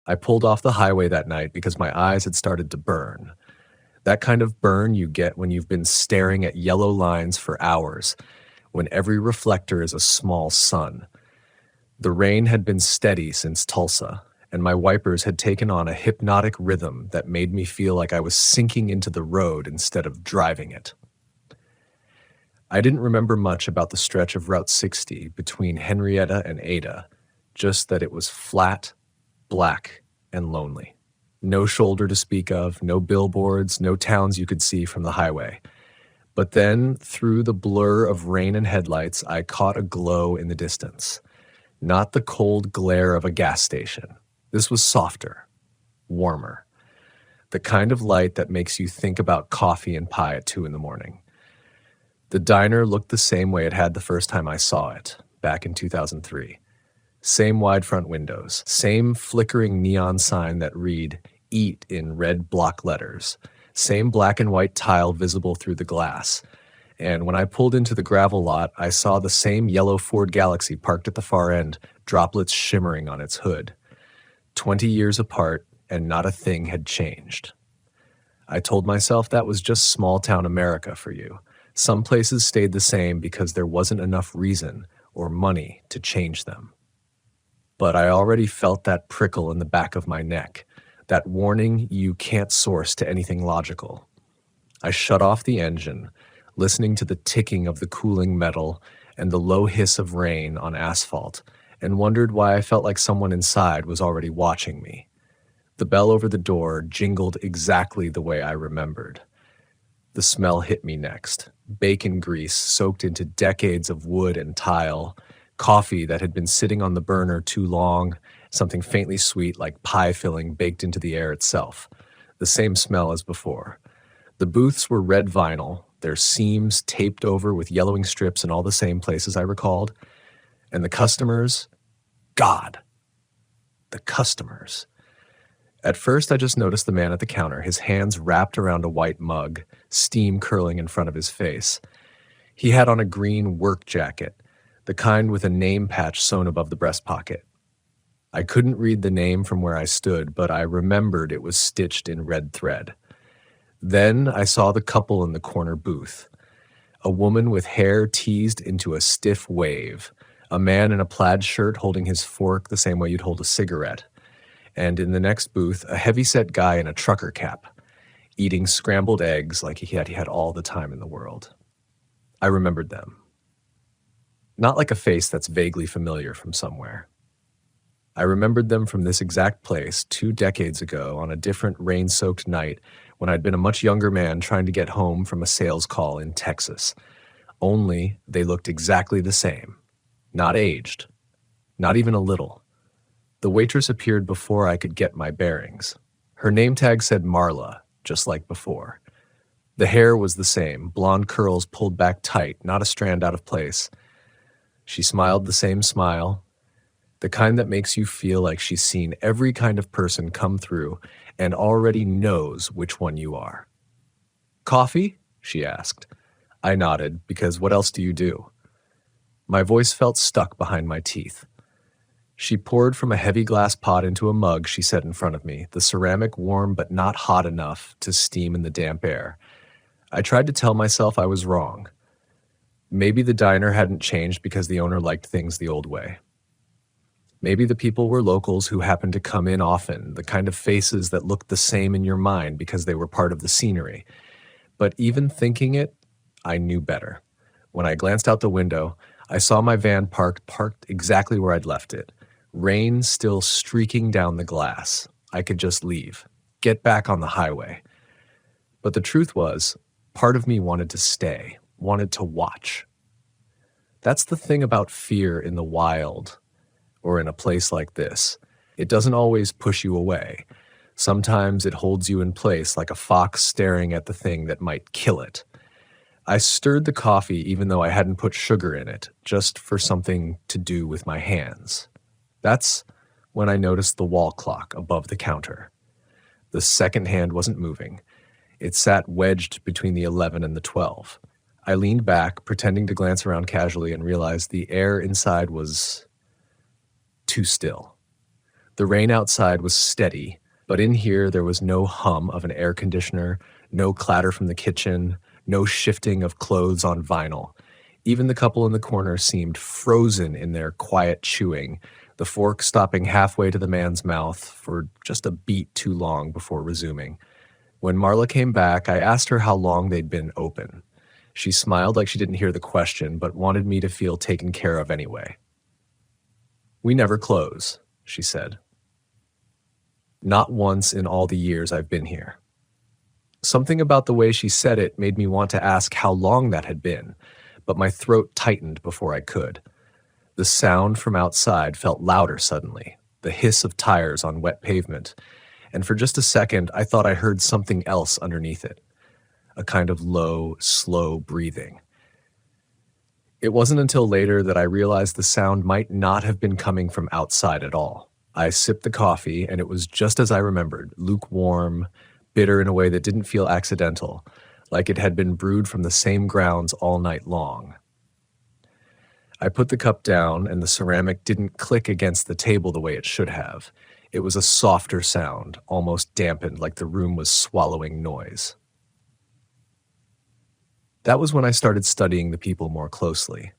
I pulled off the highway that night because my eyes had started to burn. That kind of burn you get when you've been staring at yellow lines for hours, when every reflector is a small sun. The rain had been steady since Tulsa, and my wipers had taken on a hypnotic rhythm that made me feel like I was sinking into the road instead of driving it. I didn't remember much about the stretch of Route 60 between Henrietta and Ada, just that it was flat, black, and lonely. No shoulder to speak of, no billboards, no towns you could see from the highway. But then, through the blur of rain and headlights, I caught a glow in the distance. Not the cold glare of a gas station. This was softer, warmer. The kind of light that makes you think about coffee and pie at 2 a.m. The diner looked the same way it had the first time I saw it, back in 2003. Same wide front windows, same flickering neon sign that read, "Eat" in red block letters, same black and white tile visible through the glass. And when I pulled into the gravel lot, I saw the same yellow Ford Galaxy parked at the far end, droplets shimmering on its hood. 20 years apart, and not a thing had changed. I told myself that was just small-town America for you. Some places stayed the same because there wasn't enough reason or money to change them. But I already felt that prickle in the back of my neck, that warning you can't source to anything logical. I shut off the engine, listening to the ticking of the cooling metal and the low hiss of rain on asphalt, and wondered why I felt like someone inside was already watching me. The bell over the door jingled exactly the way I remembered. The smell hit me next. Bacon grease soaked into decades of wood and tile, coffee that had been sitting on the burner too long, something faintly sweet like pie filling baked into the air itself. The same smell as before. The booths were red vinyl, their seams taped over with yellowing strips in all the same places I recalled. And the customers, God, the customers. At first, I just noticed the man at the counter, his hands wrapped around a white mug, steam curling in front of his face. He had on a green work jacket, the kind with a name patch sewn above the breast pocket. I couldn't read the name from where I stood, but I remembered it was stitched in red thread. Then I saw the couple in the corner booth. A woman with hair teased into a stiff wave, a man in a plaid shirt holding his fork the same way you'd hold a cigarette, and in the next booth, a heavy-set guy in a trucker cap, eating scrambled eggs like he had all the time in the world. I remembered them. Not like a face that's vaguely familiar from somewhere. I remembered them from this exact place 2 decades ago on a different rain-soaked night when I'd been a much younger man trying to get home from a sales call in Texas. Only they looked exactly the same. Not aged. Not even a little. The waitress appeared before I could get my bearings. Her name tag said Marla, just like before. The hair was the same, blonde curls pulled back tight, not a strand out of place. She smiled the same smile, the kind that makes you feel like she's seen every kind of person come through and already knows which one you are. "Coffee?" she asked. I nodded, because what else do you do? My voice felt stuck behind my teeth. She poured from a heavy glass pot into a mug she set in front of me, the ceramic warm but not hot enough to steam in the damp air. I tried to tell myself I was wrong. Maybe the diner hadn't changed because the owner liked things the old way. Maybe the people were locals who happened to come in often, the kind of faces that looked the same in your mind because they were part of the scenery. But even thinking it, I knew better. When I glanced out the window, I saw my van parked exactly where I'd left it. Rain still streaking down the glass. I could just leave, get back on the highway. But the truth was, part of me wanted to stay, wanted to watch. That's the thing about fear in the wild, or in a place like this. It doesn't always push you away. Sometimes it holds you in place like a fox staring at the thing that might kill it. I stirred the coffee even though I hadn't put sugar in it, just for something to do with my hands. That's when I noticed the wall clock above the counter. The second hand wasn't moving. It sat wedged between the 11 and the 12. I leaned back, pretending to glance around casually, and realized the air inside was too still. The rain outside was steady, but in here there was no hum of an air conditioner, no clatter from the kitchen, no shifting of clothes on vinyl. Even the couple in the corner seemed frozen in their quiet chewing, the fork stopping halfway to the man's mouth for just a beat too long before resuming. When Marla came back, I asked her how long they'd been open. She smiled like she didn't hear the question, but wanted me to feel taken care of anyway. "We never close," she said. "Not once in all the years I've been here." Something about the way she said it made me want to ask how long that had been, but my throat tightened before I could. The sound from outside felt louder suddenly, the hiss of tires on wet pavement, and for just a second I thought I heard something else underneath it, a kind of low, slow breathing. It wasn't until later that I realized the sound might not have been coming from outside at all. I sipped the coffee, and it was just as I remembered, lukewarm, bitter in a way that didn't feel accidental, like it had been brewed from the same grounds all night long. I put the cup down, and the ceramic didn't click against the table the way it should have. It was a softer sound, almost dampened, like the room was swallowing noise. That was when I started studying the people more closely.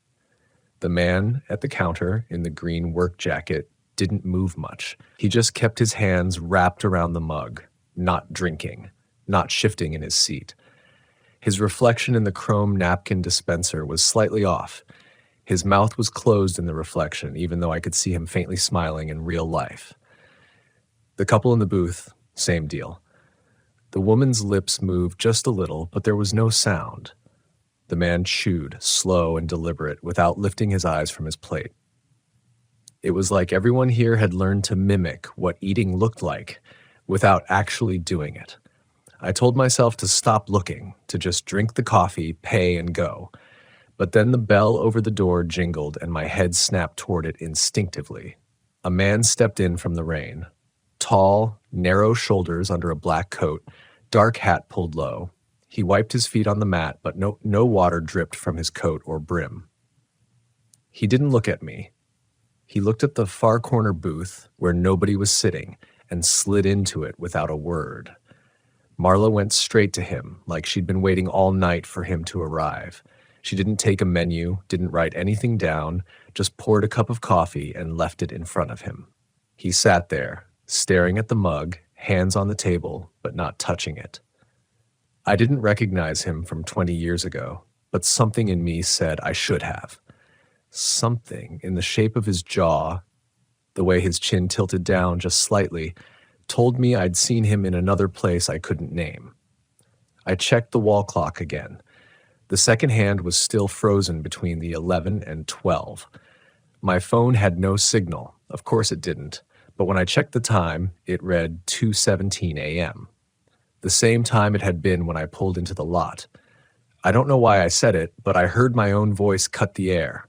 The man at the counter in the green work jacket didn't move much. He just kept his hands wrapped around the mug, not drinking, not shifting in his seat. His reflection in the chrome napkin dispenser was slightly off. His mouth was closed in the reflection, even though I could see him faintly smiling in real life. The couple in the booth, same deal. The woman's lips moved just a little, but there was no sound. The man chewed, slow and deliberate, without lifting his eyes from his plate. It was like everyone here had learned to mimic what eating looked like without actually doing it. I told myself to stop looking, to just drink the coffee, pay, and go. But then the bell over the door jingled and my head snapped toward it instinctively. A man stepped in from the rain. Tall, narrow shoulders under a black coat, dark hat pulled low. He wiped his feet on the mat, but no water dripped from his coat or brim. He didn't look at me. He looked at the far corner booth where nobody was sitting and slid into it without a word. Marla went straight to him, like she'd been waiting all night for him to arrive. She didn't take a menu, didn't write anything down, just poured a cup of coffee and left it in front of him. He sat there, staring at the mug, hands on the table, but not touching it. I didn't recognize him from 20 years ago, but something in me said I should have. Something in the shape of his jaw, the way his chin tilted down just slightly, told me I'd seen him in another place I couldn't name. I checked the wall clock again. The second hand was still frozen between the 11 and 12. My phone had no signal. Of course it didn't. But when I checked the time, it read 2:17 a.m. The same time it had been when I pulled into the lot. I don't know why I said it, but I heard my own voice cut the air.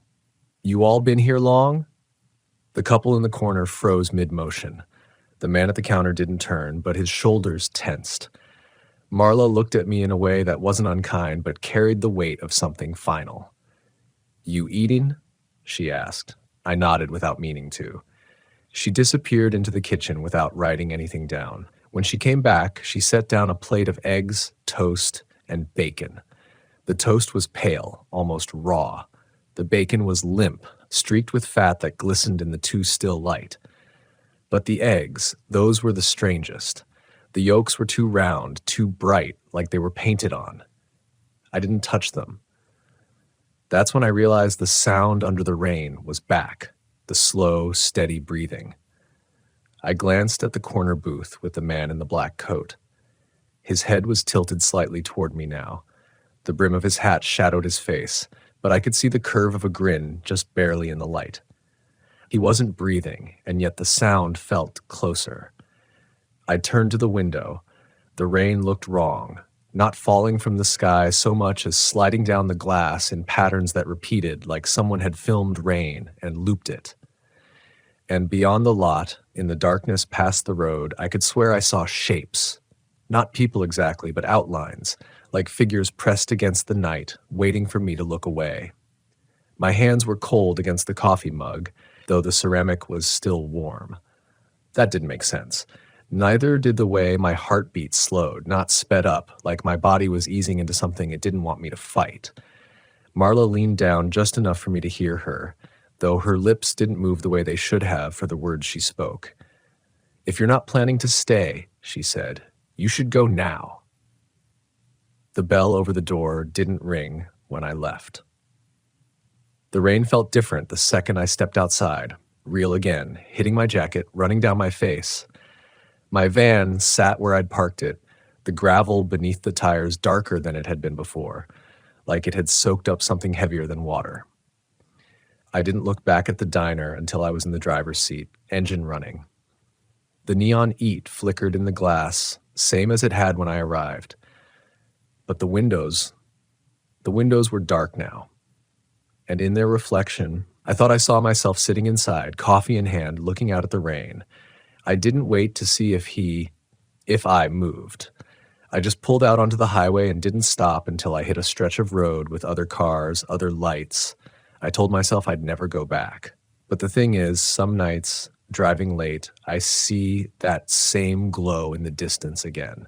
"You all been here long?" The couple in the corner froze mid-motion. The man at the counter didn't turn, but his shoulders tensed. Marla looked at me in a way that wasn't unkind, but carried the weight of something final. "You eating?" she asked. I nodded without meaning to. She disappeared into the kitchen without writing anything down. When she came back, she set down a plate of eggs, toast, and bacon. The toast was pale, almost raw. The bacon was limp, streaked with fat that glistened in the too still light. But the eggs, those were the strangest. The yolks were too round, too bright, like they were painted on. I didn't touch them. That's when I realized the sound under the rain was back, the slow, steady breathing. I glanced at the corner booth with the man in the black coat. His head was tilted slightly toward me now. The brim of his hat shadowed his face, but I could see the curve of a grin just barely in the light. He wasn't breathing, and yet the sound felt closer. I turned to the window. The rain looked wrong, not falling from the sky so much as sliding down the glass in patterns that repeated like someone had filmed rain and looped it. And beyond the lot, in the darkness past the road, I could swear I saw shapes. Not people exactly, but outlines, like figures pressed against the night, waiting for me to look away. My hands were cold against the coffee mug, though the ceramic was still warm. That didn't make sense. Neither did the way my heartbeat slowed, not sped up, like my body was easing into something it didn't want me to fight. Marla leaned down just enough for me to hear her, though her lips didn't move the way they should have for the words she spoke. "If you're not planning to stay," she said, "you should go now." The bell over the door didn't ring when I left. The rain felt different the second I stepped outside, real again, hitting my jacket, running down my face. My van sat where I'd parked it, the gravel beneath the tires darker than it had been before, like it had soaked up something heavier than water. I didn't look back at the diner until I was in the driver's seat, engine running. The neon eat flickered in the glass, same as it had when I arrived. But the windows were dark now. And in their reflection, I thought I saw myself sitting inside, coffee in hand, looking out at the rain. I didn't wait to see if I moved. I just pulled out onto the highway and didn't stop until I hit a stretch of road with other cars, other lights. I told myself I'd never go back. But the thing is, some nights, driving late, I see that same glow in the distance again.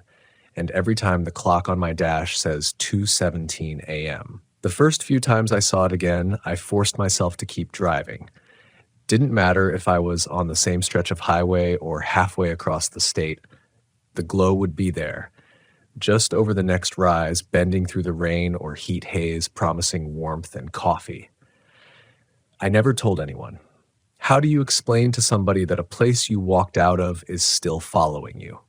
And every time the clock on my dash says 2:17 a.m. The first few times I saw it again, I forced myself to keep driving. Didn't matter if I was on the same stretch of highway or halfway across the state. The glow would be there, just over the next rise, bending through the rain or heat haze, promising warmth and coffee. I never told anyone. How do you explain to somebody that a place you walked out of is still following you?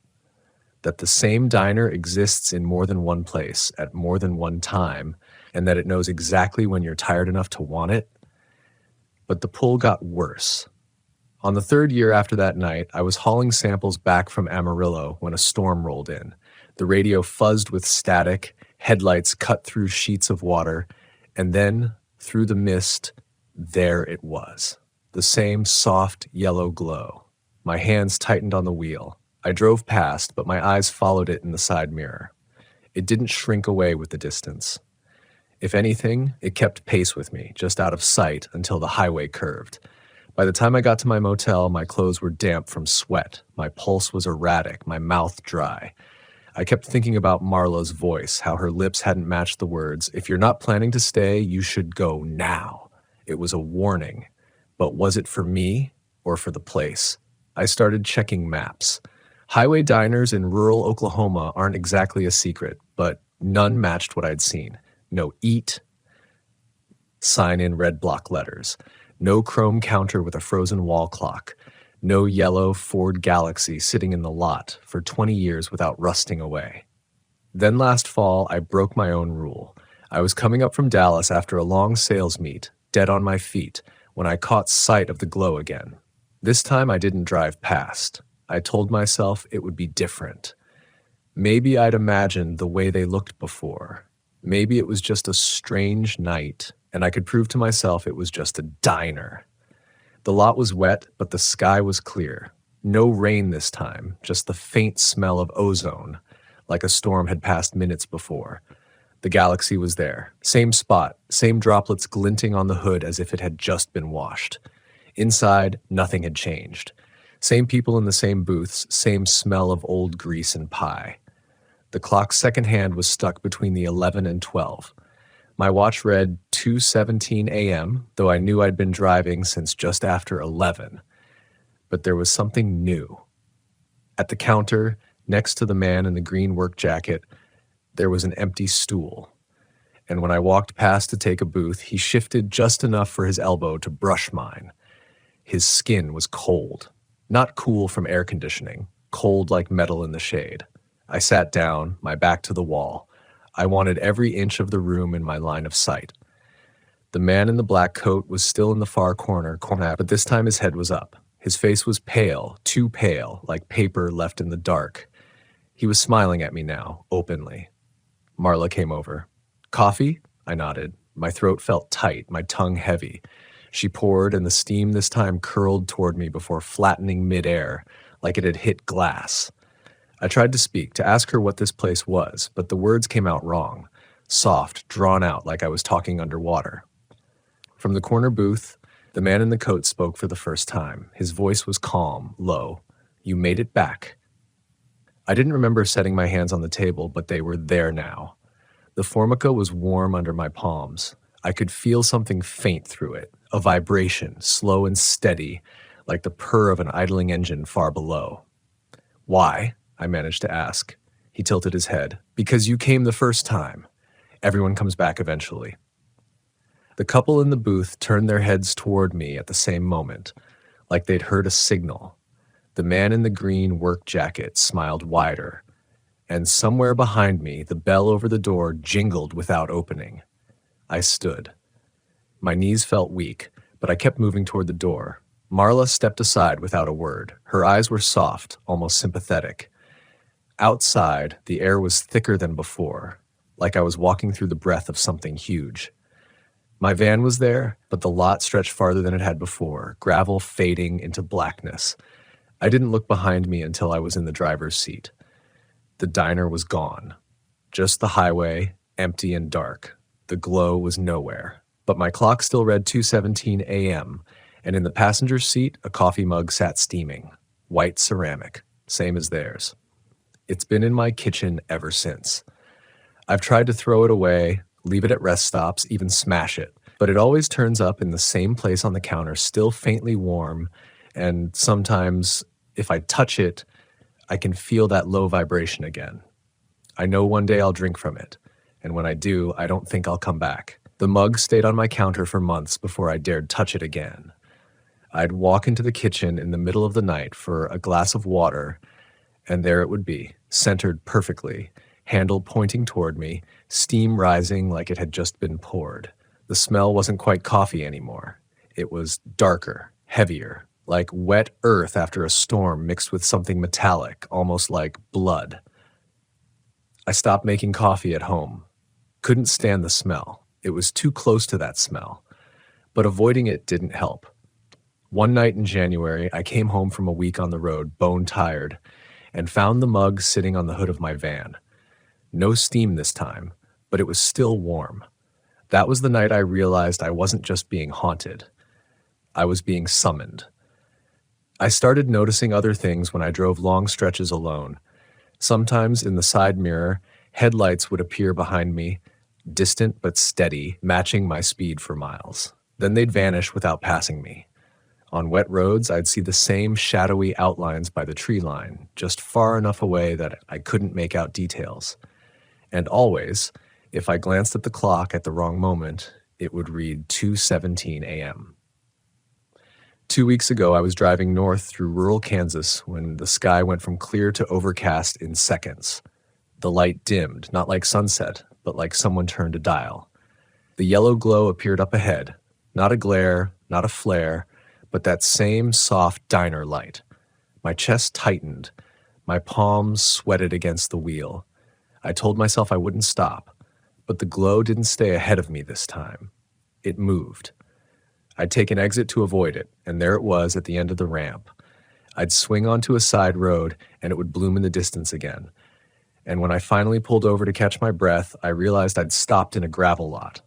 That the same diner exists in more than one place at more than one time, and that it knows exactly when you're tired enough to want it? But the pull got worse. On the third year after that night, I was hauling samples back from Amarillo when a storm rolled in. The radio fuzzed with static, headlights cut through sheets of water, and then, through the mist, there it was. The same soft yellow glow. My hands tightened on the wheel. I drove past, but my eyes followed it in the side mirror. It didn't shrink away with the distance. If anything, it kept pace with me, just out of sight until the highway curved. By the time I got to my motel, my clothes were damp from sweat. My pulse was erratic, my mouth dry. I kept thinking about Marla's voice, how her lips hadn't matched the words, "If you're not planning to stay, you should go now." It was a warning. But was it for me or for the place? I started checking maps. Highway diners in rural Oklahoma aren't exactly a secret, but none matched what I'd seen. No "eat" sign in red block letters. No chrome counter with a frozen wall clock. No yellow Ford Galaxy sitting in the lot for 20 years without rusting away. Then last fall, I broke my own rule. I was coming up from Dallas after a long sales meet, dead on my feet, when I caught sight of the glow again. This time I didn't drive past. I told myself it would be different. Maybe I'd imagined the way they looked before. Maybe it was just a strange night, and I could prove to myself it was just a diner. The lot was wet, but the sky was clear. No rain this time, just the faint smell of ozone, like a storm had passed minutes before. The Galaxy was there, same spot, same droplets glinting on the hood as if it had just been washed. Inside, nothing had changed. Same people in the same booths, same smell of old grease and pie. The clock's second hand was stuck between the 11 and 12. My watch read 2:17 a.m., though I knew I'd been driving since just after 11. But there was something new. At the counter, next to the man in the green work jacket, there was an empty stool. And when I walked past to take a booth, he shifted just enough for his elbow to brush mine. His skin was cold. Not cool from air conditioning, cold like metal in the shade. I sat down, my back to the wall. I wanted every inch of the room in my line of sight. The man in the black coat was still in the far corner, but this time his head was up. His face was pale, too pale, like paper left in the dark. He was smiling at me now, openly. Marla came over. "Coffee?" I nodded. My throat felt tight, my tongue heavy. She poured, and the steam this time curled toward me before flattening midair, like it had hit glass. I tried to speak, to ask her what this place was, but the words came out wrong, soft, drawn out like I was talking underwater. From the corner booth, the man in the coat spoke for the first time. His voice was calm, low. You made it back. I didn't remember setting my hands on the table, but they were there now. The formica was warm under my palms. I could feel something faint through it, a vibration, slow and steady, like the purr of an idling engine far below. "Why?" I managed to ask. He tilted his head. "Because you came the first time. Everyone comes back eventually." The couple in the booth turned their heads toward me at the same moment, like they'd heard a signal. The man in the green work jacket smiled wider, and somewhere behind me, the bell over the door jingled without opening. I stood. My knees felt weak, but I kept moving toward the door. Marla stepped aside without a word. Her eyes were soft, almost sympathetic. Outside, the air was thicker than before, like I was walking through the breath of something huge. My van was there, but the lot stretched farther than it had before, gravel fading into blackness. I didn't look behind me until I was in the driver's seat. The diner was gone. Just the highway, empty and dark. The glow was nowhere. But my clock still read 2:17 a.m., and in the passenger seat, a coffee mug sat steaming. White ceramic, same as theirs. It's been in my kitchen ever since. I've tried to throw it away, leave it at rest stops, even smash it, but it always turns up in the same place on the counter, still faintly warm, and sometimes, if I touch it, I can feel that low vibration again. I know one day I'll drink from it, and when I do, I don't think I'll come back. The mug stayed on my counter for months before I dared touch it again. I'd walk into the kitchen in the middle of the night for a glass of water, and there it would be, centered perfectly, handle pointing toward me, steam rising like it had just been poured. The smell wasn't quite coffee anymore. It was darker, heavier, like wet earth after a storm mixed with something metallic, almost like blood. I stopped making coffee at home. Couldn't stand the smell. It was too close to that smell. But avoiding it didn't help. One night in January, I came home from a week on the road, bone-tired, and found the mug sitting on the hood of my van. No steam this time, but it was still warm. That was the night I realized I wasn't just being haunted. I was being summoned. I started noticing other things when I drove long stretches alone. Sometimes in the side mirror, headlights would appear behind me, distant but steady, matching my speed for miles. Then they'd vanish without passing me. On wet roads, I'd see the same shadowy outlines by the tree line, just far enough away that I couldn't make out details. And always, if I glanced at the clock at the wrong moment, it would read 2:17 a.m. 2 weeks ago, I was driving north through rural Kansas when the sky went from clear to overcast in seconds. The light dimmed, not like sunset, but like someone turned a dial. The yellow glow appeared up ahead, not a glare, not a flare, but that same soft diner light. My chest tightened. My palms sweated against the wheel. I told myself I wouldn't stop, but the glow didn't stay ahead of me this time. It moved. I'd take an exit to avoid it, and there it was at the end of the ramp. I'd swing onto a side road, and it would bloom in the distance again. And when I finally pulled over to catch my breath, I realized I'd stopped in a gravel lot.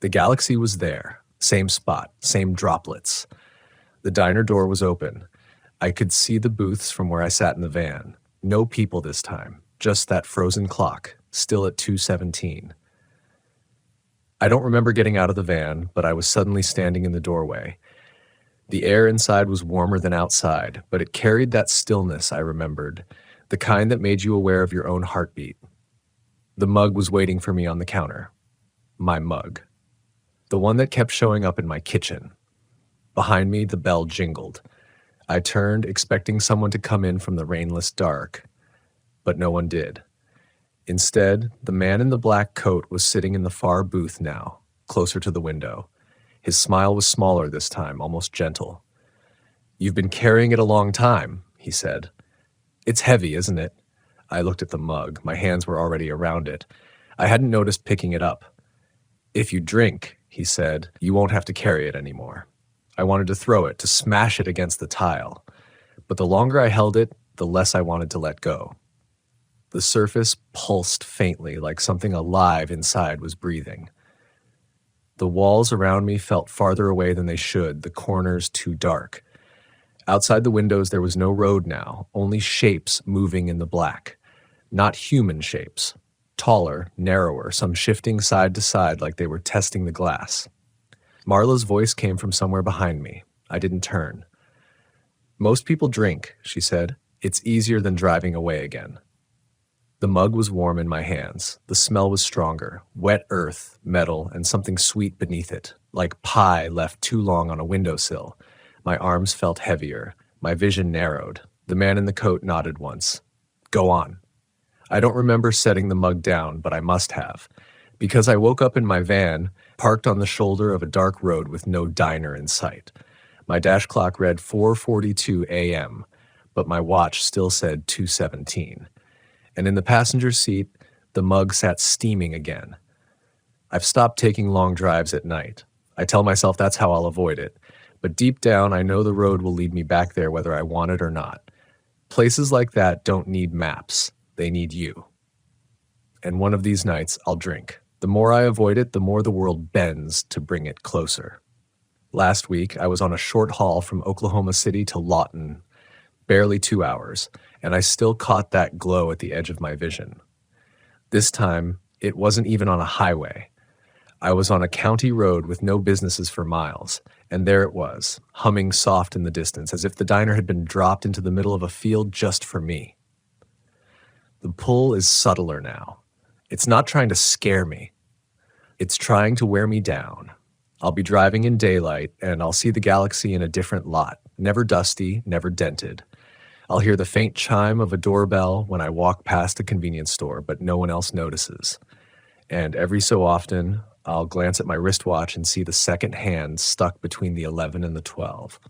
The galaxy was there, same spot, same droplets. The diner door was open. I could see the booths from where I sat in the van. No people this time, just that frozen clock, still at 2:17. I don't remember getting out of the van, but I was suddenly standing in the doorway. The air inside was warmer than outside, but it carried that stillness I remembered, the kind that made you aware of your own heartbeat. The mug was waiting for me on the counter. My mug. The one that kept showing up in my kitchen. Behind me, the bell jingled. I turned, expecting someone to come in from the rainless dark, but no one did. Instead, the man in the black coat was sitting in the far booth now, closer to the window. His smile was smaller this time, almost gentle. "You've been carrying it a long time," he said. "It's heavy, isn't it?" I looked at the mug. My hands were already around it. I hadn't noticed picking it up. "If you drink," he said, "you won't have to carry it anymore." I wanted to throw it, to smash it against the tile. But the longer I held it, the less I wanted to let go. The surface pulsed faintly, like something alive inside was breathing. The walls around me felt farther away than they should, the corners too dark. Outside the windows, there was no road now, only shapes moving in the black. Not human shapes. Taller, narrower, some shifting side to side like they were testing the glass. Marla's voice came from somewhere behind me. I didn't turn. "Most people drink," she said. "It's easier than driving away again." The mug was warm in my hands. The smell was stronger. Wet earth, metal, and something sweet beneath it, like pie left too long on a windowsill. My arms felt heavier. My vision narrowed. The man in the coat nodded once. "Go on." I don't remember setting the mug down, but I must have. Because I woke up in my van, parked on the shoulder of a dark road with no diner in sight. My dash clock read 4:42 a.m., but my watch still said 2:17. And in the passenger seat, the mug sat steaming again. I've stopped taking long drives at night. I tell myself that's how I'll avoid it. But deep down, I know the road will lead me back there whether I want it or not. Places like that don't need maps. They need you. And one of these nights, I'll drink. The more I avoid it, the more the world bends to bring it closer. Last week, I was on a short haul from Oklahoma City to Lawton, barely 2 hours, and I still caught that glow at the edge of my vision. This time, it wasn't even on a highway. I was on a county road with no businesses for miles, and there it was, humming soft in the distance, as if the diner had been dropped into the middle of a field just for me. The pull is subtler now. It's not trying to scare me. It's trying to wear me down. I'll be driving in daylight, and I'll see the galaxy in a different lot, never dusty, never dented. I'll hear the faint chime of a doorbell when I walk past a convenience store, but no one else notices. And every so often, I'll glance at my wristwatch and see the second hand stuck between the 11 and the 12.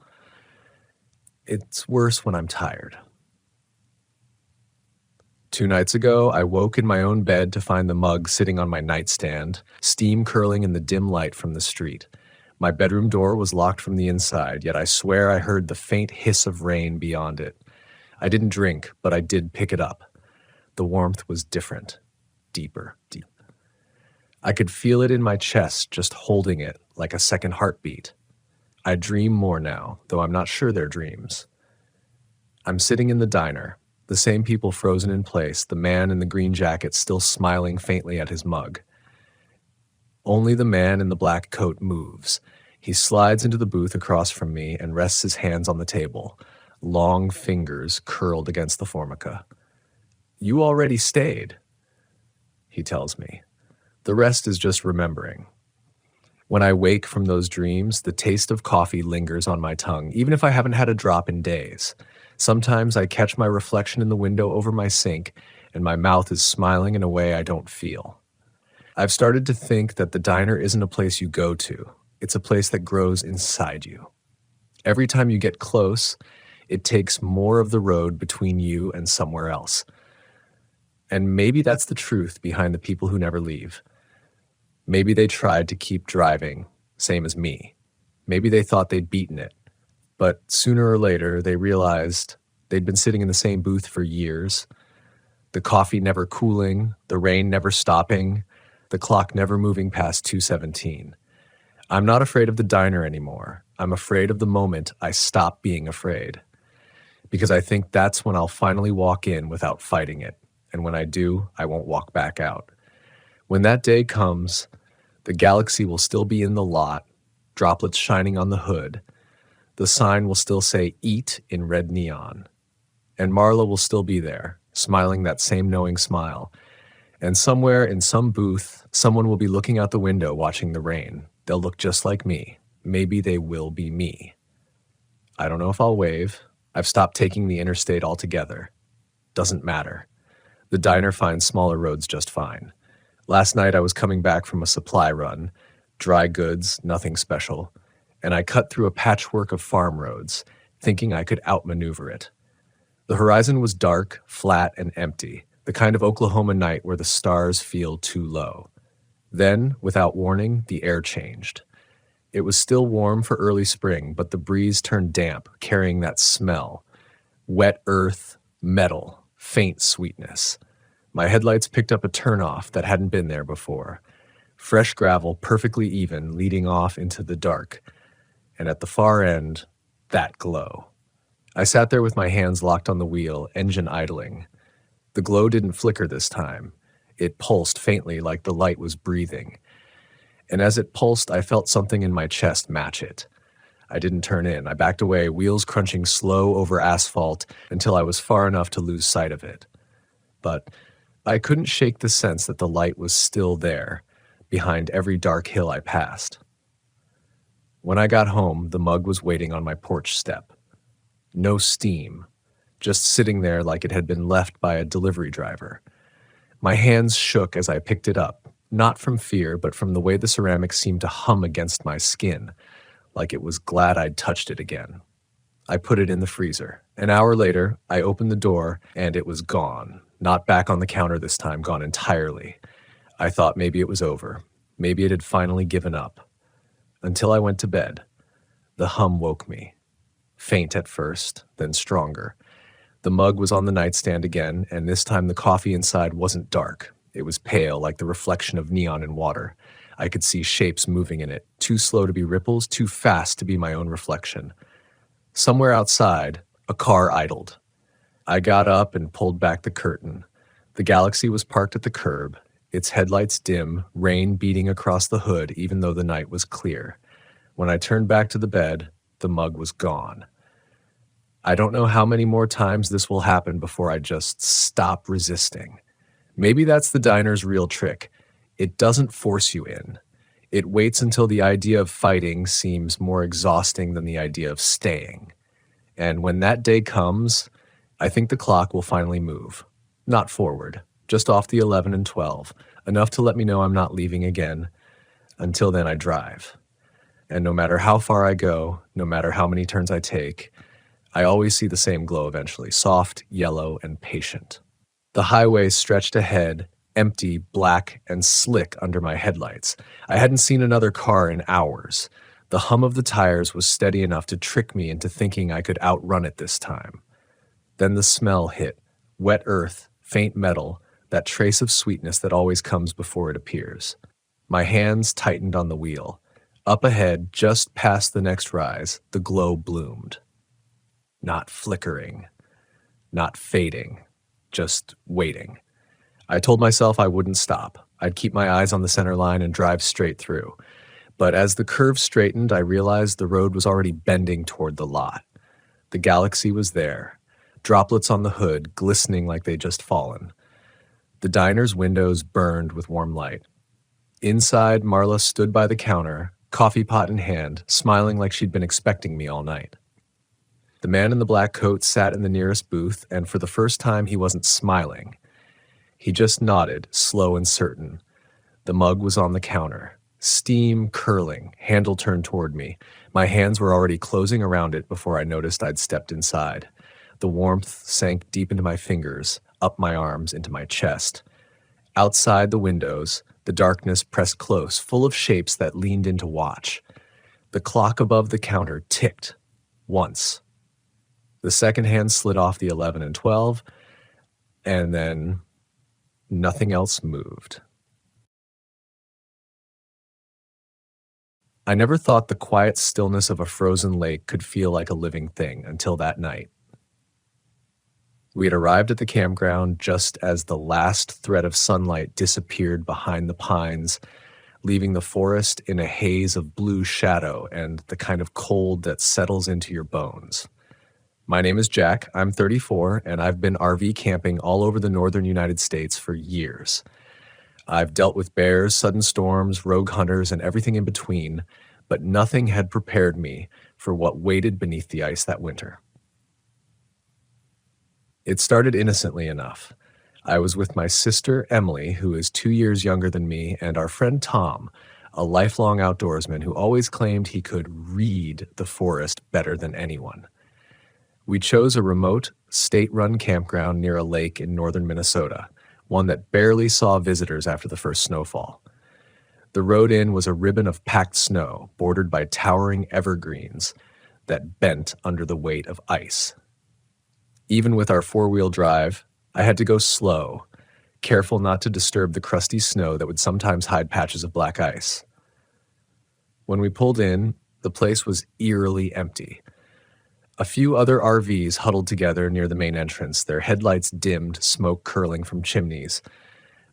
It's worse when I'm tired. 2 nights ago, I woke in my own bed to find the mug sitting on my nightstand, steam curling in the dim light from the street. My bedroom door was locked from the inside, yet I swear I heard the faint hiss of rain beyond it. I didn't drink, but I did pick it up. The warmth was different, deeper. I could feel it in my chest, just holding it, like a second heartbeat. I dream more now, though I'm not sure they're dreams. I'm sitting in the diner. The same people frozen in place, the man in the green jacket still smiling faintly at his mug. Only the man in the black coat moves. He slides into the booth across from me and rests his hands on the table, long fingers curled against the formica. "You already stayed," he tells me. The rest is just remembering. When I wake from those dreams, the taste of coffee lingers on my tongue, even if I haven't had a drop in days. Sometimes I catch my reflection in the window over my sink, and my mouth is smiling in a way I don't feel. I've started to think that the diner isn't a place you go to. It's a place that grows inside you. Every time you get close, it takes more of the road between you and somewhere else. And maybe that's the truth behind the people who never leave. Maybe they tried to keep driving, same as me. Maybe they thought they'd beaten it. But sooner or later, they realized they'd been sitting in the same booth for years. The coffee never cooling, the rain never stopping, the clock never moving past 2:17. I'm not afraid of the diner anymore. I'm afraid of the moment I stop being afraid. Because I think that's when I'll finally walk in without fighting it. And when I do, I won't walk back out. When that day comes, the galaxy will still be in the lot, droplets shining on the hood. The sign will still say "Eat" in red neon. And Marla will still be there, smiling that same knowing smile. And somewhere in some booth, someone will be looking out the window watching the rain. They'll look just like me. Maybe they will be me. I don't know if I'll wave. I've stopped taking the interstate altogether. Doesn't matter. The diner finds smaller roads just fine. Last night I was coming back from a supply run. Dry goods, nothing special. And I cut through a patchwork of farm roads, thinking I could outmaneuver it. The horizon was dark, flat, and empty, the kind of Oklahoma night where the stars feel too low. Then, without warning, the air changed. It was still warm for early spring, but the breeze turned damp, carrying that smell. Wet earth, metal, faint sweetness. My headlights picked up a turnoff that hadn't been there before. Fresh gravel, perfectly even, leading off into the dark. And at the far end, that glow. I sat there with my hands locked on the wheel, engine idling. The glow didn't flicker this time. It pulsed faintly like the light was breathing. And as it pulsed, I felt something in my chest match it. I didn't turn in. I backed away, wheels crunching slow over asphalt until I was far enough to lose sight of it. But I couldn't shake the sense that the light was still there, behind every dark hill I passed. When I got home, the mug was waiting on my porch step. No steam, just sitting there like it had been left by a delivery driver. My hands shook as I picked it up, not from fear, but from the way the ceramic seemed to hum against my skin, like it was glad I'd touched it again. I put it in the freezer. An hour later, I opened the door, and it was gone. Not back on the counter this time, gone entirely. I thought maybe it was over. Maybe it had finally given up. Until I went to bed. The hum woke me. Faint at first, then stronger. The mug was on the nightstand again, and this time the coffee inside wasn't dark. It was pale, like the reflection of neon in water. I could see shapes moving in it, too slow to be ripples, too fast to be my own reflection. Somewhere outside, a car idled. I got up and pulled back the curtain. The Galaxy was parked at the curb, its headlights dim, rain beating across the hood even though the night was clear. When I turned back to the bed, the mug was gone. I don't know how many more times this will happen before I just stop resisting. Maybe that's the diner's real trick. It doesn't force you in. It waits until the idea of fighting seems more exhausting than the idea of staying. And when that day comes, I think the clock will finally move. Not forward, just off the 11 and 12, enough to let me know I'm not leaving again. Until then, I drive. And no matter how far I go, no matter how many turns I take, I always see the same glow eventually, soft, yellow, and patient. The highway stretched ahead, empty, black, and slick under my headlights. I hadn't seen another car in hours. The hum of the tires was steady enough to trick me into thinking I could outrun it this time. Then the smell hit. Wet earth, faint metal, that trace of sweetness that always comes before it appears. My hands tightened on the wheel. Up ahead, just past the next rise, the glow bloomed. Not flickering. Not fading. Just waiting. I told myself I wouldn't stop. I'd keep my eyes on the center line and drive straight through. But as the curve straightened, I realized the road was already bending toward the lot. The Galaxy was there, droplets on the hood glistening like they'd just fallen. The diner's windows burned with warm light. Inside, Marla stood by the counter, coffee pot in hand, smiling like she'd been expecting me all night. The man in the black coat sat in the nearest booth, and for the first time he wasn't smiling. He just nodded, slow and certain. The mug was on the counter, steam curling, handle turned toward me. My hands were already closing around it before I noticed I'd stepped inside. The warmth sank deep into my fingers, up my arms, into my chest. Outside the windows, the darkness pressed close, full of shapes that leaned in to watch. The clock above the counter ticked. Once. The second hand slid off the 11 and 12, and then nothing else moved. I never thought the quiet stillness of a frozen lake could feel like a living thing until that night. We had arrived at the campground just as the last thread of sunlight disappeared behind the pines, leaving the forest in a haze of blue shadow and the kind of cold that settles into your bones. My name is Jack, I'm 34, and I've been RV camping all over the northern United States for years. I've dealt with bears, sudden storms, rogue hunters, and everything in between, but nothing had prepared me for what waited beneath the ice that winter. It started innocently enough. I was with my sister, Emily, who is 2 years younger than me, and our friend Tom, a lifelong outdoorsman who always claimed he could read the forest better than anyone. We chose a remote, state-run campground near a lake in northern Minnesota, one that barely saw visitors after the first snowfall. The road in was a ribbon of packed snow, bordered by towering evergreens that bent under the weight of ice. Even with our four-wheel drive, I had to go slow, careful not to disturb the crusty snow that would sometimes hide patches of black ice. When we pulled in, the place was eerily empty. A few other RVs huddled together near the main entrance, their headlights dimmed, smoke curling from chimneys.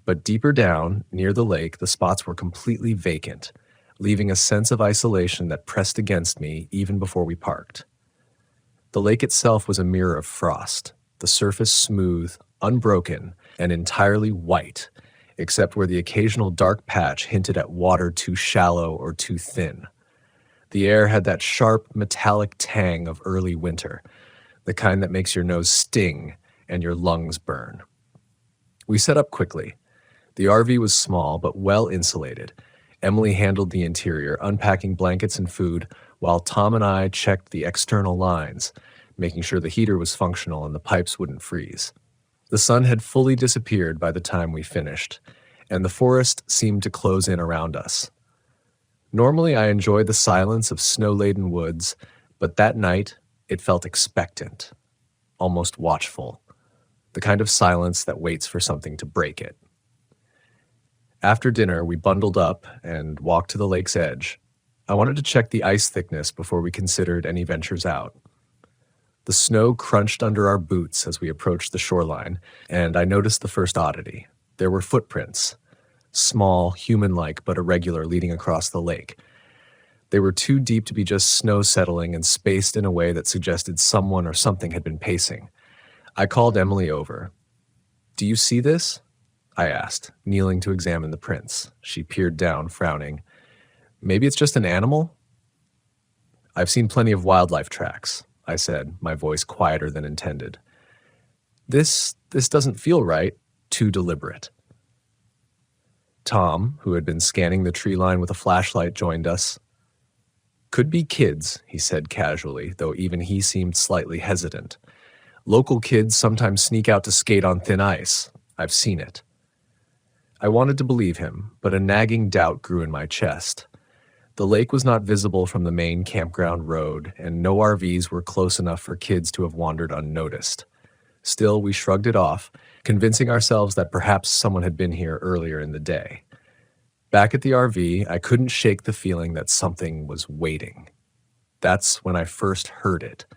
But deeper down, near the lake, the spots were completely vacant, leaving a sense of isolation that pressed against me even before we parked. The lake itself was a mirror of frost, the surface smooth, unbroken, and entirely white, except where the occasional dark patch hinted at water too shallow or too thin. The air had that sharp, metallic tang of early winter, the kind that makes your nose sting and your lungs burn. We set up quickly. The RV was small but well insulated. Emily handled the interior, unpacking blankets and food, while Tom and I checked the external lines, making sure the heater was functional and the pipes wouldn't freeze. The sun had fully disappeared by the time we finished, and the forest seemed to close in around us. Normally, I enjoy the silence of snow-laden woods, but that night, it felt expectant, almost watchful, the kind of silence that waits for something to break it. After dinner, we bundled up and walked to the lake's edge. I wanted to check the ice thickness before we considered any ventures out. The snow crunched under our boots as we approached the shoreline, and I noticed the first oddity. There were footprints, small, human-like, but irregular, leading across the lake. They were too deep to be just snow settling and spaced in a way that suggested someone or something had been pacing. I called Emily over. "Do you see this?" I asked, kneeling to examine the prints. She peered down, frowning. "Maybe it's just an animal?" "I've seen plenty of wildlife tracks," I said, my voice quieter than intended. This doesn't feel right, too deliberate." Tom, who had been scanning the tree line with a flashlight, joined us. "Could be kids," he said casually, though even he seemed slightly hesitant. "Local kids sometimes sneak out to skate on thin ice. I've seen it." I wanted to believe him, but a nagging doubt grew in my chest. The lake was not visible from the main campground road, and no RVs were close enough for kids to have wandered unnoticed. Still, we shrugged it off, convincing ourselves that perhaps someone had been here earlier in the day. Back at the RV, I couldn't shake the feeling that something was waiting. That's when I first heard it.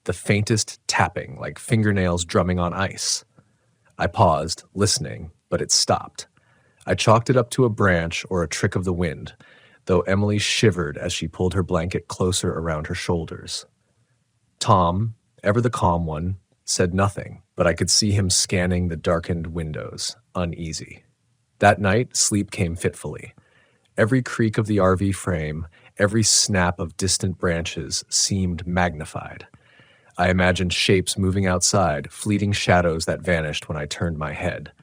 The faintest tapping, like fingernails drumming on ice. I paused, listening, but it stopped. I chalked it up to a branch or a trick of the wind, though Emily shivered as she pulled her blanket closer around her shoulders. Tom, ever the calm one, said nothing, but I could see him scanning the darkened windows, uneasy. That night, sleep came fitfully. Every creak of the RV frame, every snap of distant branches seemed magnified. I imagined shapes moving outside, fleeting shadows that vanished when I turned my head.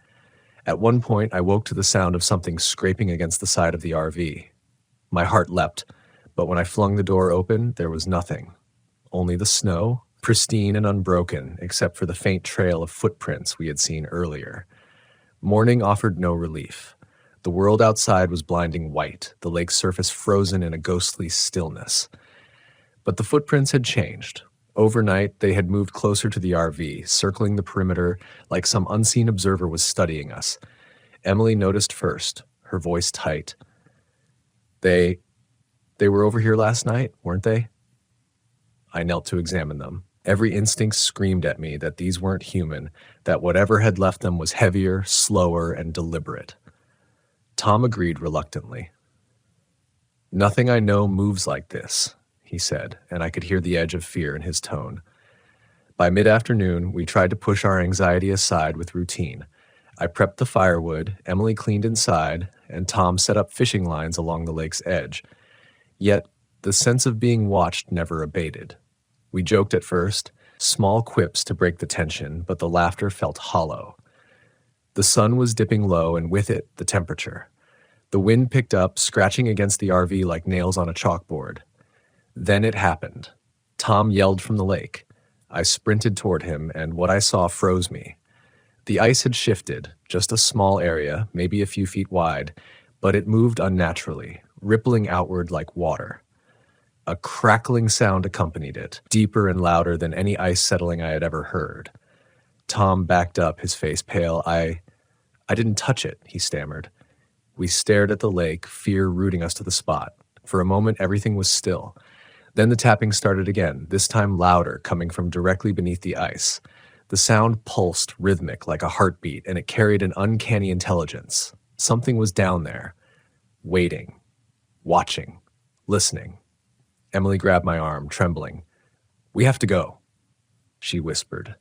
At one point, I woke to the sound of something scraping against the side of the RV. My heart leapt, but when I flung the door open, there was nothing. Only the snow, pristine and unbroken, except for the faint trail of footprints we had seen earlier. Morning offered no relief. The world outside was blinding white, the lake's surface frozen in a ghostly stillness. But the footprints had changed. Overnight, they had moved closer to the RV, circling the perimeter like some unseen observer was studying us. Emily noticed first, her voice tight. They were over here last night, weren't they?" I knelt to examine them. Every instinct screamed at me that these weren't human, that whatever had left them was heavier, slower, and deliberate. Tom agreed reluctantly. "Nothing I know moves like this," he said, and I could hear the edge of fear in his tone. By mid-afternoon, we tried to push our anxiety aside with routine. I prepped the firewood, Emily cleaned inside, and Tom set up fishing lines along the lake's edge. Yet, the sense of being watched never abated. We joked at first, small quips to break the tension, but the laughter felt hollow. The sun was dipping low, and with it, the temperature. The wind picked up, scratching against the RV like nails on a chalkboard. Then it happened. Tom yelled from the lake. I sprinted toward him, and what I saw froze me. The ice had shifted, just a small area, maybe a few feet wide, but it moved unnaturally, rippling outward like water. A crackling sound accompanied it, deeper and louder than any ice settling I had ever heard. Tom backed up, his face pale. I didn't touch it," he stammered. We stared at the lake, fear rooting us to the spot. For a moment, everything was still. Then the tapping started again, this time louder, coming from directly beneath the ice. The sound pulsed rhythmic like a heartbeat, and it carried an uncanny intelligence. Something was down there, waiting, watching, listening. Emily grabbed my arm, trembling. "We have to go," she whispered.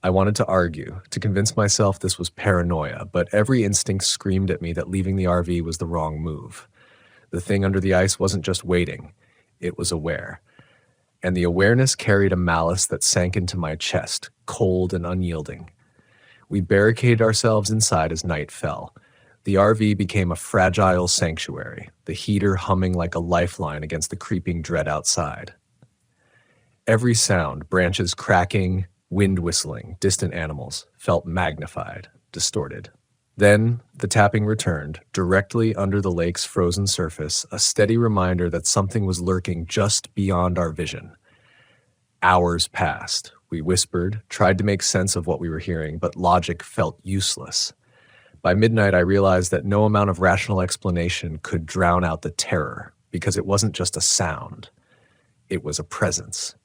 I wanted to argue, to convince myself this was paranoia, but every instinct screamed at me that leaving the RV was the wrong move. The thing under the ice wasn't just waiting, it was aware. And the awareness carried a malice that sank into my chest, cold and unyielding. We barricaded ourselves inside as night fell. The RV became a fragile sanctuary, the heater humming like a lifeline against the creeping dread outside. Every sound, branches cracking, wind whistling, distant animals, felt magnified, distorted. Then the tapping returned, directly under the lake's frozen surface, a steady reminder that something was lurking just beyond our vision. Hours passed. We whispered, tried to make sense of what we were hearing, but logic felt useless. By midnight, I realized that no amount of rational explanation could drown out the terror, because it wasn't just a sound. It was a presence.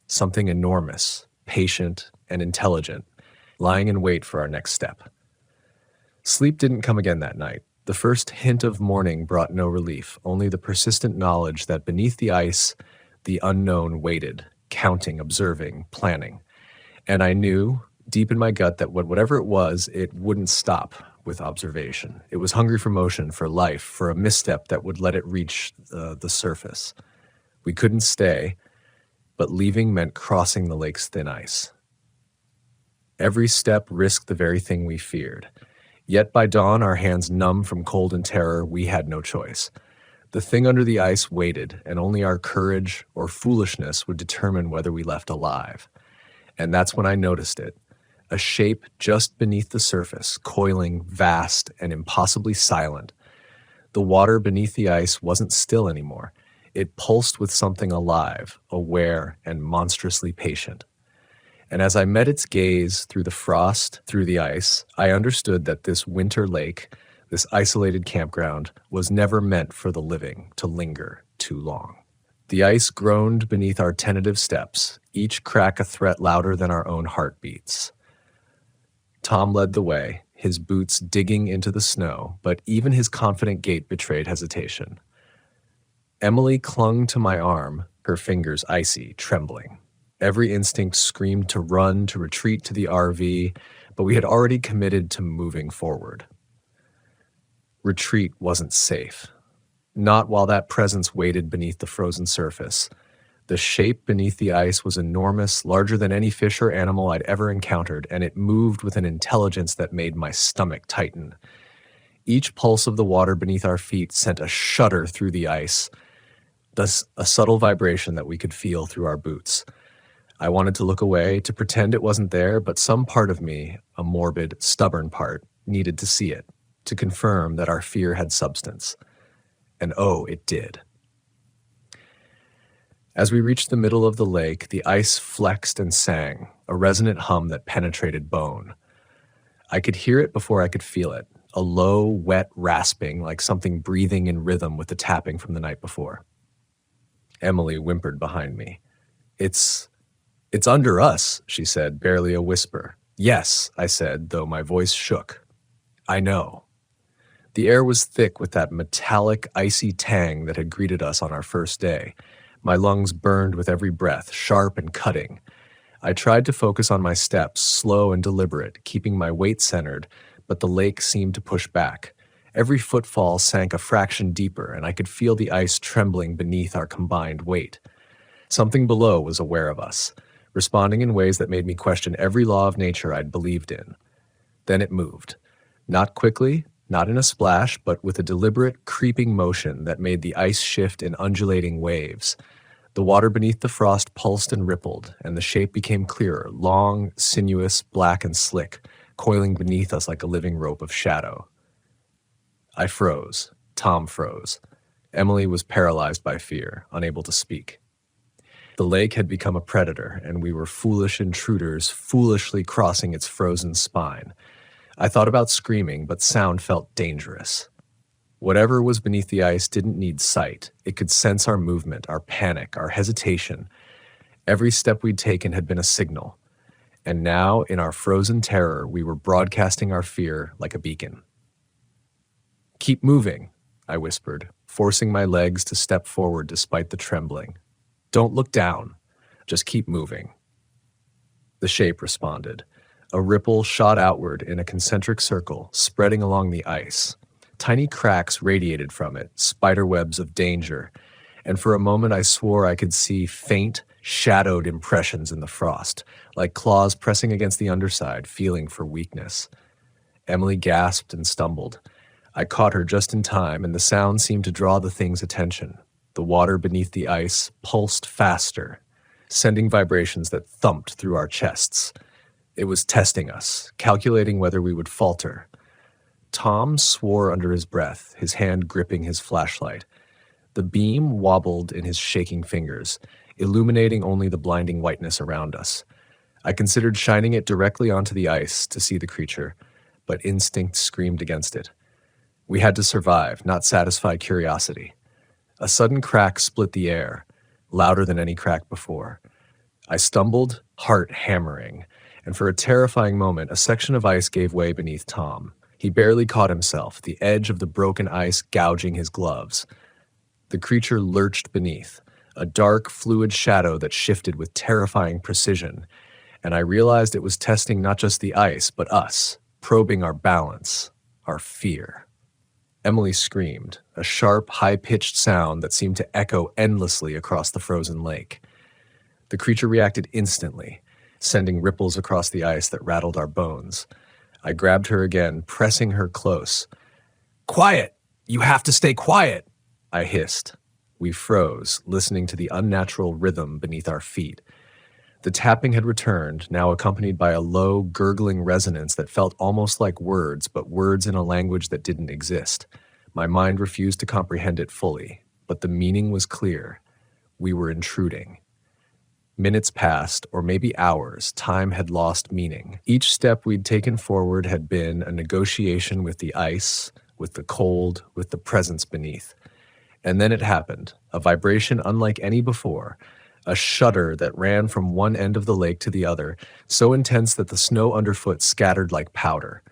Something enormous, patient, and intelligent, lying in wait for our next step. Sleep didn't come again that night. The first hint of morning brought no relief, only the persistent knowledge that beneath the ice, the unknown waited, counting, observing, planning. And I knew, deep in my gut, that whatever it was, it wouldn't stop with observation. It was hungry for motion, for life, for a misstep that would let it reach the surface. We couldn't stay, but leaving meant crossing the lake's thin ice. Every step risked the very thing we feared. Yet by dawn, our hands numb from cold and terror, we had no choice. The thing under the ice waited, and only our courage or foolishness would determine whether we left alive. And that's when I noticed it. A shape just beneath the surface, coiling, vast, and impossibly silent. The water beneath the ice wasn't still anymore. It pulsed with something alive, aware, and monstrously patient. And as I met its gaze through the frost, through the ice, I understood that this winter lake, this isolated campground, was never meant for the living to linger too long. The ice groaned beneath our tentative steps, each crack a threat louder than our own heartbeats. Tom led the way, his boots digging into the snow, but even his confident gait betrayed hesitation. Emily clung to my arm, her fingers icy, trembling. Every instinct screamed to run, to retreat to the RV, but we had already committed to moving forward. Retreat wasn't safe. Not while that presence waited beneath the frozen surface. The shape beneath the ice was enormous, larger than any fish or animal I'd ever encountered, and it moved with an intelligence that made my stomach tighten. Each pulse of the water beneath our feet sent a shudder through the ice, thus a subtle vibration that we could feel through our boots. I wanted to look away, to pretend it wasn't there, but some part of me, a morbid, stubborn part, needed to see it, to confirm that our fear had substance. And oh, it did. As we reached the middle of the lake, the ice flexed and sang, a resonant hum that penetrated bone. I could hear it before I could feel it, a low, wet rasping like something breathing in rhythm with the tapping from the night before. Emily whimpered behind me. It's under us, she said, barely a whisper. Yes, I said, though my voice shook. I know. The air was thick with that metallic, icy tang that had greeted us on our first day. My lungs burned with every breath, sharp and cutting. I tried to focus on my steps, slow and deliberate, keeping my weight centered, but the lake seemed to push back. Every footfall sank a fraction deeper, and I could feel the ice trembling beneath our combined weight. Something below was aware of us, responding in ways that made me question every law of nature I'd believed in. Then it moved. Not quickly, not in a splash, but with a deliberate, creeping motion that made the ice shift in undulating waves. The water beneath the frost pulsed and rippled, and the shape became clearer, long, sinuous, black and slick, coiling beneath us like a living rope of shadow. I froze. Tom froze. Emily was paralyzed by fear, unable to speak. The lake had become a predator, and we were foolish intruders, foolishly crossing its frozen spine. I thought about screaming, but sound felt dangerous. Whatever was beneath the ice didn't need sight. It could sense our movement, our panic, our hesitation. Every step we'd taken had been a signal. And now, in our frozen terror, we were broadcasting our fear like a beacon. "Keep moving," I whispered, forcing my legs to step forward despite the trembling. "Don't look down. Just keep moving." The shape responded. A ripple shot outward in a concentric circle, spreading along the ice. Tiny cracks radiated from it, spiderwebs of danger, and for a moment I swore I could see faint, shadowed impressions in the frost, like claws pressing against the underside, feeling for weakness. Emily gasped and stumbled. I caught her just in time, and the sound seemed to draw the thing's attention. The water beneath the ice pulsed faster, sending vibrations that thumped through our chests. It was testing us, calculating whether we would falter. Tom swore under his breath, his hand gripping his flashlight. The beam wobbled in his shaking fingers, illuminating only the blinding whiteness around us. I considered shining it directly onto the ice to see the creature, but instinct screamed against it. We had to survive, not satisfy curiosity. A sudden crack split the air, louder than any crack before. I stumbled, heart hammering, and for a terrifying moment, a section of ice gave way beneath Tom. He barely caught himself, the edge of the broken ice gouging his gloves. The creature lurched beneath, a dark, fluid shadow that shifted with terrifying precision, and I realized it was testing not just the ice, but us, probing our balance, our fear. Emily screamed, a sharp, high-pitched sound that seemed to echo endlessly across the frozen lake. The creature reacted instantly, sending ripples across the ice that rattled our bones. I grabbed her again, pressing her close. "Quiet! You have to stay quiet!" I hissed. We froze, listening to the unnatural rhythm beneath our feet. The tapping had returned, now accompanied by a low, gurgling resonance that felt almost like words, but words in a language that didn't exist. My mind refused to comprehend it fully, but the meaning was clear. We were intruding. Minutes passed, or maybe hours. Time had lost meaning. Each step we'd taken forward had been a negotiation with the ice, with the cold, with the presence beneath. And then it happened, a vibration unlike any before, a shudder that ran from one end of the lake to the other, so intense that the snow underfoot scattered like powder.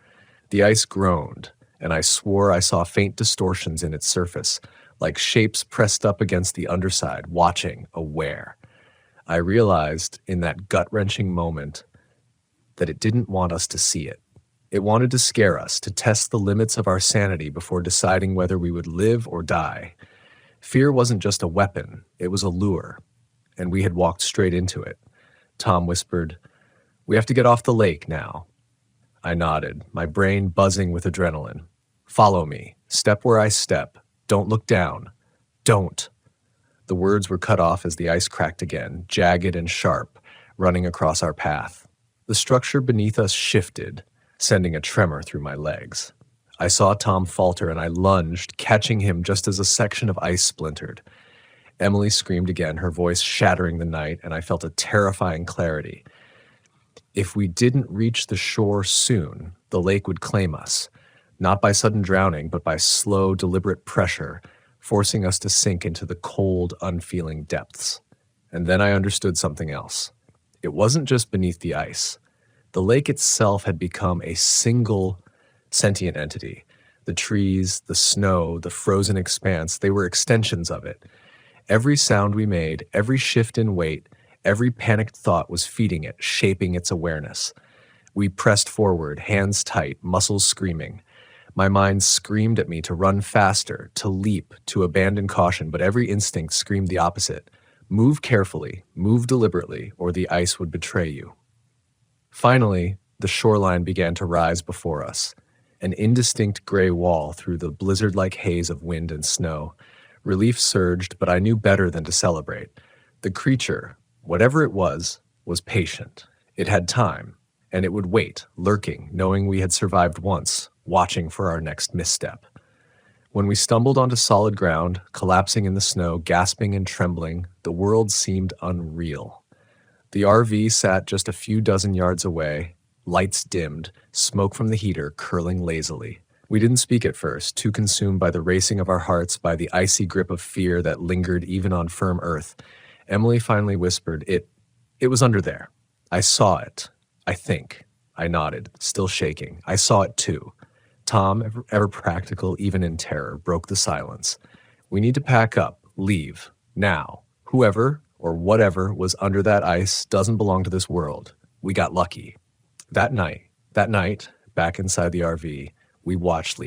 The ice groaned, and I swore I saw faint distortions in its surface, like shapes pressed up against the underside, watching, aware. I realized in that gut-wrenching moment that it didn't want us to see it. It wanted to scare us, to test the limits of our sanity before deciding whether we would live or die. Fear wasn't just a weapon, it was a lure, and we had walked straight into it. Tom whispered, "We have to get off the lake now." I nodded, my brain buzzing with adrenaline. "Follow me. Step where I step. Don't look down. Don't." The words were cut off as the ice cracked again, jagged and sharp, running across our path. The structure beneath us shifted, sending a tremor through my legs. I saw Tom falter and I lunged, catching him just as a section of ice splintered. Emily screamed again, her voice shattering the night, and I felt a terrifying clarity. If we didn't reach the shore soon, the lake would claim us, not by sudden drowning, but by slow, deliberate pressure, forcing us to sink into the cold, unfeeling depths. And then I understood something else. It wasn't just beneath the ice. The lake itself had become a single sentient entity. The trees, the snow, the frozen expanse, they were extensions of it. Every sound we made, every shift in weight, every panicked thought was feeding it, shaping its awareness. We pressed forward, hands tight, muscles screaming. My mind screamed at me to run faster, to leap, to abandon caution, but every instinct screamed the opposite. Move carefully, move deliberately, or the ice would betray you. Finally, the shoreline began to rise before us, an indistinct gray wall through the blizzard-like haze of wind and snow. Relief surged, but I knew better than to celebrate. The creature, whatever it was patient. It had time, and it would wait, lurking, knowing we had survived once, watching for our next misstep. When we stumbled onto solid ground, collapsing in the snow, gasping and trembling, the world seemed unreal. The RV sat just a few dozen yards away, lights dimmed, smoke from the heater curling lazily. We didn't speak at first, too consumed by the racing of our hearts, by the icy grip of fear that lingered even on firm earth. Emily finally whispered, It was under there. I saw it. I think. I nodded, still shaking. I saw it too. Tom, ever practical, even in terror, broke the silence. We need to pack up, leave, now. Whoever or whatever was under that ice doesn't belong to this world. We got lucky. That night, back inside the RV, we watched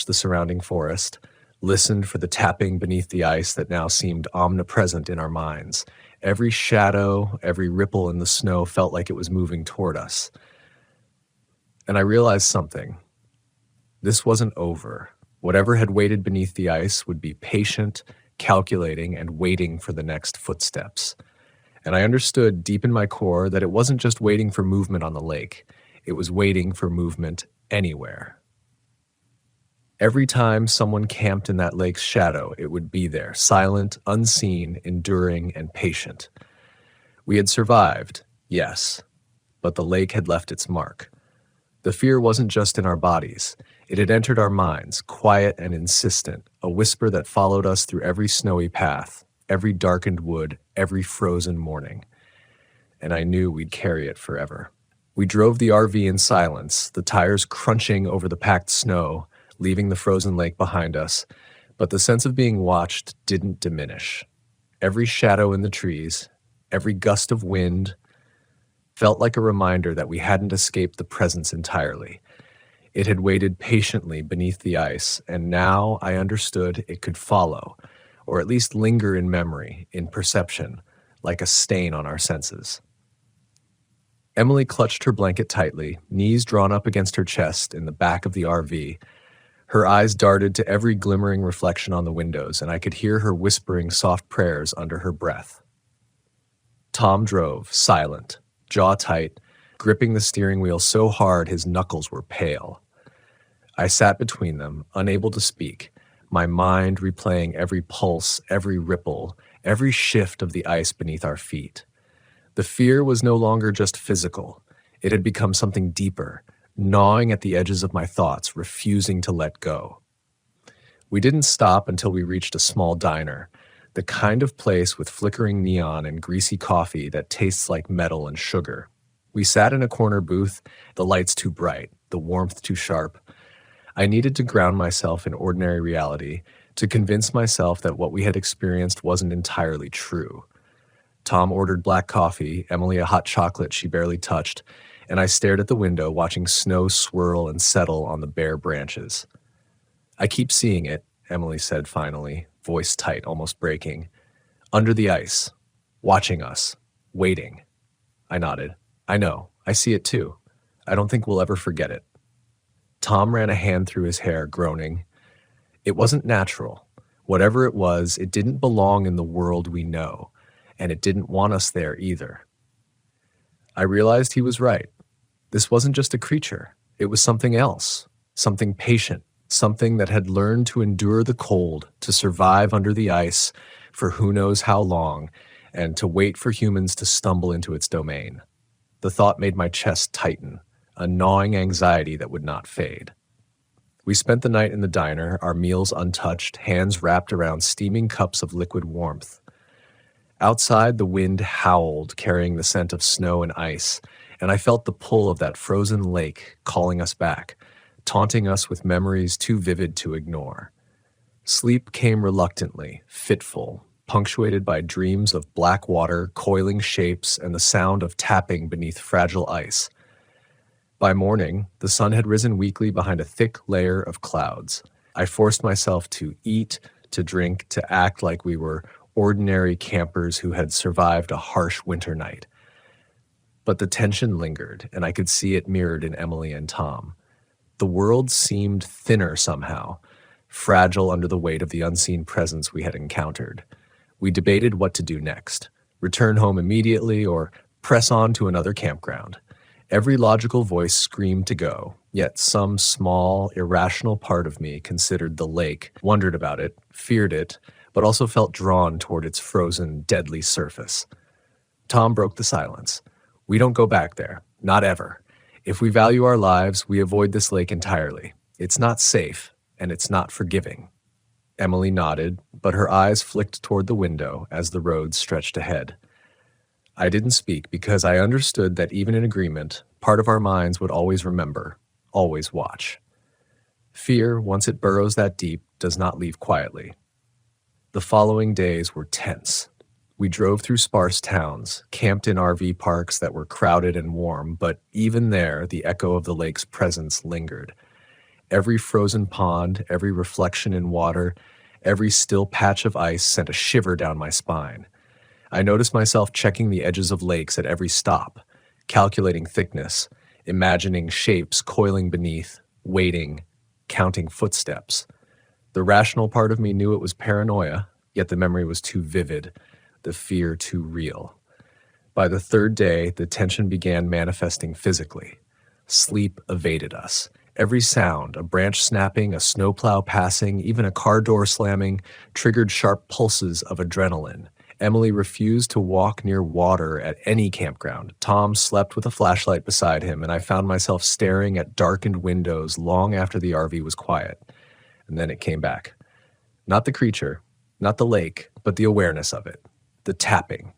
the surrounding forest, listened for the tapping beneath the ice that now seemed omnipresent in our minds. Every shadow, every ripple in the snow felt like it was moving toward us. And I realized something. This wasn't over. Whatever had waited beneath the ice would be patient, calculating, and waiting for the next footsteps. And I understood deep in my core that it wasn't just waiting for movement on the lake. It was waiting for movement anywhere. Every time someone camped in that lake's shadow, it would be there, silent, unseen, enduring, and patient. We had survived, yes, but the lake had left its mark. The fear wasn't just in our bodies. It had entered our minds, quiet and insistent, a whisper that followed us through every snowy path, every darkened wood, every frozen morning. And I knew we'd carry it forever. We drove the RV in silence, the tires crunching over the packed snow, leaving the frozen lake behind us, but the sense of being watched didn't diminish. Every shadow in the trees, every gust of wind, felt like a reminder that we hadn't escaped the presence entirely. It had waited patiently beneath the ice, and now I understood it could follow, or at least linger in memory, in perception, like a stain on our senses. Emily clutched her blanket tightly, knees drawn up against her chest in the back of the RV. Her eyes darted to every glimmering reflection on the windows, and I could hear her whispering soft prayers under her breath. Tom drove, silent, jaw tight, gripping the steering wheel so hard his knuckles were pale. I sat between them, unable to speak, my mind replaying every pulse, every ripple, every shift of the ice beneath our feet. The fear was no longer just physical. It had become something deeper, gnawing at the edges of my thoughts, refusing to let go. We didn't stop until we reached a small diner, the kind of place with flickering neon and greasy coffee that tastes like metal and sugar. We sat in a corner booth, the lights too bright, the warmth too sharp. I needed to ground myself in ordinary reality, to convince myself that what we had experienced wasn't entirely true. Tom ordered black coffee, Emily a hot chocolate she barely touched, and I stared at the window, watching snow swirl and settle on the bare branches. I keep seeing it, Emily said finally, voice tight, almost breaking. Under the ice, watching us, waiting. I nodded. I know, I see it too. I don't think we'll ever forget it. Tom ran a hand through his hair, groaning. It wasn't natural. Whatever it was, it didn't belong in the world we know, and it didn't want us there either. I realized he was right. This wasn't just a creature. It was something else, something patient, something that had learned to endure the cold, to survive under the ice for who knows how long, and to wait for humans to stumble into its domain. The thought made my chest tighten, a gnawing anxiety that would not fade. We spent the night in the diner, our meals untouched, hands wrapped around steaming cups of liquid warmth. Outside, the wind howled, carrying the scent of snow and ice, and I felt the pull of that frozen lake calling us back, taunting us with memories too vivid to ignore. Sleep came reluctantly, fitful, punctuated by dreams of black water, coiling shapes, and the sound of tapping beneath fragile ice. By morning, the sun had risen weakly behind a thick layer of clouds. I forced myself to eat, to drink, to act like we were ordinary campers who had survived a harsh winter night. But the tension lingered, and I could see it mirrored in Emily and Tom. The world seemed thinner somehow, fragile under the weight of the unseen presence we had encountered. We debated what to do next, return home immediately or press on to another campground. Every logical voice screamed to go, yet some small, irrational part of me considered the lake, wondered about it, feared it, but also felt drawn toward its frozen, deadly surface. Tom broke the silence. We don't go back there, not ever. If we value our lives, we avoid this lake entirely. It's not safe, and it's not forgiving. Emily nodded, but her eyes flicked toward the window as the road stretched ahead. I didn't speak because I understood that even in agreement, part of our minds would always remember, always watch. Fear, once it burrows that deep, does not leave quietly. The following days were tense. We drove through sparse towns, camped in RV parks that were crowded and warm, but even there, the echo of the lake's presence lingered. Every frozen pond, every reflection in water, every still patch of ice sent a shiver down my spine. I noticed myself checking the edges of lakes at every stop, calculating thickness, imagining shapes coiling beneath, waiting, counting footsteps. The rational part of me knew it was paranoia, yet the memory was too vivid, the fear too real. By the third day, the tension began manifesting physically. Sleep evaded us. Every sound, a branch snapping, a snowplow passing, even a car door slamming, triggered sharp pulses of adrenaline. Emily refused to walk near water at any campground. Tom slept with a flashlight beside him, and I found myself staring at darkened windows long after the RV was quiet. And then it came back. Not the creature, not the lake, but the awareness of it. The tapping.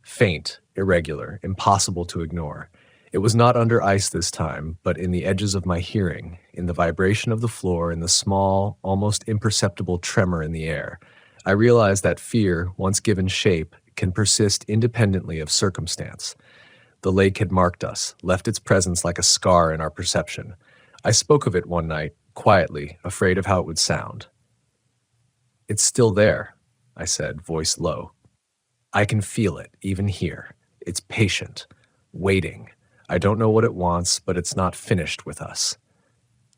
Faint, irregular, impossible to ignore. It was not under ice this time, but in the edges of my hearing, in the vibration of the floor, in the small, almost imperceptible tremor in the air. I realized that fear, once given shape, can persist independently of circumstance. The lake had marked us, left its presence like a scar in our perception. I spoke of it one night, quietly, afraid of how it would sound. "It's still there," I said, voice low. "I can feel it, even here. It's patient, waiting. I don't know what it wants, but it's not finished with us."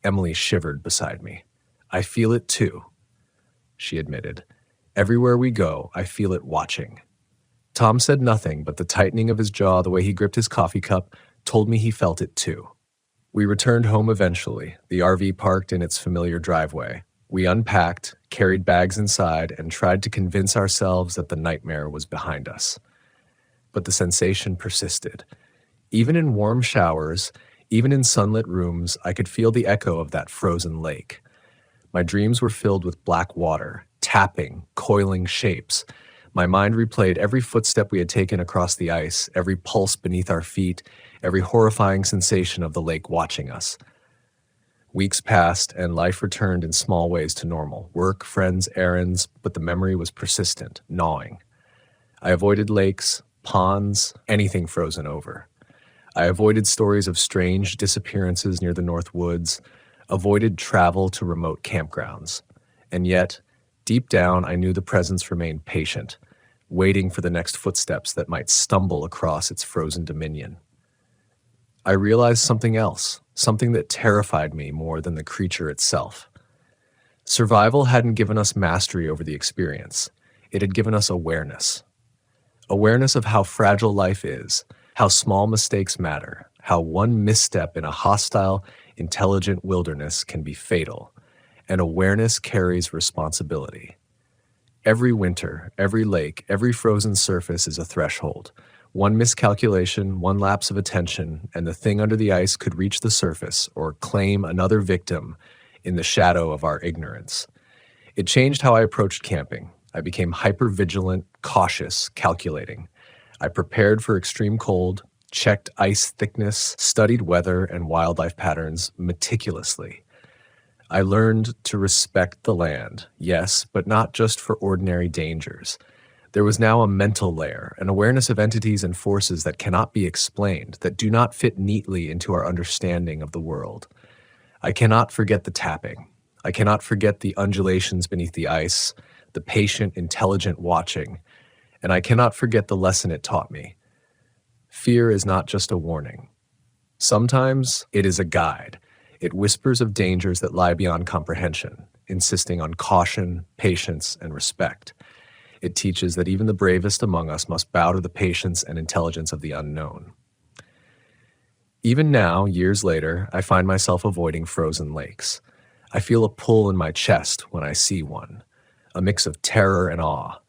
Emily shivered beside me. "I feel it too," she admitted. "Everywhere we go, I feel it watching." Tom said nothing, but the tightening of his jaw, the way he gripped his coffee cup, told me he felt it too. We returned home eventually, the RV parked in its familiar driveway. We unpacked, carried bags inside, and tried to convince ourselves that the nightmare was behind us. But the sensation persisted. Even in warm showers, even in sunlit rooms, I could feel the echo of that frozen lake. My dreams were filled with black water, tapping, coiling shapes. My mind replayed every footstep we had taken across the ice, every pulse beneath our feet, every horrifying sensation of the lake watching us. Weeks passed, and life returned in small ways to normal. Work, friends, errands, but the memory was persistent, gnawing. I avoided lakes, ponds, anything frozen over. I avoided stories of strange disappearances near the North Woods, avoided travel to remote campgrounds. And yet, deep down, I knew the presence remained patient, waiting for the next footsteps that might stumble across its frozen dominion. I realized something else, something that terrified me more than the creature itself. Survival hadn't given us mastery over the experience. It had given us awareness. Awareness of how fragile life is, how small mistakes matter, how one misstep in a hostile, intelligent wilderness can be fatal. And awareness carries responsibility. Every winter, every lake, every frozen surface is a threshold. One miscalculation, one lapse of attention, and the thing under the ice could reach the surface or claim another victim in the shadow of our ignorance. It changed how I approached camping. I became hyper-vigilant, cautious, calculating. I prepared for extreme cold, checked ice thickness, studied weather and wildlife patterns meticulously. I learned to respect the land, yes, but not just for ordinary dangers. There was now a mental layer, an awareness of entities and forces that cannot be explained, that do not fit neatly into our understanding of the world. I cannot forget the tapping. I cannot forget the undulations beneath the ice, the patient, intelligent watching, and I cannot forget the lesson it taught me. Fear is not just a warning. Sometimes it is a guide. It whispers of dangers that lie beyond comprehension, insisting on caution, patience, and respect. It teaches that even the bravest among us must bow to the patience and intelligence of the unknown. Even now, years later, I find myself avoiding frozen lakes. I feel a pull in my chest when I see one, a mix of terror and awe.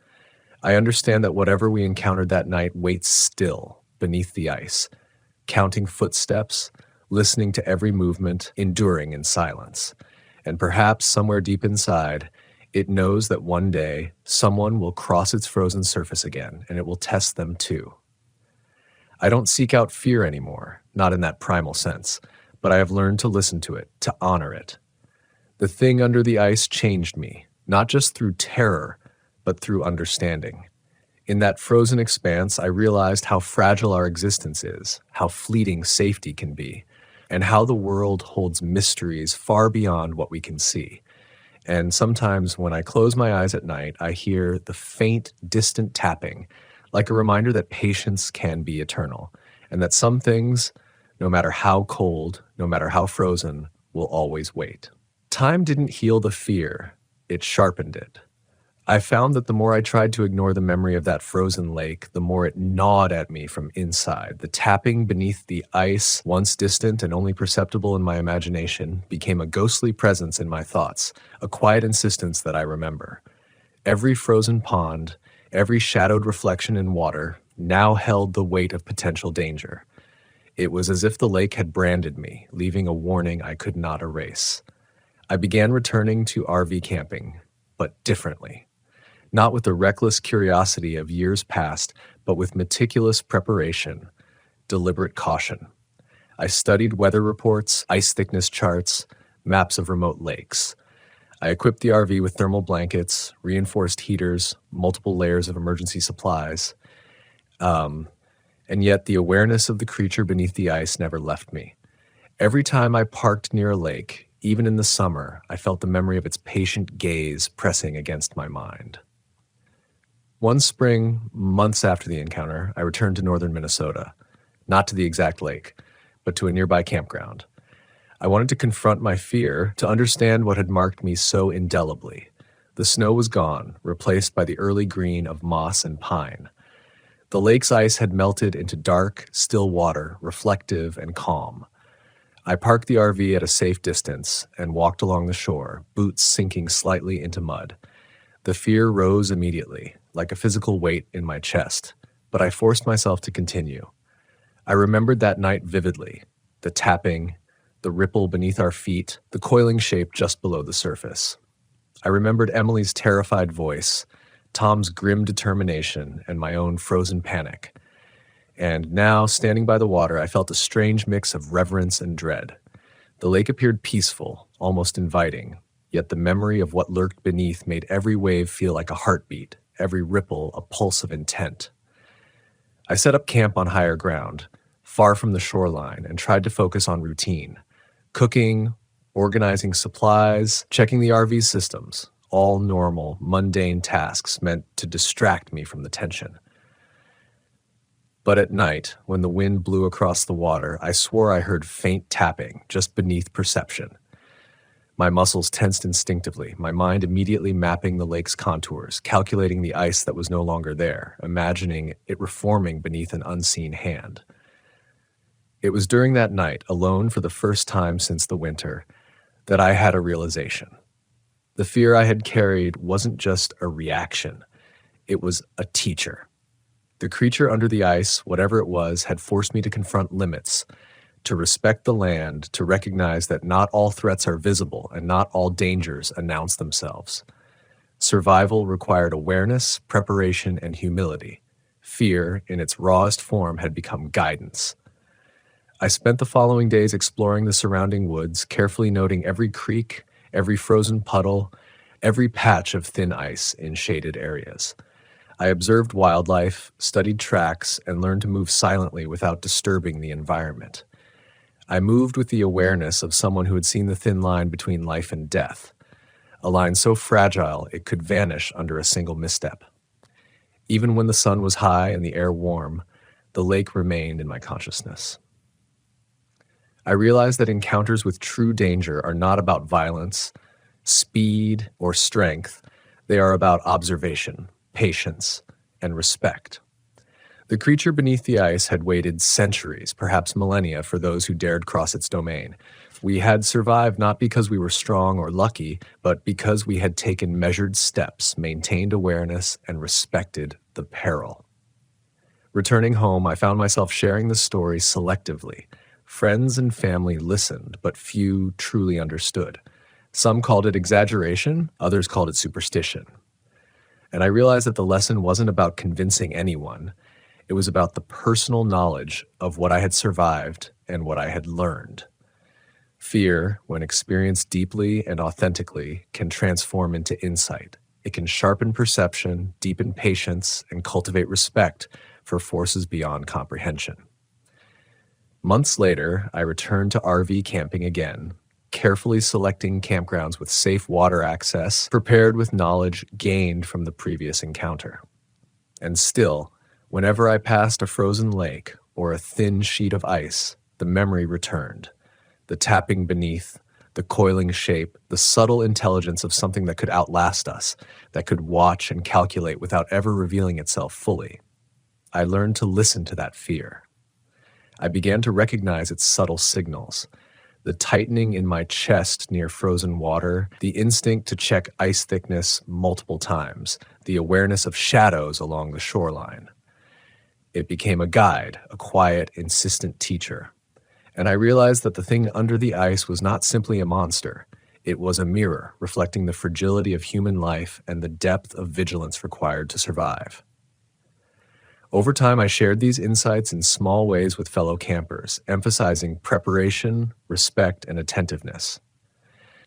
I understand that whatever we encountered that night waits still beneath the ice, counting footsteps, listening to every movement, enduring in silence. And perhaps somewhere deep inside, it knows that one day someone will cross its frozen surface again, and it will test them too. I don't seek out fear anymore, not in that primal sense, but I have learned to listen to it, to honor it. The thing under the ice changed me, not just through terror, but through understanding. In that frozen expanse, I realized how fragile our existence is, how fleeting safety can be, and how the world holds mysteries far beyond what we can see. And sometimes when I close my eyes at night, I hear the faint, distant tapping, like a reminder that patience can be eternal, and that some things, no matter how cold, no matter how frozen, will always wait. Time didn't heal the fear, it sharpened it. I found that the more I tried to ignore the memory of that frozen lake, the more it gnawed at me from inside. The tapping beneath the ice, once distant and only perceptible in my imagination, became a ghostly presence in my thoughts, a quiet insistence that I remember. Every frozen pond, every shadowed reflection in water, now held the weight of potential danger. It was as if the lake had branded me, leaving a warning I could not erase. I began returning to RV camping, but differently. Not with the reckless curiosity of years past, but with meticulous preparation, deliberate caution. I studied weather reports, ice thickness charts, maps of remote lakes. I equipped the RV with thermal blankets, reinforced heaters, multiple layers of emergency supplies. And yet the awareness of the creature beneath the ice never left me. Every time I parked near a lake, even in the summer, I felt the memory of its patient gaze pressing against my mind. One spring, months after the encounter, I returned to northern Minnesota, not to the exact lake, but to a nearby campground. I wanted to confront my fear, to understand what had marked me so indelibly. The snow was gone, replaced by the early green of moss and pine. The lake's ice had melted into dark, still water, reflective and calm. I parked the RV at a safe distance and walked along the shore, boots sinking slightly into mud. The fear rose immediately, like a physical weight in my chest, but I forced myself to continue. I remembered that night vividly, the tapping, the ripple beneath our feet, the coiling shape just below the surface. I remembered Emily's terrified voice, Tom's grim determination, and my own frozen panic. And now, standing by the water, I felt a strange mix of reverence and dread. The lake appeared peaceful, almost inviting, yet the memory of what lurked beneath made every wave feel like a heartbeat, every ripple a pulse of intent. I set up camp on higher ground, far from the shoreline, and tried to focus on routine. Cooking, organizing supplies, checking the RV's systems, all normal, mundane tasks meant to distract me from the tension. But at night, when the wind blew across the water, I swore I heard faint tapping just beneath perception. My muscles tensed instinctively, my mind immediately mapping the lake's contours, calculating the ice that was no longer there, imagining it reforming beneath an unseen hand. It was during that night, alone for the first time since the winter, that I had a realization. The fear I had carried wasn't just a reaction, it was a teacher. The creature under the ice, whatever it was, had forced me to confront limits, to respect the land, to recognize that not all threats are visible and not all dangers announce themselves. Survival required awareness, preparation, and humility. Fear, in its rawest form, had become guidance. I spent the following days exploring the surrounding woods, carefully noting every creek, every frozen puddle, every patch of thin ice in shaded areas. I observed wildlife, studied tracks, and learned to move silently without disturbing the environment. I moved with the awareness of someone who had seen the thin line between life and death, a line so fragile it could vanish under a single misstep. Even when the sun was high and the air warm, the lake remained in my consciousness. I realized that encounters with true danger are not about violence, speed, or strength. They are about observation, patience, and respect. The creature beneath the ice had waited centuries, perhaps millennia, for those who dared cross its domain. We had survived not because we were strong or lucky, but because we had taken measured steps, maintained awareness, and respected the peril. Returning home, I found myself sharing the story selectively, Friends and family listened, but few truly understood. Some called it exaggeration, others called it superstition. And I realized that the lesson wasn't about convincing anyone. It was about the personal knowledge of what I had survived and what I had learned. Fear, when experienced deeply and authentically, can transform into insight. It can sharpen perception, deepen patience, and cultivate respect for forces beyond comprehension. Months later, I returned to RV camping again, carefully selecting campgrounds with safe water access, prepared with knowledge gained from the previous encounter. And still, whenever I passed a frozen lake or a thin sheet of ice, the memory returned. The tapping beneath, the coiling shape, the subtle intelligence of something that could outlast us, that could watch and calculate without ever revealing itself fully. I learned to listen to that fear. I began to recognize its subtle signals. The tightening in my chest near frozen water, the instinct to check ice thickness multiple times, the awareness of shadows along the shoreline. It became a guide, a quiet, insistent teacher. And I realized that the thing under the ice was not simply a monster. It was a mirror reflecting the fragility of human life and the depth of vigilance required to survive. Over time, I shared these insights in small ways with fellow campers, emphasizing preparation, respect, and attentiveness.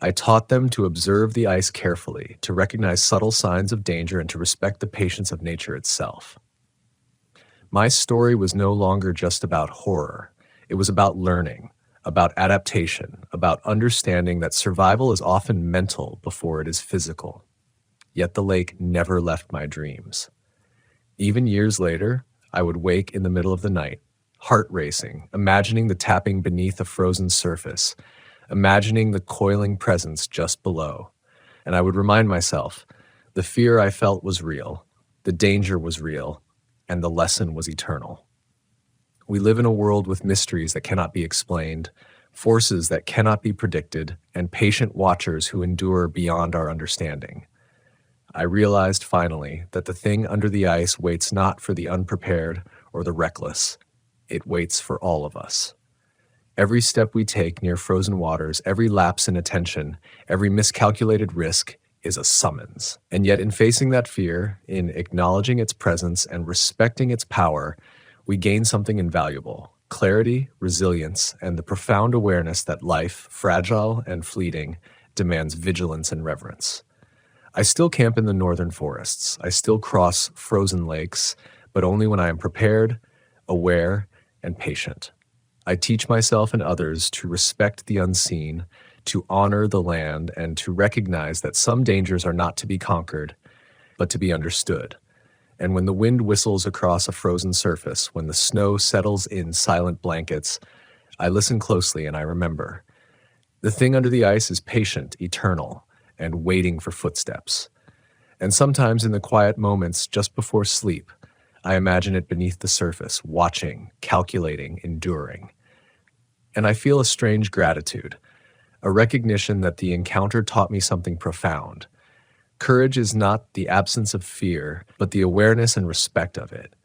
I taught them to observe the ice carefully, to recognize subtle signs of danger, and to respect the patience of nature itself. My story was no longer just about horror. It was about learning, about adaptation, about understanding that survival is often mental before it is physical. Yet the lake never left my dreams. Even years later, I would wake in the middle of the night, heart racing, imagining the tapping beneath a frozen surface, imagining the coiling presence just below. And I would remind myself, the fear I felt was real, the danger was real, and the lesson was eternal. We live in a world with mysteries that cannot be explained, forces that cannot be predicted, and patient watchers who endure beyond our understanding. I realized finally that the thing under the ice waits not for the unprepared or the reckless. It waits for all of us. Every step we take near frozen waters, every lapse in attention, every miscalculated risk is a summons. And yet in facing that fear, in acknowledging its presence and respecting its power, we gain something invaluable: clarity, resilience, and the profound awareness that life, fragile and fleeting, demands vigilance and reverence. I still camp in the northern forests. I still cross frozen lakes, but only when I am prepared, aware, and patient. I teach myself and others to respect the unseen, to honor the land, and to recognize that some dangers are not to be conquered, but to be understood. And when the wind whistles across a frozen surface, when the snow settles in silent blankets, I listen closely and I remember. The thing under the ice is patient, eternal, and waiting for footsteps. And sometimes in the quiet moments just before sleep, I imagine it beneath the surface, watching, calculating, enduring. And I feel a strange gratitude, a recognition that the encounter taught me something profound. Courage is not the absence of fear, but the awareness and respect of it.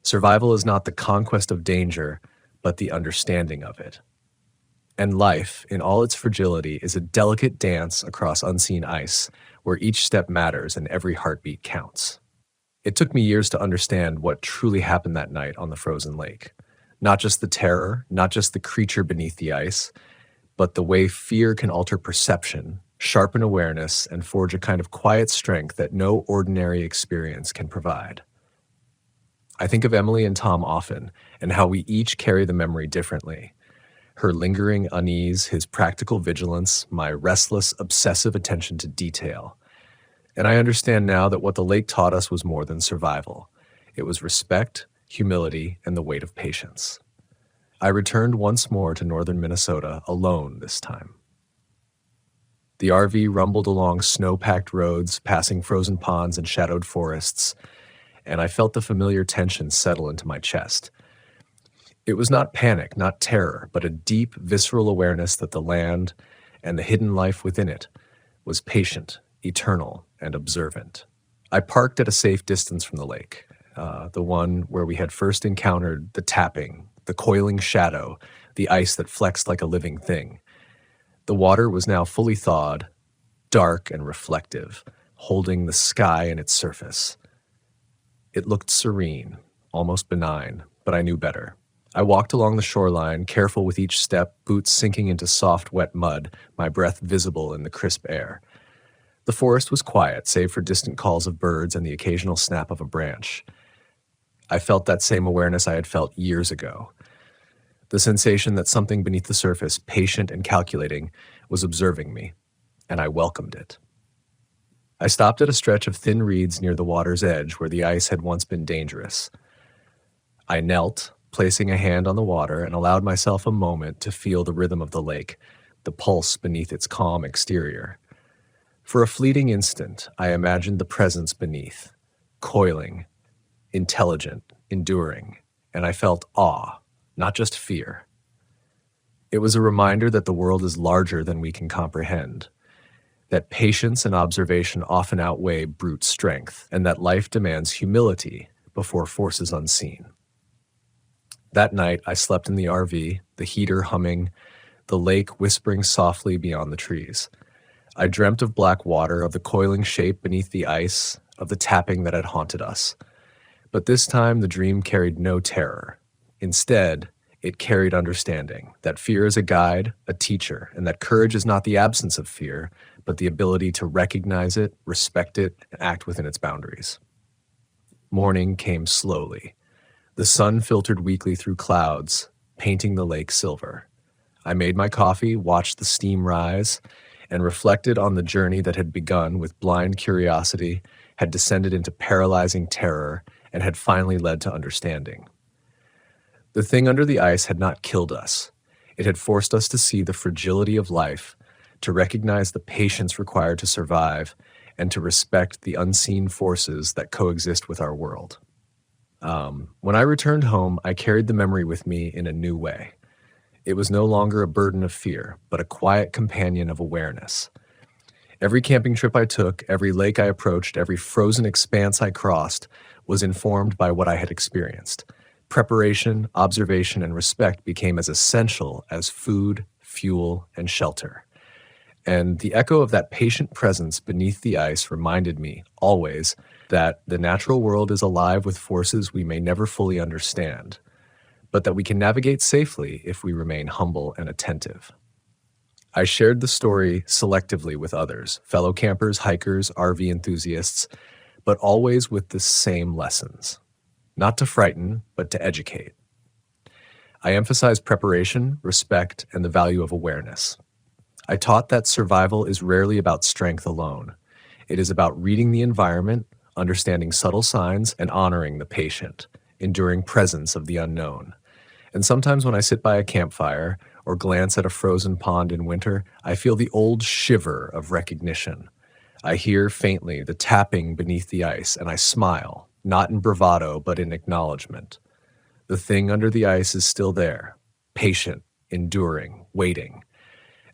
Survival is not the conquest of danger, but the understanding of it. And life, in all its fragility, is a delicate dance across unseen ice, where each step matters and every heartbeat counts. It took me years to understand what truly happened that night on the frozen lake. Not just the terror, not just the creature beneath the ice, but the way fear can alter perception, sharpen awareness, and forge a kind of quiet strength that no ordinary experience can provide. I think of Emily and Tom often, and how we each carry the memory differently. Her lingering unease, his practical vigilance, my restless, obsessive attention to detail. And I understand now that what the lake taught us was more than survival. It was respect, humility, and the weight of patience. I returned once more to northern Minnesota, alone this time. The RV rumbled along snow-packed roads, passing frozen ponds and shadowed forests, and I felt the familiar tension settle into my chest. It was not panic, not terror, but a deep, visceral awareness that the land and the hidden life within it was patient, eternal, and observant. I parked at a safe distance from the lake, the one where we had first encountered the tapping, the coiling shadow, the ice that flexed like a living thing. The water was now fully thawed, dark and reflective, holding the sky in its surface. It looked serene, almost benign, but I knew better. I walked along the shoreline, careful with each step, boots sinking into soft, wet mud, my breath visible in the crisp air. The forest was quiet, save for distant calls of birds and the occasional snap of a branch. I felt that same awareness I had felt years ago. The sensation that something beneath the surface, patient and calculating, was observing me, and I welcomed it. I stopped at a stretch of thin reeds near the water's edge where the ice had once been dangerous. I knelt, placing a hand on the water, and allowed myself a moment to feel the rhythm of the lake, the pulse beneath its calm exterior. For a fleeting instant, I imagined the presence beneath, coiling, intelligent, enduring, and I felt awe, not just fear. It was a reminder that the world is larger than we can comprehend, that patience and observation often outweigh brute strength, and that life demands humility before forces unseen. That night, I slept in the RV, the heater humming, the lake whispering softly beyond the trees. I dreamt of black water, of the coiling shape beneath the ice, of the tapping that had haunted us. But this time, the dream carried no terror. Instead, it carried understanding, that fear is a guide, a teacher, and that courage is not the absence of fear, but the ability to recognize it, respect it, and act within its boundaries. Morning came slowly. The sun filtered weakly through clouds, painting the lake silver. I made my coffee, watched the steam rise, and reflected on the journey that had begun with blind curiosity, had descended into paralyzing terror, and had finally led to understanding. The thing under the ice had not killed us. It had forced us to see the fragility of life, to recognize the patience required to survive, and to respect the unseen forces that coexist with our world. When I returned home, I carried the memory with me in a new way. It was no longer a burden of fear, but a quiet companion of awareness. Every camping trip I took, every lake I approached, every frozen expanse I crossed was informed by what I had experienced. Preparation, observation, and respect became as essential as food, fuel, and shelter. And the echo of that patient presence beneath the ice reminded me, always, that the natural world is alive with forces we may never fully understand, but that we can navigate safely if we remain humble and attentive. I shared the story selectively with others, fellow campers, hikers, RV enthusiasts, but always with the same lessons. Not to frighten, but to educate. I emphasized preparation, respect, and the value of awareness. I taught that survival is rarely about strength alone. It is about reading the environment, understanding subtle signs, and honoring the patient, enduring presence of the unknown. And sometimes when I sit by a campfire or glance at a frozen pond in winter, I feel the old shiver of recognition. I hear faintly the tapping beneath the ice, and I smile, not in bravado, but in acknowledgement. The thing under the ice is still there, patient, enduring, waiting.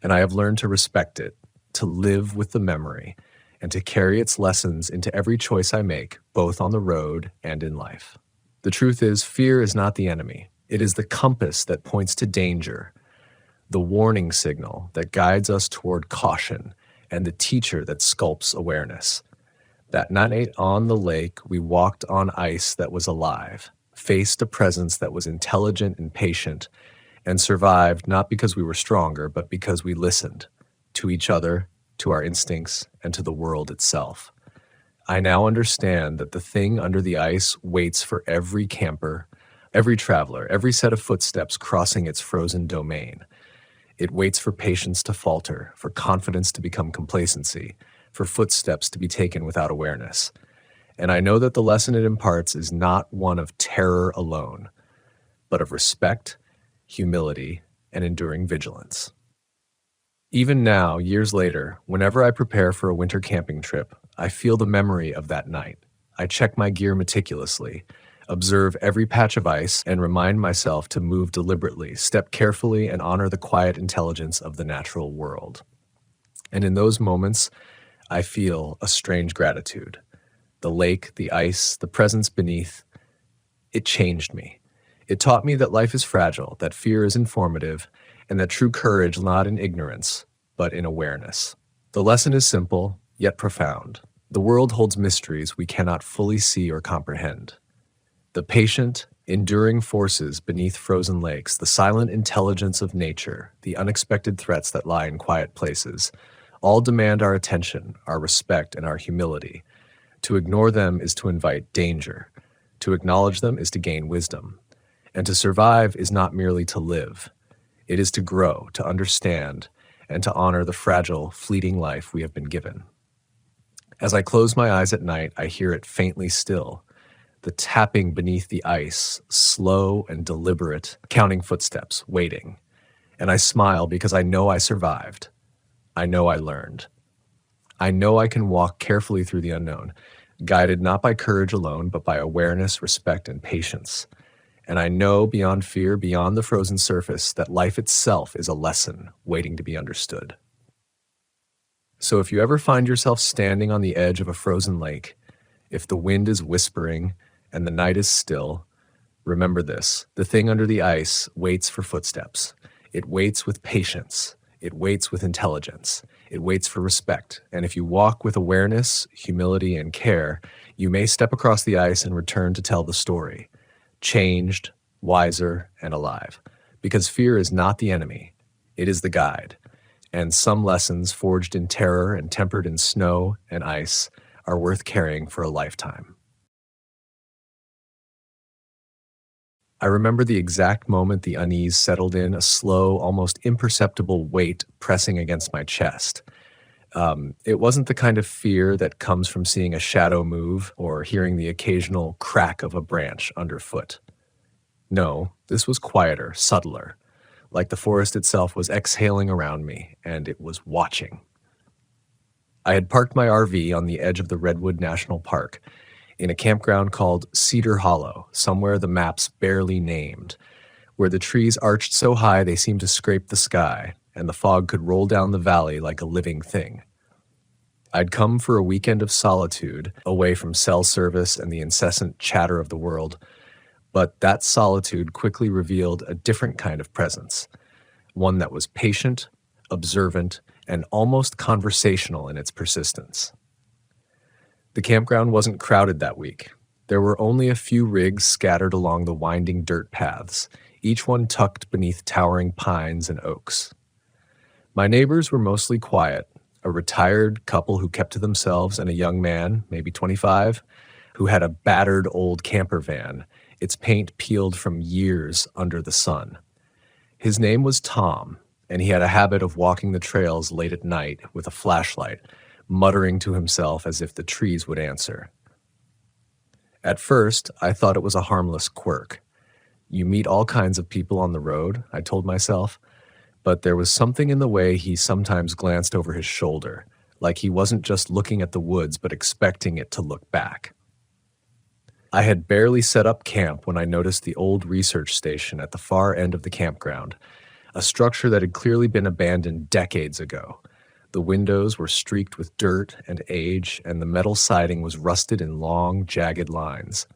And I have learned to respect it, to live with the memory, and to carry its lessons into every choice I make, both on the road and in life. The truth is, fear is not the enemy. It is the compass that points to danger, the warning signal that guides us toward caution, and the teacher that sculpts awareness. That night on the lake, we walked on ice that was alive, faced a presence that was intelligent and patient, and survived not because we were stronger, but because we listened to each other, to our instincts, and to the world itself. I now understand that the thing under the ice waits for every camper, every traveler, every set of footsteps crossing its frozen domain. It waits for patience to falter, for confidence to become complacency, for footsteps to be taken without awareness. And I know that the lesson it imparts is not one of terror alone, but of respect, humility, and enduring vigilance. Even now, years later, whenever I prepare for a winter camping trip, I feel the memory of that night. I check my gear meticulously, observe every patch of ice, and remind myself to move deliberately, step carefully, and honor the quiet intelligence of the natural world. And in those moments, I feel a strange gratitude. The lake, the ice, the presence beneath, it changed me. It taught me that life is fragile, that fear is informative, and that true courage lies not in ignorance, but in awareness. The lesson is simple, yet profound. The world holds mysteries we cannot fully see or comprehend. The patient, enduring forces beneath frozen lakes, the silent intelligence of nature, the unexpected threats that lie in quiet places, all demand our attention, our respect, and our humility. To ignore them is to invite danger. To acknowledge them is to gain wisdom. And to survive is not merely to live. It is to grow, to understand, and to honor the fragile, fleeting life we have been given. As I close my eyes at night, I hear it faintly still, the tapping beneath the ice, slow and deliberate, counting footsteps, waiting. And I smile because I know I survived. I know I learned. I know I can walk carefully through the unknown, guided not by courage alone, but by awareness, respect, and patience. And I know beyond fear, beyond the frozen surface, that life itself is a lesson waiting to be understood. So if you ever find yourself standing on the edge of a frozen lake, if the wind is whispering and the night is still, remember this: the thing under the ice waits for footsteps. It waits with patience. It waits with intelligence. It waits for respect. And if you walk with awareness, humility, and care, you may step across the ice and return to tell the story, changed, wiser, and alive. Because fear is not the enemy. It is the guide. And some lessons forged in terror and tempered in snow and ice are worth carrying for a lifetime. I remember the exact moment the unease settled in, a slow, almost imperceptible weight pressing against my chest. It wasn't the kind of fear that comes from seeing a shadow move or hearing the occasional crack of a branch underfoot. No, this was quieter, subtler, like the forest itself was exhaling around me, and it was watching. I had parked my RV on the edge of the Redwood National Park, in a campground called Cedar Hollow, somewhere the maps barely named, where the trees arched so high they seemed to scrape the sky, and the fog could roll down the valley like a living thing. I'd come for a weekend of solitude, away from cell service and the incessant chatter of the world, but that solitude quickly revealed a different kind of presence, one that was patient, observant, and almost conversational in its persistence. The campground wasn't crowded that week. There were only a few rigs scattered along the winding dirt paths, each one tucked beneath towering pines and oaks. My neighbors were mostly quiet, a retired couple who kept to themselves and a young man, maybe 25, who had a battered old camper van, its paint peeled from years under the sun. His name was Tom, and he had a habit of walking the trails late at night with a flashlight, muttering to himself as if the trees would answer. At first, I thought it was a harmless quirk. You meet all kinds of people on the road, I told myself, but there was something in the way he sometimes glanced over his shoulder, like he wasn't just looking at the woods but expecting it to look back. I had barely set up camp when I noticed the old research station at the far end of the campground, a structure that had clearly been abandoned decades ago. The windows were streaked with dirt and age, and the metal siding was rusted in long, jagged lines.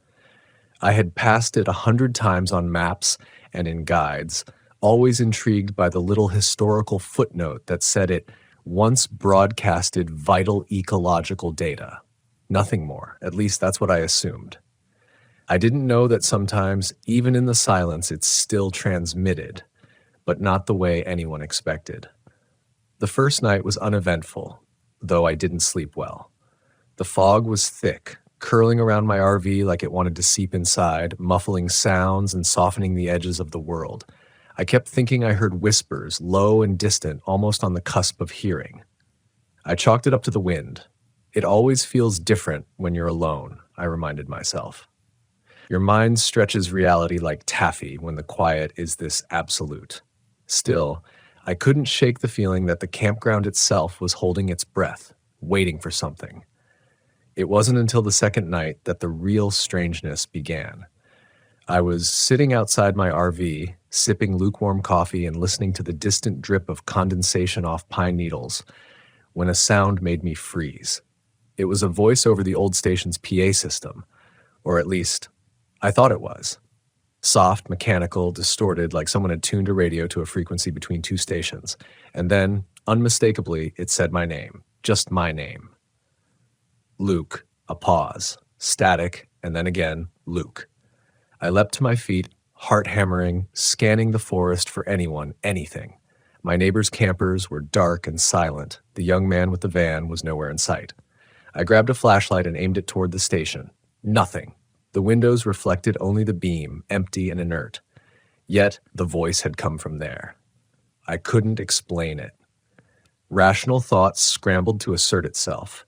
I had passed it 100 times on maps and in guides, always intrigued by the little historical footnote that said it once broadcasted vital ecological data. Nothing more. At least that's what I assumed. I didn't know that sometimes, even in the silence, it still transmitted, but not the way anyone expected. The first night was uneventful, though I didn't sleep well. The fog was thick, curling around my RV like it wanted to seep inside, muffling sounds and softening the edges of the world. I kept thinking I heard whispers, low and distant, almost on the cusp of hearing. I chalked it up to the wind. It always feels different when you're alone, I reminded myself. Your mind stretches reality like taffy when the quiet is this absolute. Still, I couldn't shake the feeling that the campground itself was holding its breath, waiting for something. It wasn't until the second night that the real strangeness began. I was sitting outside my RV, sipping lukewarm coffee and listening to the distant drip of condensation off pine needles, when a sound made me freeze. It was a voice over the old station's PA system, or at least, I thought it was. Soft, mechanical, distorted, like someone had tuned a radio to a frequency between two stations. And then, unmistakably, it said my name. Just my name. Luke. A pause. Static, and then again, Luke. I leapt to my feet, heart hammering, scanning the forest for anyone, anything. My neighbor's campers were dark and silent. The young man with the van was nowhere in sight. I grabbed a flashlight and aimed it toward the station. Nothing. The windows reflected only the beam, empty and inert. Yet, the voice had come from there. I couldn't explain it. Rational thought scrambled to assert itself.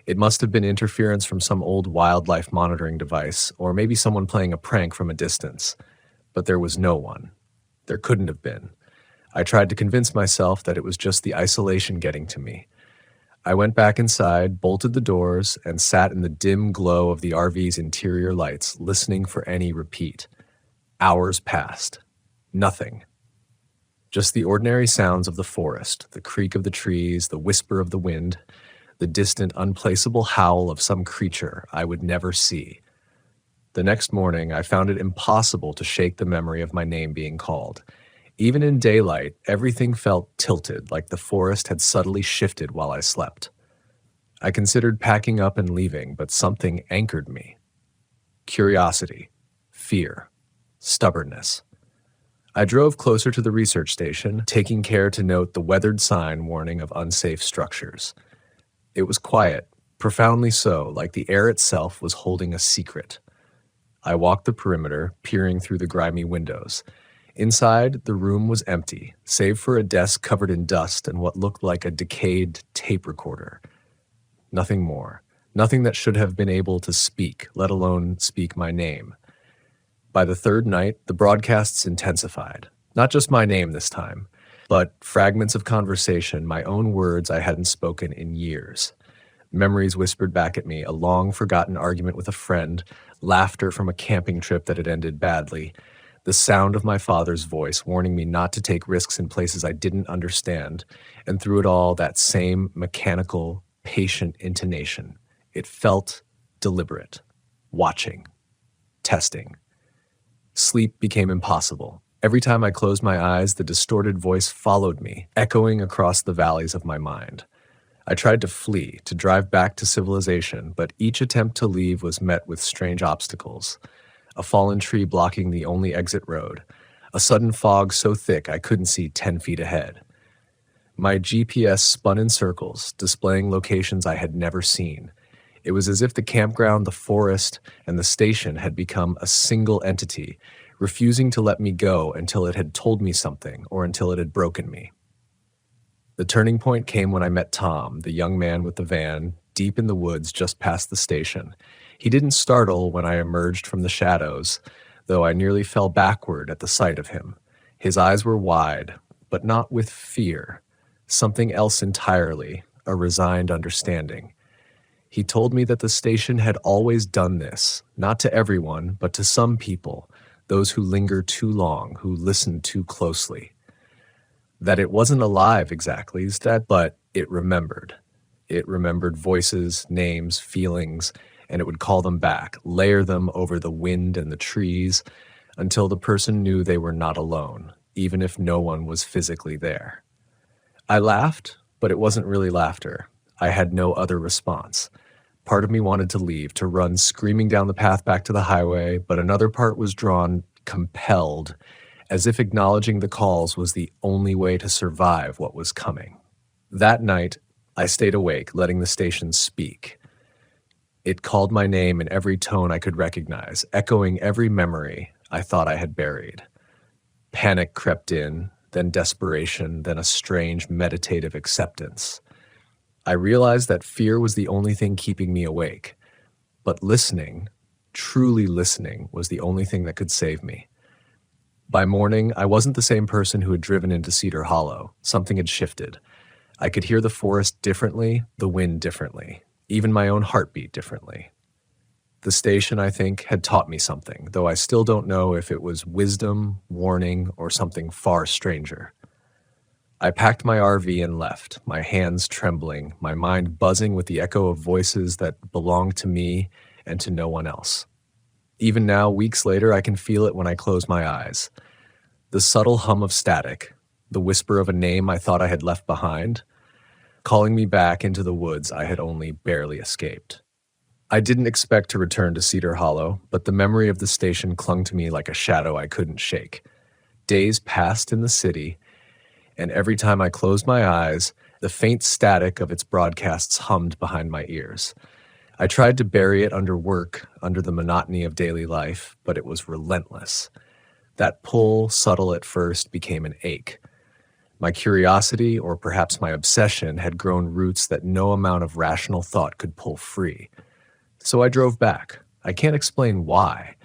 It must have been interference from some old wildlife monitoring device, or maybe someone playing a prank from a distance. But there was no one. There couldn't have been. I tried to convince myself that it was just the isolation getting to me. I went back inside, bolted the doors, and sat in the dim glow of the RV's interior lights, listening for any repeat. Hours passed. Nothing. Just the ordinary sounds of the forest, the creak of the trees, the whisper of the wind, the distant, unplaceable howl of some creature I would never see. The next morning, I found it impossible to shake the memory of my name being called. Even in daylight, everything felt tilted, like the forest had subtly shifted while I slept. I considered packing up and leaving, but something anchored me. Curiosity, fear, stubbornness. I drove closer to the research station, taking care to note the weathered sign warning of unsafe structures. It was quiet, profoundly so, like the air itself was holding a secret. I walked the perimeter, peering through the grimy windows. Inside, the room was empty, save for a desk covered in dust and what looked like a decayed tape recorder. Nothing more. Nothing that should have been able to speak, let alone speak my name. By the third night, the broadcasts intensified. Not just my name this time, but fragments of conversation, my own words I hadn't spoken in years. Memories whispered back at me, a long-forgotten argument with a friend, laughter from a camping trip that had ended badly, the sound of my father's voice warning me not to take risks in places I didn't understand, and through it all, that same mechanical, patient intonation. It felt deliberate, watching, testing. Sleep became impossible. Every time I closed my eyes, the distorted voice followed me, echoing across the valleys of my mind. I tried to flee, to drive back to civilization, but each attempt to leave was met with strange obstacles. A fallen tree blocking the only exit road, a sudden fog so thick I couldn't see 10 feet ahead. My GPS spun in circles, displaying locations I had never seen. It was as if the campground, the forest, and the station had become a single entity, refusing to let me go until it had told me something or until it had broken me. The turning point came when I met Tom, the young man with the van, deep in the woods just past the station. He didn't startle when I emerged from the shadows, though I nearly fell backward at the sight of him. His eyes were wide, but not with fear. Something else entirely, a resigned understanding. He told me that the station had always done this, not to everyone, but to some people, those who linger too long, who listen too closely. That it wasn't alive exactly, but it remembered. It remembered voices, names, feelings, and it would call them back, layer them over the wind and the trees, until the person knew they were not alone, even if no one was physically there. I laughed, but it wasn't really laughter. I had no other response. Part of me wanted to leave, to run screaming down the path back to the highway, but another part was drawn, compelled, as if acknowledging the calls was the only way to survive what was coming. That night, I stayed awake, letting the station speak. It called my name in every tone I could recognize, echoing every memory I thought I had buried. Panic crept in, then desperation, then a strange meditative acceptance. I realized that fear was the only thing keeping me awake, but listening, truly listening, was the only thing that could save me. By morning, I wasn't the same person who had driven into Cedar Hollow. Something had shifted. I could hear the forest differently, the wind differently, even my own heartbeat differently. The station, I think, had taught me something, though I still don't know if it was wisdom, warning, or something far stranger. I packed my RV and left, my hands trembling, my mind buzzing with the echo of voices that belonged to me and to no one else. Even now, weeks later, I can feel it when I close my eyes. The subtle hum of static, the whisper of a name I thought I had left behind, calling me back into the woods I had only barely escaped. I didn't expect to return to Cedar Hollow, but the memory of the station clung to me like a shadow I couldn't shake. Days passed in the city, and every time I closed my eyes, the faint static of its broadcasts hummed behind my ears. I tried to bury it under work, under the monotony of daily life, but it was relentless. That pull, subtle at first, became an ache. My curiosity, or perhaps my obsession, had grown roots that no amount of rational thought could pull free. So I drove back. I can't explain why.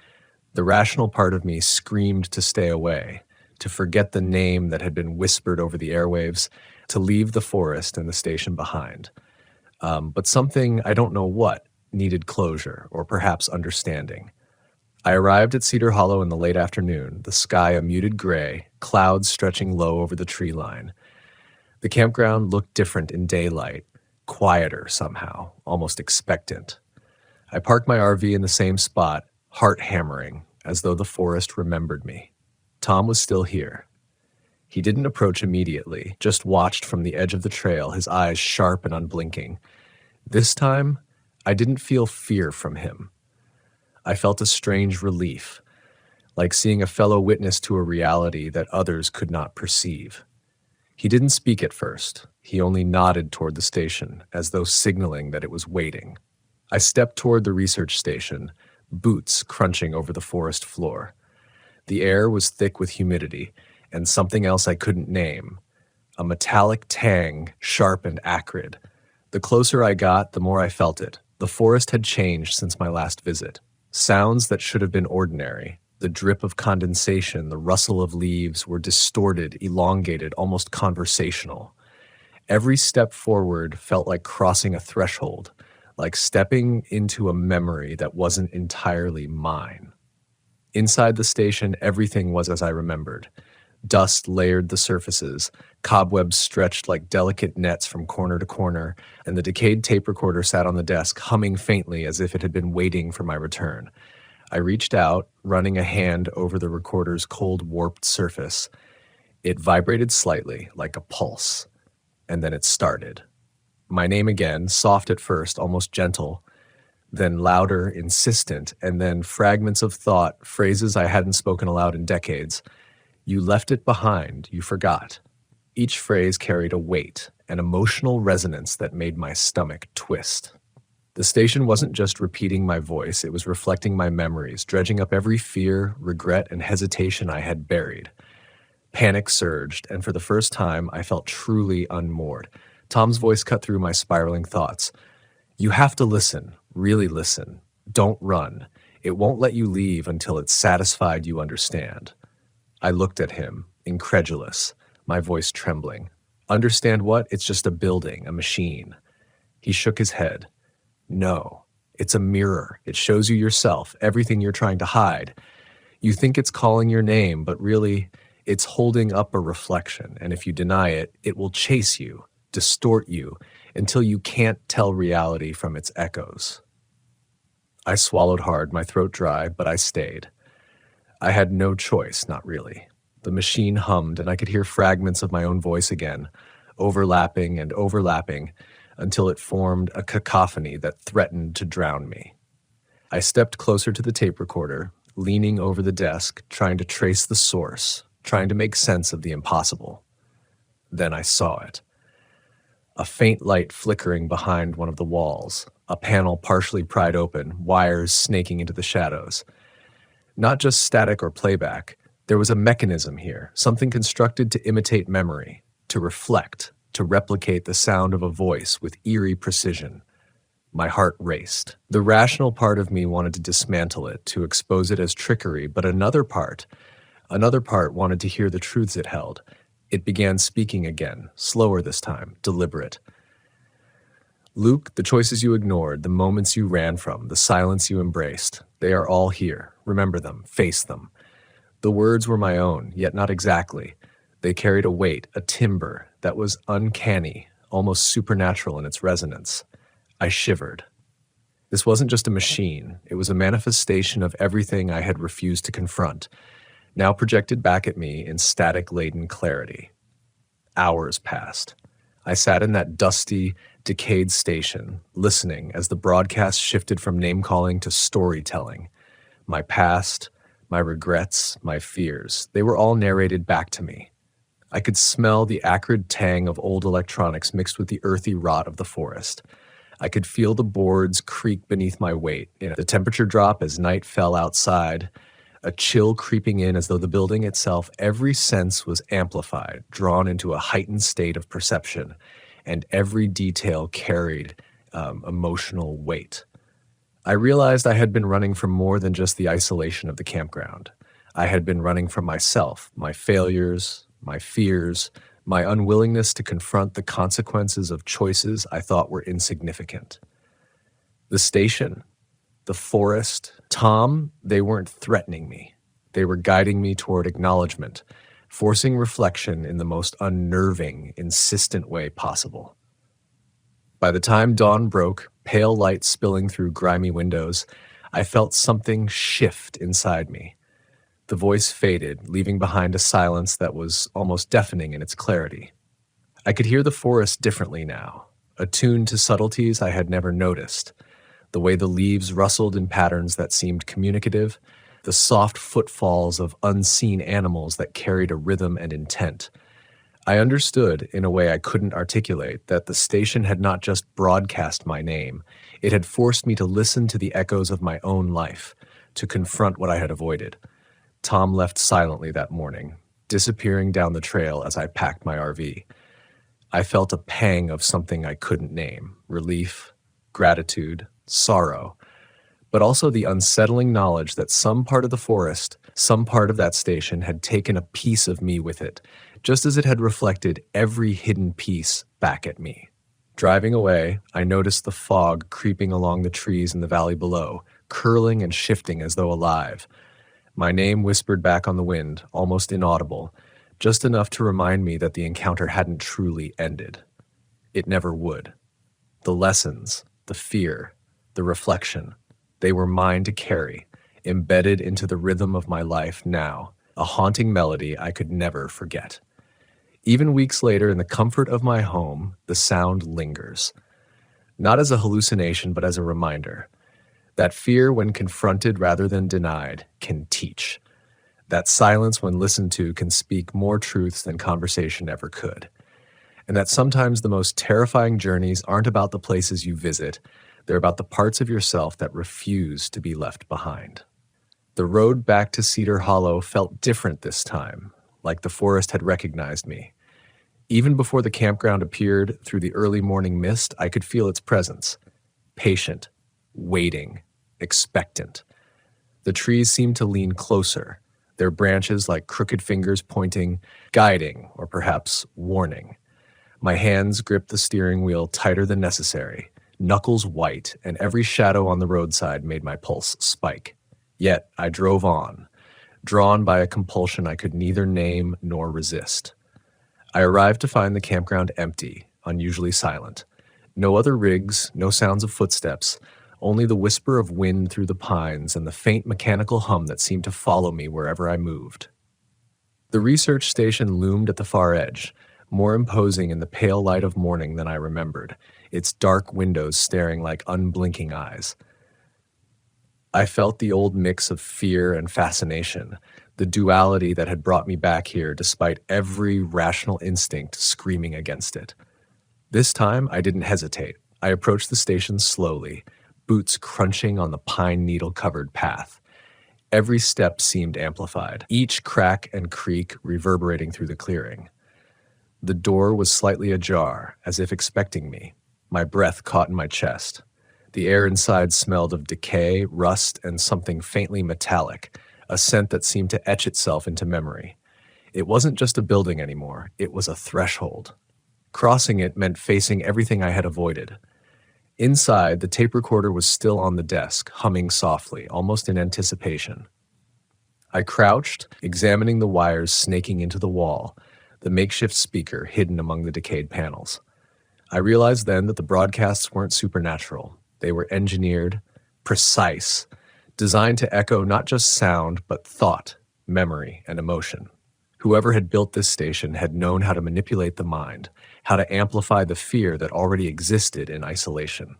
The rational part of me screamed to stay away, to forget the name that had been whispered over the airwaves, to leave the forest and the station behind. But something, I don't know what, needed closure, or perhaps understanding. I arrived at Cedar Hollow in the late afternoon, the sky a muted gray, clouds stretching low over the tree line. The campground looked different in daylight, quieter somehow, almost expectant. I parked my RV in the same spot, heart hammering, as though the forest remembered me. Tom was still here. He didn't approach immediately, just watched from the edge of the trail, his eyes sharp and unblinking. This time, I didn't feel fear from him. I felt a strange relief, like seeing a fellow witness to a reality that others could not perceive. He didn't speak at first. He only nodded toward the station, as though signaling that it was waiting. I stepped toward the research station, boots crunching over the forest floor. The air was thick with humidity, and something else I couldn't name. A metallic tang, sharp and acrid. The closer I got, the more I felt it. The forest had changed since my last visit. Sounds that should have been ordinary, the drip of condensation, the rustle of leaves, were distorted, elongated, almost conversational. Every step forward felt like crossing a threshold, like stepping into a memory that wasn't entirely mine. Inside the station, everything was as I remembered. Dust layered the surfaces, cobwebs stretched like delicate nets from corner to corner, and the decayed tape recorder sat on the desk, humming faintly as if it had been waiting for my return. I reached out, running a hand over the recorder's cold, warped surface. It vibrated slightly, like a pulse, and then it started. My name again, soft at first, almost gentle, then louder, insistent, and then fragments of thought, phrases I hadn't spoken aloud in decades. You left it behind, you forgot. Each phrase carried a weight, an emotional resonance that made my stomach twist. The station wasn't just repeating my voice, it was reflecting my memories, dredging up every fear, regret, and hesitation I had buried. Panic surged, and for the first time, I felt truly unmoored. Tom's voice cut through my spiraling thoughts. You have to listen, really listen. Don't run. It won't let you leave until it's satisfied you understand. I looked at him, incredulous, my voice trembling. Understand what? It's just a building, a machine. He shook his head. No, it's a mirror. It shows you yourself, everything you're trying to hide. You think it's calling your name, but really, it's holding up a reflection, and if you deny it, it will chase you, distort you, until you can't tell reality from its echoes. I swallowed hard, my throat dry, but I stayed. I had no choice, not really. The machine hummed, and I could hear fragments of my own voice again, overlapping and overlapping, until it formed a cacophony that threatened to drown me. I stepped closer to the tape recorder, leaning over the desk, trying to trace the source, trying to make sense of the impossible. Then I saw it. A faint light flickering behind one of the walls, a panel partially pried open, wires snaking into the shadows. Not just static or playback, there was a mechanism here, something constructed to imitate memory, to reflect, to replicate the sound of a voice with eerie precision. My heart raced. The rational part of me wanted to dismantle it, to expose it as trickery, but another part wanted to hear the truths it held. It began speaking again, slower this time, deliberate. Luke, the choices you ignored, the moments you ran from, the silence you embraced, they are all here. Remember them, face them. The words were my own, yet not exactly. They carried a weight, a timbre, that was uncanny, almost supernatural in its resonance. I shivered. This wasn't just a machine, it was a manifestation of everything I had refused to confront, now projected back at me in static-laden clarity. Hours passed. I sat in that dusty, decayed station, listening as the broadcast shifted from name-calling to storytelling. My past, my regrets, my fears, they were all narrated back to me. I could smell the acrid tang of old electronics mixed with the earthy rot of the forest. I could feel the boards creak beneath my weight, the temperature drop as night fell outside, a chill creeping in as though the building itself, every sense was amplified, drawn into a heightened state of perception, and every detail carried emotional weight. I realized I had been running from more than just the isolation of the campground. I had been running from myself, my failures, my fears, my unwillingness to confront the consequences of choices I thought were insignificant. The station, the forest, Tom, they weren't threatening me. They were guiding me toward acknowledgement, forcing reflection in the most unnerving, insistent way possible. By the time dawn broke, pale light spilling through grimy windows, I felt something shift inside me. The voice faded, leaving behind a silence that was almost deafening in its clarity. I could hear the forest differently now, attuned to subtleties I had never noticed. The way the leaves rustled in patterns that seemed communicative, the soft footfalls of unseen animals that carried a rhythm and intent. I understood, in a way I couldn't articulate, that the station had not just broadcast my name, it had forced me to listen to the echoes of my own life, to confront what I had avoided. Tom left silently that morning, disappearing down the trail as I packed my RV. I felt a pang of something I couldn't name, relief, gratitude, sorrow, but also the unsettling knowledge that some part of the forest, some part of that station had taken a piece of me with it, just as it had reflected every hidden piece back at me. Driving away, I noticed the fog creeping along the trees in the valley below, curling and shifting as though alive. My name whispered back on the wind, almost inaudible, just enough to remind me that the encounter hadn't truly ended. It never would. The lessons, the fear, the reflection, they were mine to carry, embedded into the rhythm of my life now, a haunting melody I could never forget. Even weeks later, in the comfort of my home, the sound lingers. Not as a hallucination, but as a reminder. That fear, when confronted rather than denied, can teach. That silence, when listened to, can speak more truths than conversation ever could. And that sometimes the most terrifying journeys aren't about the places you visit, they're about the parts of yourself that refuse to be left behind. The road back to Cedar Hollow felt different this time, like the forest had recognized me. Even before the campground appeared through the early morning mist, I could feel its presence. Patient, waiting, expectant. The trees seemed to lean closer, their branches like crooked fingers pointing, guiding, or perhaps warning. My hands gripped the steering wheel tighter than necessary, knuckles white, and every shadow on the roadside made my pulse spike. Yet I drove on, drawn by a compulsion I could neither name nor resist. I arrived to find the campground empty, unusually silent. No other rigs, no sounds of footsteps, only the whisper of wind through the pines and the faint mechanical hum that seemed to follow me wherever I moved. The research station loomed at the far edge, more imposing in the pale light of morning than I remembered, its dark windows staring like unblinking eyes. I felt the old mix of fear and fascination, the duality that had brought me back here despite every rational instinct screaming against it. This time, I didn't hesitate. I approached the station slowly, boots crunching on the pine needle-covered path. Every step seemed amplified, each crack and creak reverberating through the clearing. The door was slightly ajar, as if expecting me. My breath caught in my chest. The air inside smelled of decay, rust, and something faintly metallic, a scent that seemed to etch itself into memory. It wasn't just a building anymore, it was a threshold. Crossing it meant facing everything I had avoided. Inside, the tape recorder was still on the desk, humming softly, almost in anticipation. I crouched, examining the wires snaking into the wall, the makeshift speaker hidden among the decayed panels. I realized then that the broadcasts weren't supernatural. They were engineered, precise, designed to echo not just sound, but thought, memory, and emotion. Whoever had built this station had known how to manipulate the mind, how to amplify the fear that already existed in isolation.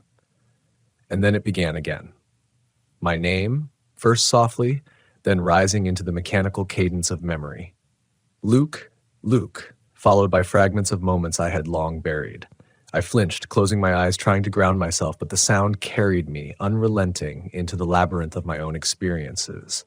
And then it began again. My name, first softly, then rising into the mechanical cadence of memory. Luke, Luke, followed by fragments of moments I had long buried. I flinched, closing my eyes, trying to ground myself, but the sound carried me, unrelenting, into the labyrinth of my own experiences.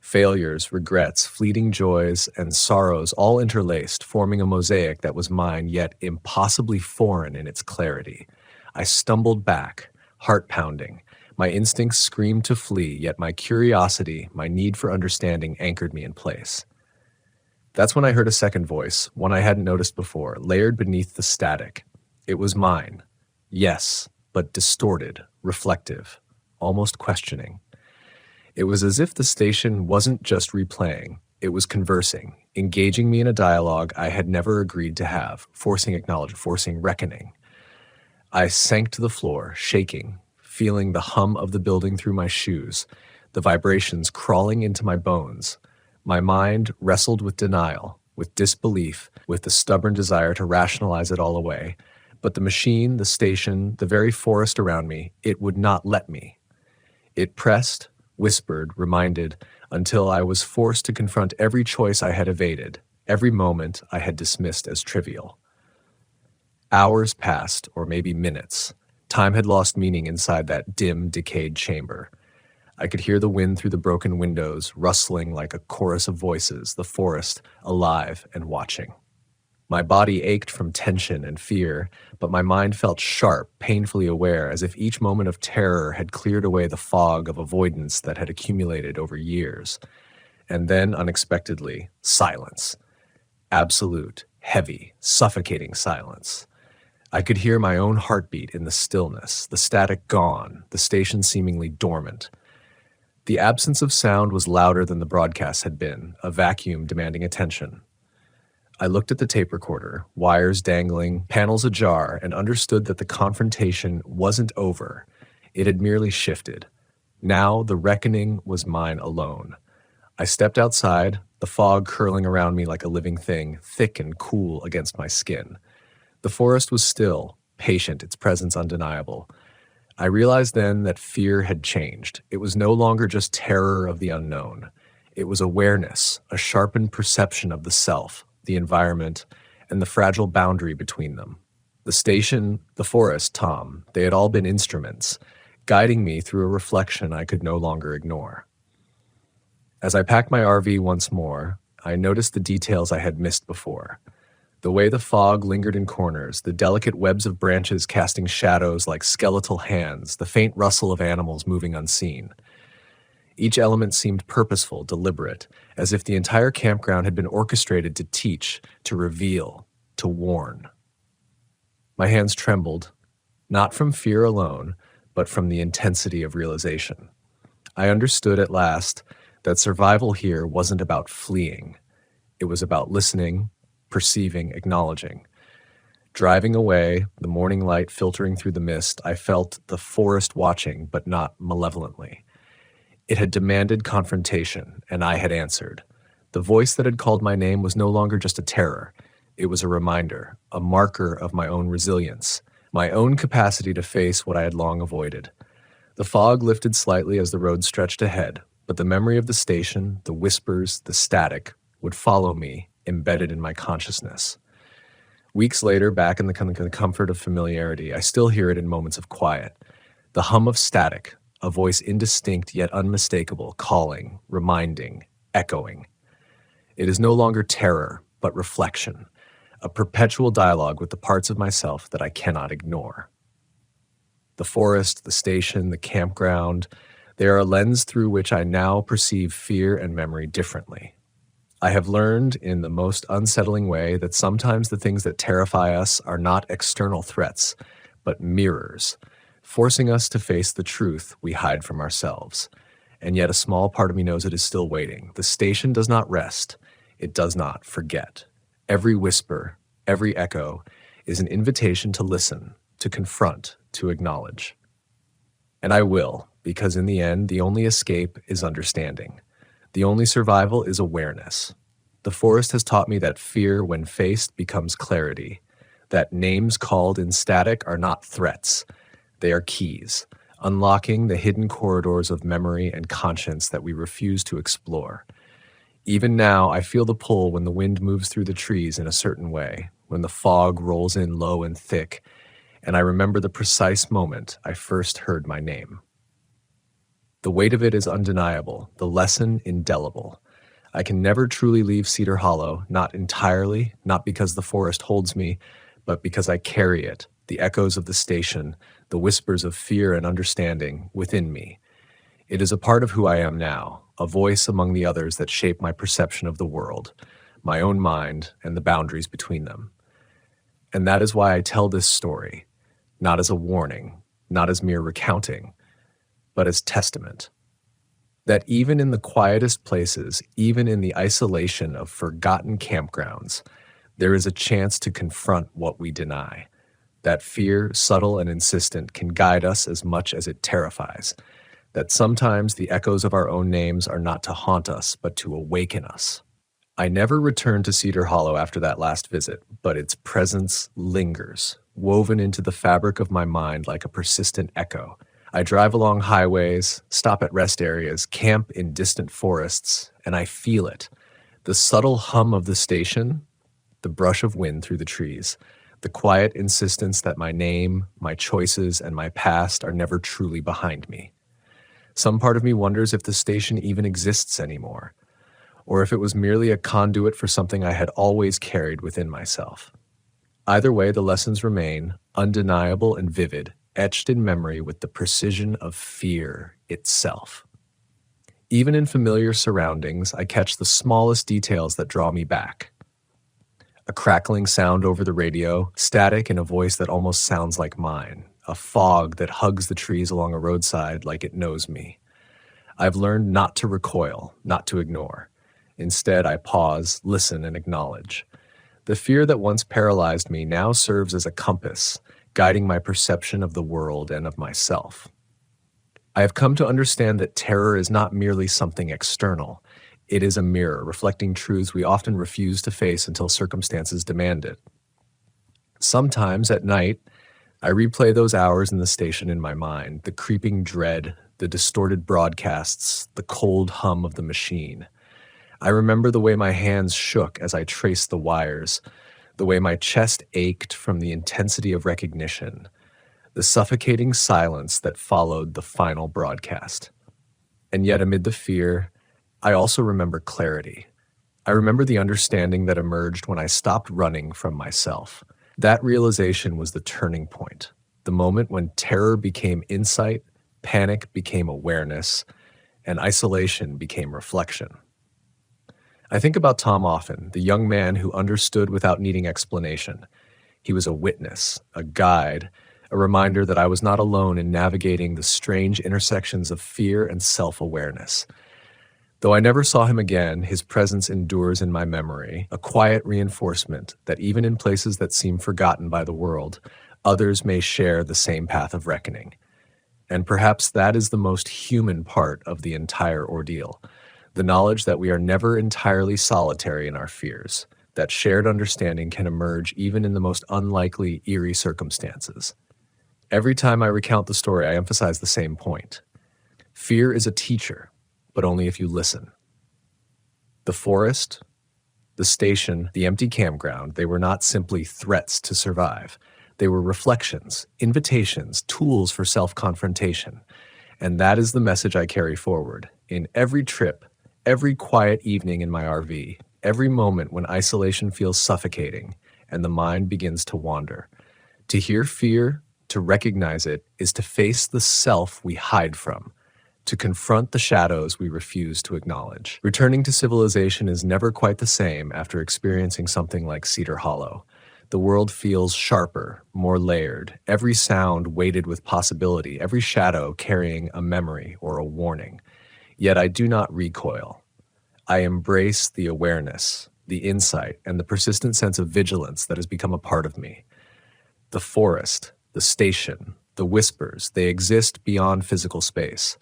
Failures, regrets, fleeting joys, and sorrows all interlaced, forming a mosaic that was mine, yet impossibly foreign in its clarity. I stumbled back, heart pounding. My instincts screamed to flee, yet my curiosity, my need for understanding anchored me in place. That's when I heard a second voice, one I hadn't noticed before, layered beneath the static. It was mine. Yes, but distorted, reflective, almost questioning. It was as if the station wasn't just replaying, it was conversing, engaging me in a dialogue I had never agreed to have, forcing acknowledgement, forcing reckoning. I sank to the floor, shaking, feeling the hum of the building through my shoes, the vibrations crawling into my bones. My mind wrestled with denial, with disbelief, with the stubborn desire to rationalize it all away. But the machine, the station, the very forest around me, it would not let me. It pressed, whispered, reminded, until I was forced to confront every choice I had evaded, every moment I had dismissed as trivial. Hours passed, or maybe minutes. Time had lost meaning inside that dim, decayed chamber. I could hear the wind through the broken windows, rustling like a chorus of voices, the forest alive and watching. My body ached from tension and fear, but my mind felt sharp, painfully aware, as if each moment of terror had cleared away the fog of avoidance that had accumulated over years. And then, unexpectedly, silence. Absolute, heavy, suffocating silence. I could hear my own heartbeat in the stillness, the static gone, the station seemingly dormant. The absence of sound was louder than the broadcast had been, a vacuum demanding attention. I looked at the tape recorder, wires dangling, panels ajar, and understood that the confrontation wasn't over. It had merely shifted. Now the reckoning was mine alone. I stepped outside, the fog curling around me like a living thing, thick and cool against my skin. The forest was still, patient, its presence undeniable. I realized then that fear had changed. It was no longer just terror of the unknown. It was awareness, a sharpened perception of the self, the environment, and the fragile boundary between them. The station, the forest, Tom, they had all been instruments, guiding me through a reflection I could no longer ignore. As I packed my RV once more, I noticed the details I had missed before. The way the fog lingered in corners, the delicate webs of branches casting shadows like skeletal hands, the faint rustle of animals moving unseen. Each element seemed purposeful, deliberate, as if the entire campground had been orchestrated to teach, to reveal, to warn. My hands trembled, not from fear alone, but from the intensity of realization. I understood at last that survival here wasn't about fleeing. It was about listening, perceiving, acknowledging. Driving away, the morning light filtering through the mist, I felt the forest watching, but not malevolently. It had demanded confrontation, and I had answered. The voice that had called my name was no longer just a terror. It was a reminder, a marker of my own resilience, my own capacity to face what I had long avoided. The fog lifted slightly as the road stretched ahead, but the memory of the station, the whispers, the static, would follow me, embedded in my consciousness. Weeks later, back in the comfort of familiarity, I still hear it in moments of quiet. The hum of static, a voice indistinct yet unmistakable, calling, reminding, echoing. It is no longer terror, but reflection, a perpetual dialogue with the parts of myself that I cannot ignore. The forest, the station, the campground, they are a lens through which I now perceive fear and memory differently. I have learned in the most unsettling way that sometimes the things that terrify us are not external threats, but mirrors, forcing us to face the truth we hide from ourselves. And yet a small part of me knows it is still waiting. The station does not rest. It does not forget. Every whisper, every echo is an invitation to listen, to confront, to acknowledge. And I will, because in the end, the only escape is understanding. The only survival is awareness. The forest has taught me that fear, when faced, becomes clarity, that names called in static are not threats. They are keys, unlocking the hidden corridors of memory and conscience that we refuse to explore. Even now, I feel the pull when the wind moves through the trees in a certain way, when the fog rolls in low and thick, and I remember the precise moment I first heard my name. The weight of it is undeniable, the lesson indelible. I can never truly leave Cedar Hollow, not entirely, not because the forest holds me, but because I carry it, the echoes of the station, the whispers of fear and understanding within me. It is a part of who I am now, a voice among the others that shape my perception of the world, my own mind, and the boundaries between them. And that is why I tell this story, not as a warning, not as mere recounting, but as testament. That even in the quietest places, even in the isolation of forgotten campgrounds, there is a chance to confront what we deny. That fear, subtle and insistent, can guide us as much as it terrifies. That sometimes the echoes of our own names are not to haunt us, but to awaken us. I never returned to Cedar Hollow after that last visit, but its presence lingers, woven into the fabric of my mind like a persistent echo. I drive along highways, stop at rest areas, camp in distant forests, and I feel it. The subtle hum of the station, the brush of wind through the trees, the quiet insistence that my name, my choices, and my past are never truly behind me. Some part of me wonders if the station even exists anymore, or if it was merely a conduit for something I had always carried within myself. Either way, the lessons remain, undeniable and vivid, etched in memory with the precision of fear itself. Even in familiar surroundings, I catch the smallest details that draw me back. A crackling sound over the radio, static in a voice that almost sounds like mine, a fog that hugs the trees along a roadside like it knows me. I've learned not to recoil, not to ignore. Instead, I pause, listen, and acknowledge. The fear that once paralyzed me now serves as a compass, guiding my perception of the world and of myself. I have come to understand that terror is not merely something external. It is a mirror reflecting truths we often refuse to face until circumstances demand it. Sometimes at night, I replay those hours in the station in my mind, the creeping dread, the distorted broadcasts, the cold hum of the machine. I remember the way my hands shook as I traced the wires, the way my chest ached from the intensity of recognition, the suffocating silence that followed the final broadcast. And yet amid the fear, I also remember clarity. I remember the understanding that emerged when I stopped running from myself. That realization was the turning point, the moment when terror became insight, panic became awareness, and isolation became reflection. I think about Tom often, the young man who understood without needing explanation. He was a witness, a guide, a reminder that I was not alone in navigating the strange intersections of fear and self-awareness. Though I never saw him again, his presence endures in my memory, a quiet reinforcement that even in places that seem forgotten by the world, others may share the same path of reckoning. And perhaps that is the most human part of the entire ordeal. The knowledge that we are never entirely solitary in our fears, that shared understanding can emerge even in the most unlikely, eerie circumstances. Every time I recount the story, I emphasize the same point. Fear is a teacher, but only if you listen. The forest, the station, the empty campground, they were not simply threats to survive. They were reflections, invitations, tools for self-confrontation. And that is the message I carry forward. In every trip, every quiet evening in my RV, every moment when isolation feels suffocating and the mind begins to wander. To hear fear, to recognize it, is to face the self we hide from, to confront the shadows we refuse to acknowledge. Returning to civilization is never quite the same after experiencing something like Cedar Hollow. The world feels sharper, more layered, every sound weighted with possibility, every shadow carrying a memory or a warning. Yet I do not recoil. I embrace the awareness, the insight, and the persistent sense of vigilance that has become a part of me. The forest, the station, the whispers, they exist beyond physical space.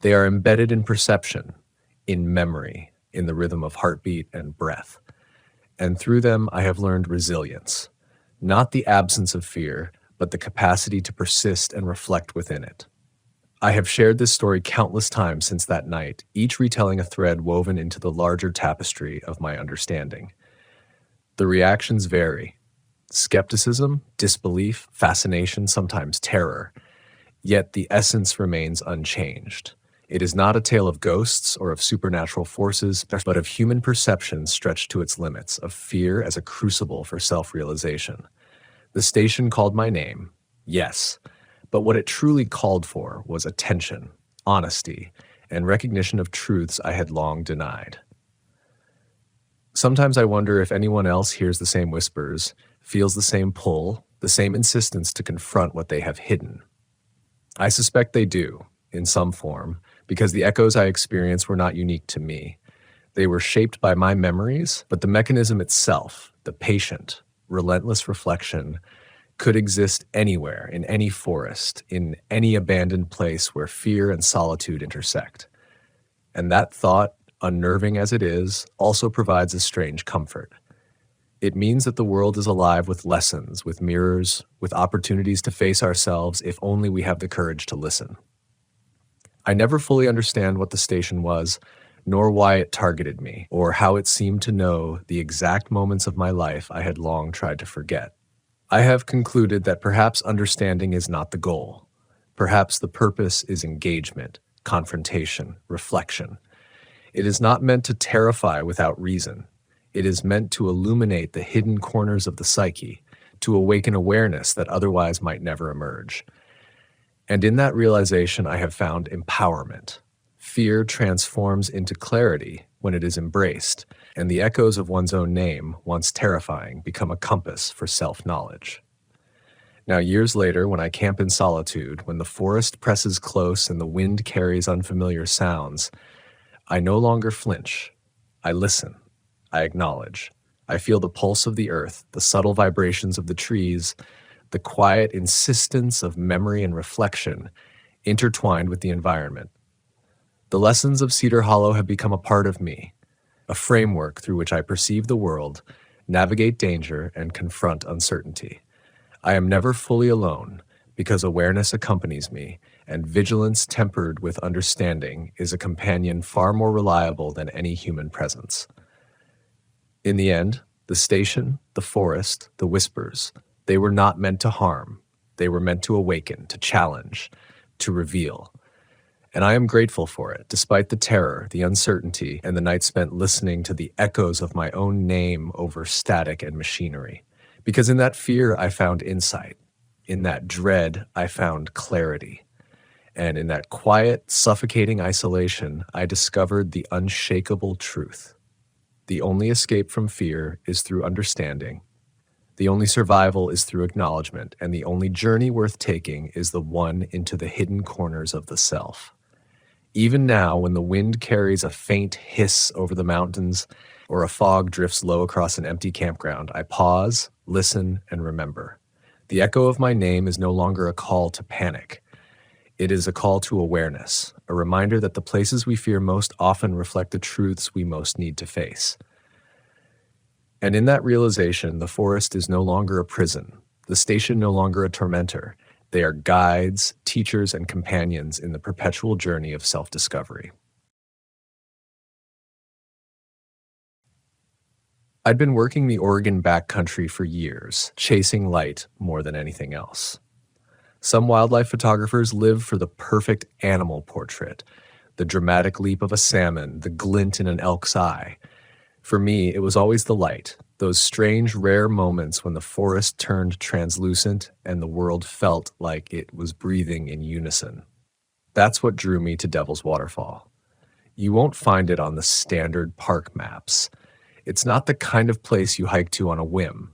They are embedded in perception, in memory, in the rhythm of heartbeat and breath. And through them, I have learned resilience, not the absence of fear, but the capacity to persist and reflect within it. I have shared this story countless times since that night, each retelling a thread woven into the larger tapestry of my understanding. The reactions vary: skepticism, disbelief, fascination, sometimes terror. Yet the essence remains unchanged. It is not a tale of ghosts or of supernatural forces, but of human perception stretched to its limits, of fear as a crucible for self-realization. The station called my name, yes, but what it truly called for was attention, honesty, and recognition of truths I had long denied. Sometimes I wonder if anyone else hears the same whispers, feels the same pull, the same insistence to confront what they have hidden. I suspect they do, in some form, because the echoes I experienced were not unique to me. They were shaped by my memories, but the mechanism itself, the patient, relentless reflection, could exist anywhere, in any forest, in any abandoned place where fear and solitude intersect. And that thought, unnerving as it is, also provides a strange comfort. It means that the world is alive with lessons, with mirrors, with opportunities to face ourselves if only we have the courage to listen. I never fully understand what the station was, nor why it targeted me, or how it seemed to know the exact moments of my life I had long tried to forget. I have concluded that perhaps understanding is not the goal. Perhaps the purpose is engagement, confrontation, reflection. It is not meant to terrify without reason. It is meant to illuminate the hidden corners of the psyche, to awaken awareness that otherwise might never emerge. And in that realization, I have found empowerment. Fear transforms into clarity when it is embraced, and the echoes of one's own name, once terrifying, become a compass for self-knowledge. Now, years later, when I camp in solitude, when the forest presses close and the wind carries unfamiliar sounds, I no longer flinch. I listen. I acknowledge. I feel the pulse of the earth, the subtle vibrations of the trees, the quiet insistence of memory and reflection intertwined with the environment. The lessons of Cedar Hollow have become a part of me, a framework through which I perceive the world, navigate danger, and confront uncertainty. I am never fully alone because awareness accompanies me, and vigilance tempered with understanding is a companion far more reliable than any human presence. In the end, the station, the forest, the whispers, they were not meant to harm. They were meant to awaken, to challenge, to reveal. And I am grateful for it, despite the terror, the uncertainty, and the night spent listening to the echoes of my own name over static and machinery. Because in that fear, I found insight. In that dread, I found clarity. And in that quiet, suffocating isolation, I discovered the unshakable truth. The only escape from fear is through understanding. The only survival is through acknowledgement, and the only journey worth taking is the one into the hidden corners of the self. Even now, when the wind carries a faint hiss over the mountains or a fog drifts low across an empty campground, I pause, listen, and remember. The echo of my name is no longer a call to panic. It is a call to awareness, a reminder that the places we fear most often reflect the truths we most need to face. And in that realization, the forest is no longer a prison, the station no longer a tormentor. They are guides, teachers, and companions in the perpetual journey of self-discovery. I'd been working the Oregon backcountry for years, chasing light more than anything else. Some wildlife photographers live for the perfect animal portrait, the dramatic leap of a salmon, the glint in an elk's eye. For me, it was always the light, those strange, rare moments when the forest turned translucent and the world felt like it was breathing in unison. That's what drew me to Devil's Waterfall. You won't find it on the standard park maps. It's not the kind of place you hike to on a whim.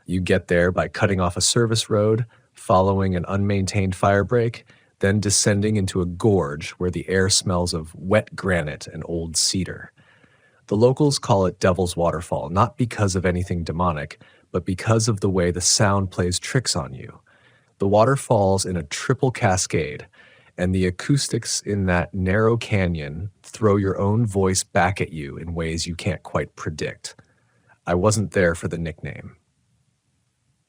You get there by cutting off a service road, following an unmaintained fire break, then descending into a gorge where the air smells of wet granite and old cedar. The locals call it Devil's Waterfall, not because of anything demonic, but because of the way the sound plays tricks on you. The water falls in a triple cascade, and the acoustics in that narrow canyon throw your own voice back at you in ways you can't quite predict. I wasn't there for the nickname.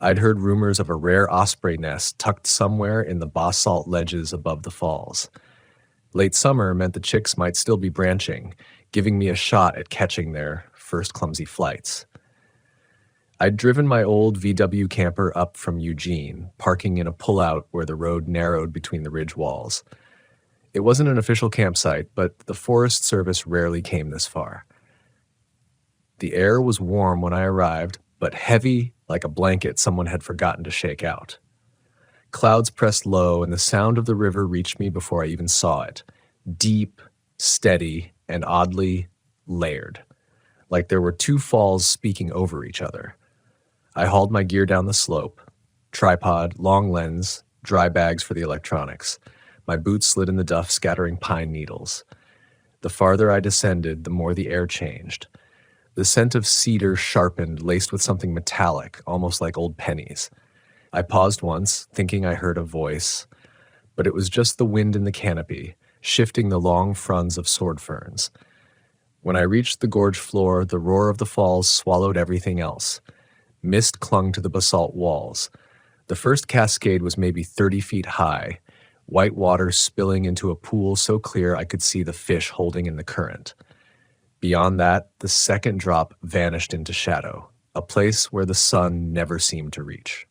I'd heard rumors of a rare osprey nest tucked somewhere in the basalt ledges above the falls. Late summer meant the chicks might still be branching, giving me a shot at catching their first clumsy flights. I'd driven my old VW camper up from Eugene, parking in a pullout where the road narrowed between the ridge walls. It wasn't an official campsite, but the Forest Service rarely came this far. The air was warm when I arrived, but heavy like a blanket someone had forgotten to shake out. Clouds pressed low, and the sound of the river reached me before I even saw it. Deep, steady, and oddly layered, like there were two falls speaking over each other. I hauled my gear down the slope. Tripod, long lens, dry bags for the electronics. My boots slid in the duff, scattering pine needles. The farther I descended, the more the air changed. The scent of cedar sharpened, laced with something metallic, almost like old pennies. I paused once, thinking I heard a voice, but it was just the wind in the canopy, shifting the long fronds of sword ferns. When I reached the gorge floor, the roar of the falls swallowed everything else. Mist clung to the basalt walls. The first cascade was maybe 30 feet high, white water spilling into a pool so clear I could see the fish holding in the current. Beyond that, the second drop vanished into shadow, a place where the sun never seemed to reach.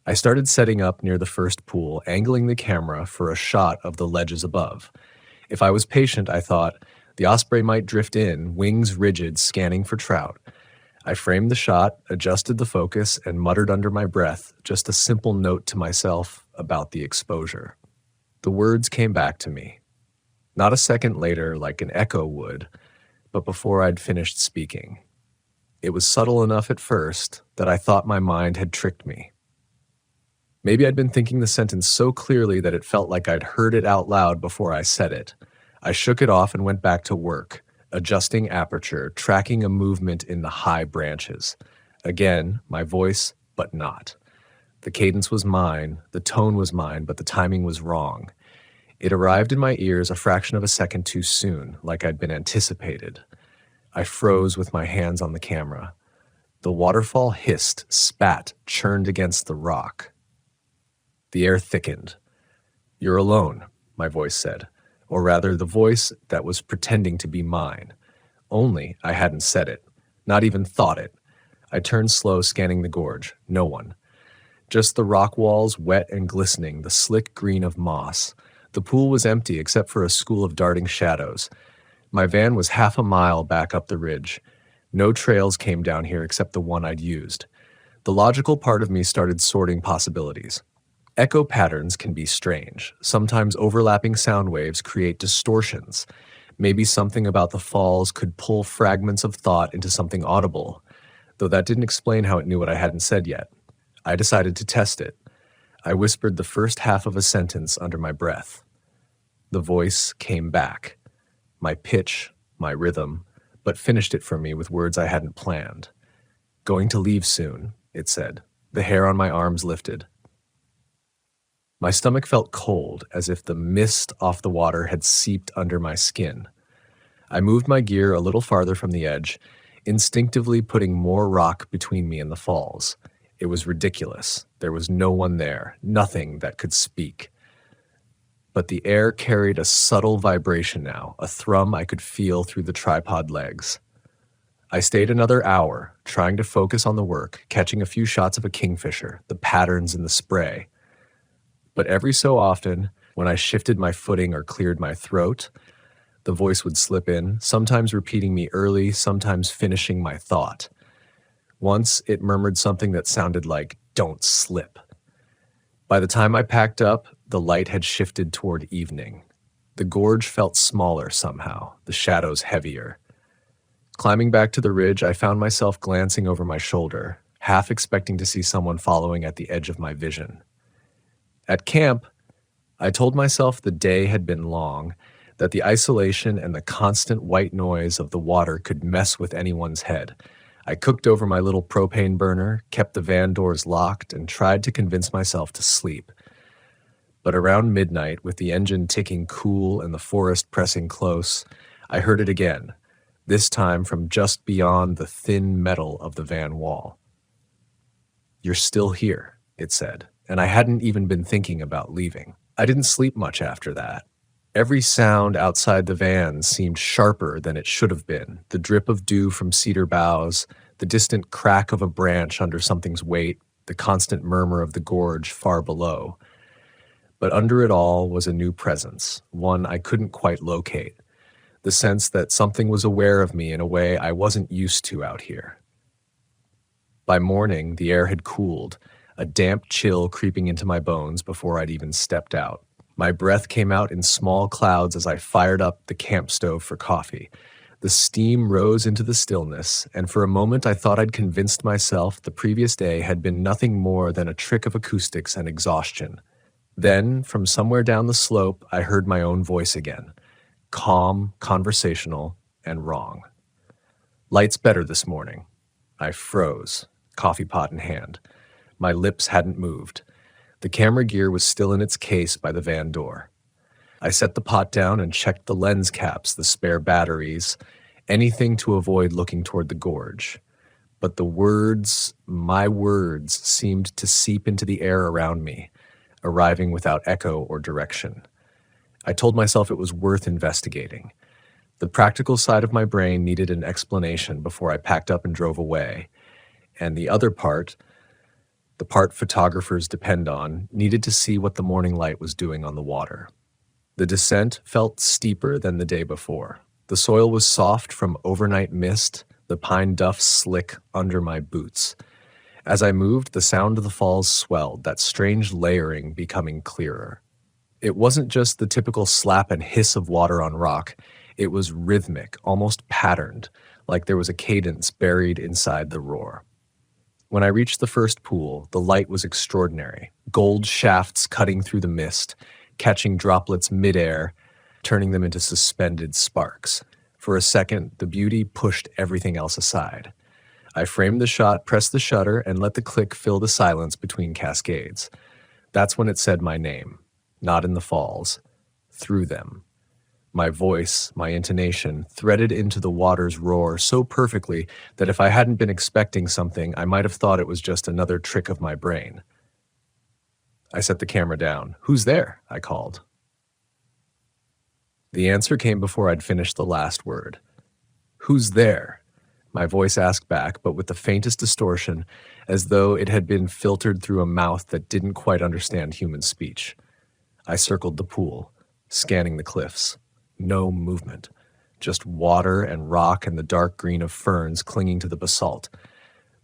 I started setting up near the first pool, angling the camera for a shot of the ledges above. If I was patient, I thought, the osprey might drift in, wings rigid, scanning for trout. I framed the shot, adjusted the focus, and muttered under my breath just a simple note to myself about the exposure. The words came back to me. Not a second later, like an echo would, but before I'd finished speaking. It was subtle enough at first that I thought my mind had tricked me. Maybe I'd been thinking the sentence so clearly that it felt like I'd heard it out loud before I said it. I shook it off and went back to work, adjusting aperture, tracking a movement in the high branches. Again, my voice, but not. The cadence was mine, the tone was mine, but the timing was wrong. It arrived in my ears a fraction of a second too soon, like I'd been anticipated. I froze with my hands on the camera. The waterfall hissed, spat, churned against the rock. The air thickened. "You're alone," my voice said. Or rather, the voice that was pretending to be mine. Only I hadn't said it, not even thought it. I turned slow, scanning the gorge. No one. Just the rock walls, wet and glistening, the slick green of moss. The pool was empty except for a school of darting shadows. My van was half a mile back up the ridge. No trails came down here except the one I'd used. The logical part of me started sorting possibilities. Echo patterns can be strange. Sometimes overlapping sound waves create distortions. Maybe something about the falls could pull fragments of thought into something audible, though that didn't explain how it knew what I hadn't said yet. I decided to test it. I whispered the first half of a sentence under my breath. The voice came back. My pitch, my rhythm, but finished it for me with words I hadn't planned. "Going to leave soon," it said. The hair on my arms lifted. My stomach felt cold, as if the mist off the water had seeped under my skin. I moved my gear a little farther from the edge, instinctively putting more rock between me and the falls. It was ridiculous. There was no one there, nothing that could speak. But the air carried a subtle vibration now, a thrum I could feel through the tripod legs. I stayed another hour, trying to focus on the work, catching a few shots of a kingfisher, the patterns in the spray. But every so often, when I shifted my footing or cleared my throat, the voice would slip in, sometimes repeating me early, sometimes finishing my thought. Once, it murmured something that sounded like, "Don't slip." By the time I packed up, the light had shifted toward evening. The gorge felt smaller somehow, the shadows heavier. Climbing back to the ridge, I found myself glancing over my shoulder, half expecting to see someone following at the edge of my vision. At camp, I told myself the day had been long, that the isolation and the constant white noise of the water could mess with anyone's head. I cooked over my little propane burner, kept the van doors locked, and tried to convince myself to sleep. But around midnight, with the engine ticking cool and the forest pressing close, I heard it again, this time from just beyond the thin metal of the van wall. "You're still here," it said, and I hadn't even been thinking about leaving. I didn't sleep much after that. Every sound outside the van seemed sharper than it should have been. The drip of dew from cedar boughs, the distant crack of a branch under something's weight, the constant murmur of the gorge far below. But under it all was a new presence, one I couldn't quite locate, the sense that something was aware of me in a way I wasn't used to out here. By morning, the air had cooled, a damp chill creeping into my bones before I'd even stepped out. My breath came out in small clouds as I fired up the camp stove for coffee. The steam rose into the stillness, and for a moment I thought I'd convinced myself the previous day had been nothing more than a trick of acoustics and exhaustion. Then, from somewhere down the slope, I heard my own voice again, calm, conversational, and wrong. "Light's better this morning." I froze, coffee pot in hand. My lips hadn't moved. The camera gear was still in its case by the van door. I set the pot down and checked the lens caps, the spare batteries, anything to avoid looking toward the gorge. But the words, my words, seemed to seep into the air around me, arriving without echo or direction. I told myself it was worth investigating. The practical side of my brain needed an explanation before I packed up and drove away, and the other part, the part photographers depend on, needed to see what the morning light was doing on the water. The descent felt steeper than the day before. The soil was soft from overnight mist, the pine duff slick under my boots. As I moved, the sound of the falls swelled, that strange layering becoming clearer. It wasn't just the typical slap and hiss of water on rock. It was rhythmic, almost patterned, like there was a cadence buried inside the roar. When I reached the first pool, the light was extraordinary, gold shafts cutting through the mist, catching droplets midair, turning them into suspended sparks. For a second, the beauty pushed everything else aside. I framed the shot, pressed the shutter, and let the click fill the silence between cascades. That's when it said my name, not in the falls, through them. My voice, my intonation, threaded into the water's roar so perfectly that if I hadn't been expecting something, I might have thought it was just another trick of my brain. I set the camera down. "Who's there?" I called. The answer came before I'd finished the last word. "Who's there?" My voice asked back, but with the faintest distortion, as though it had been filtered through a mouth that didn't quite understand human speech. I circled the pool, scanning the cliffs. No movement, just water and rock and the dark green of ferns clinging to the basalt.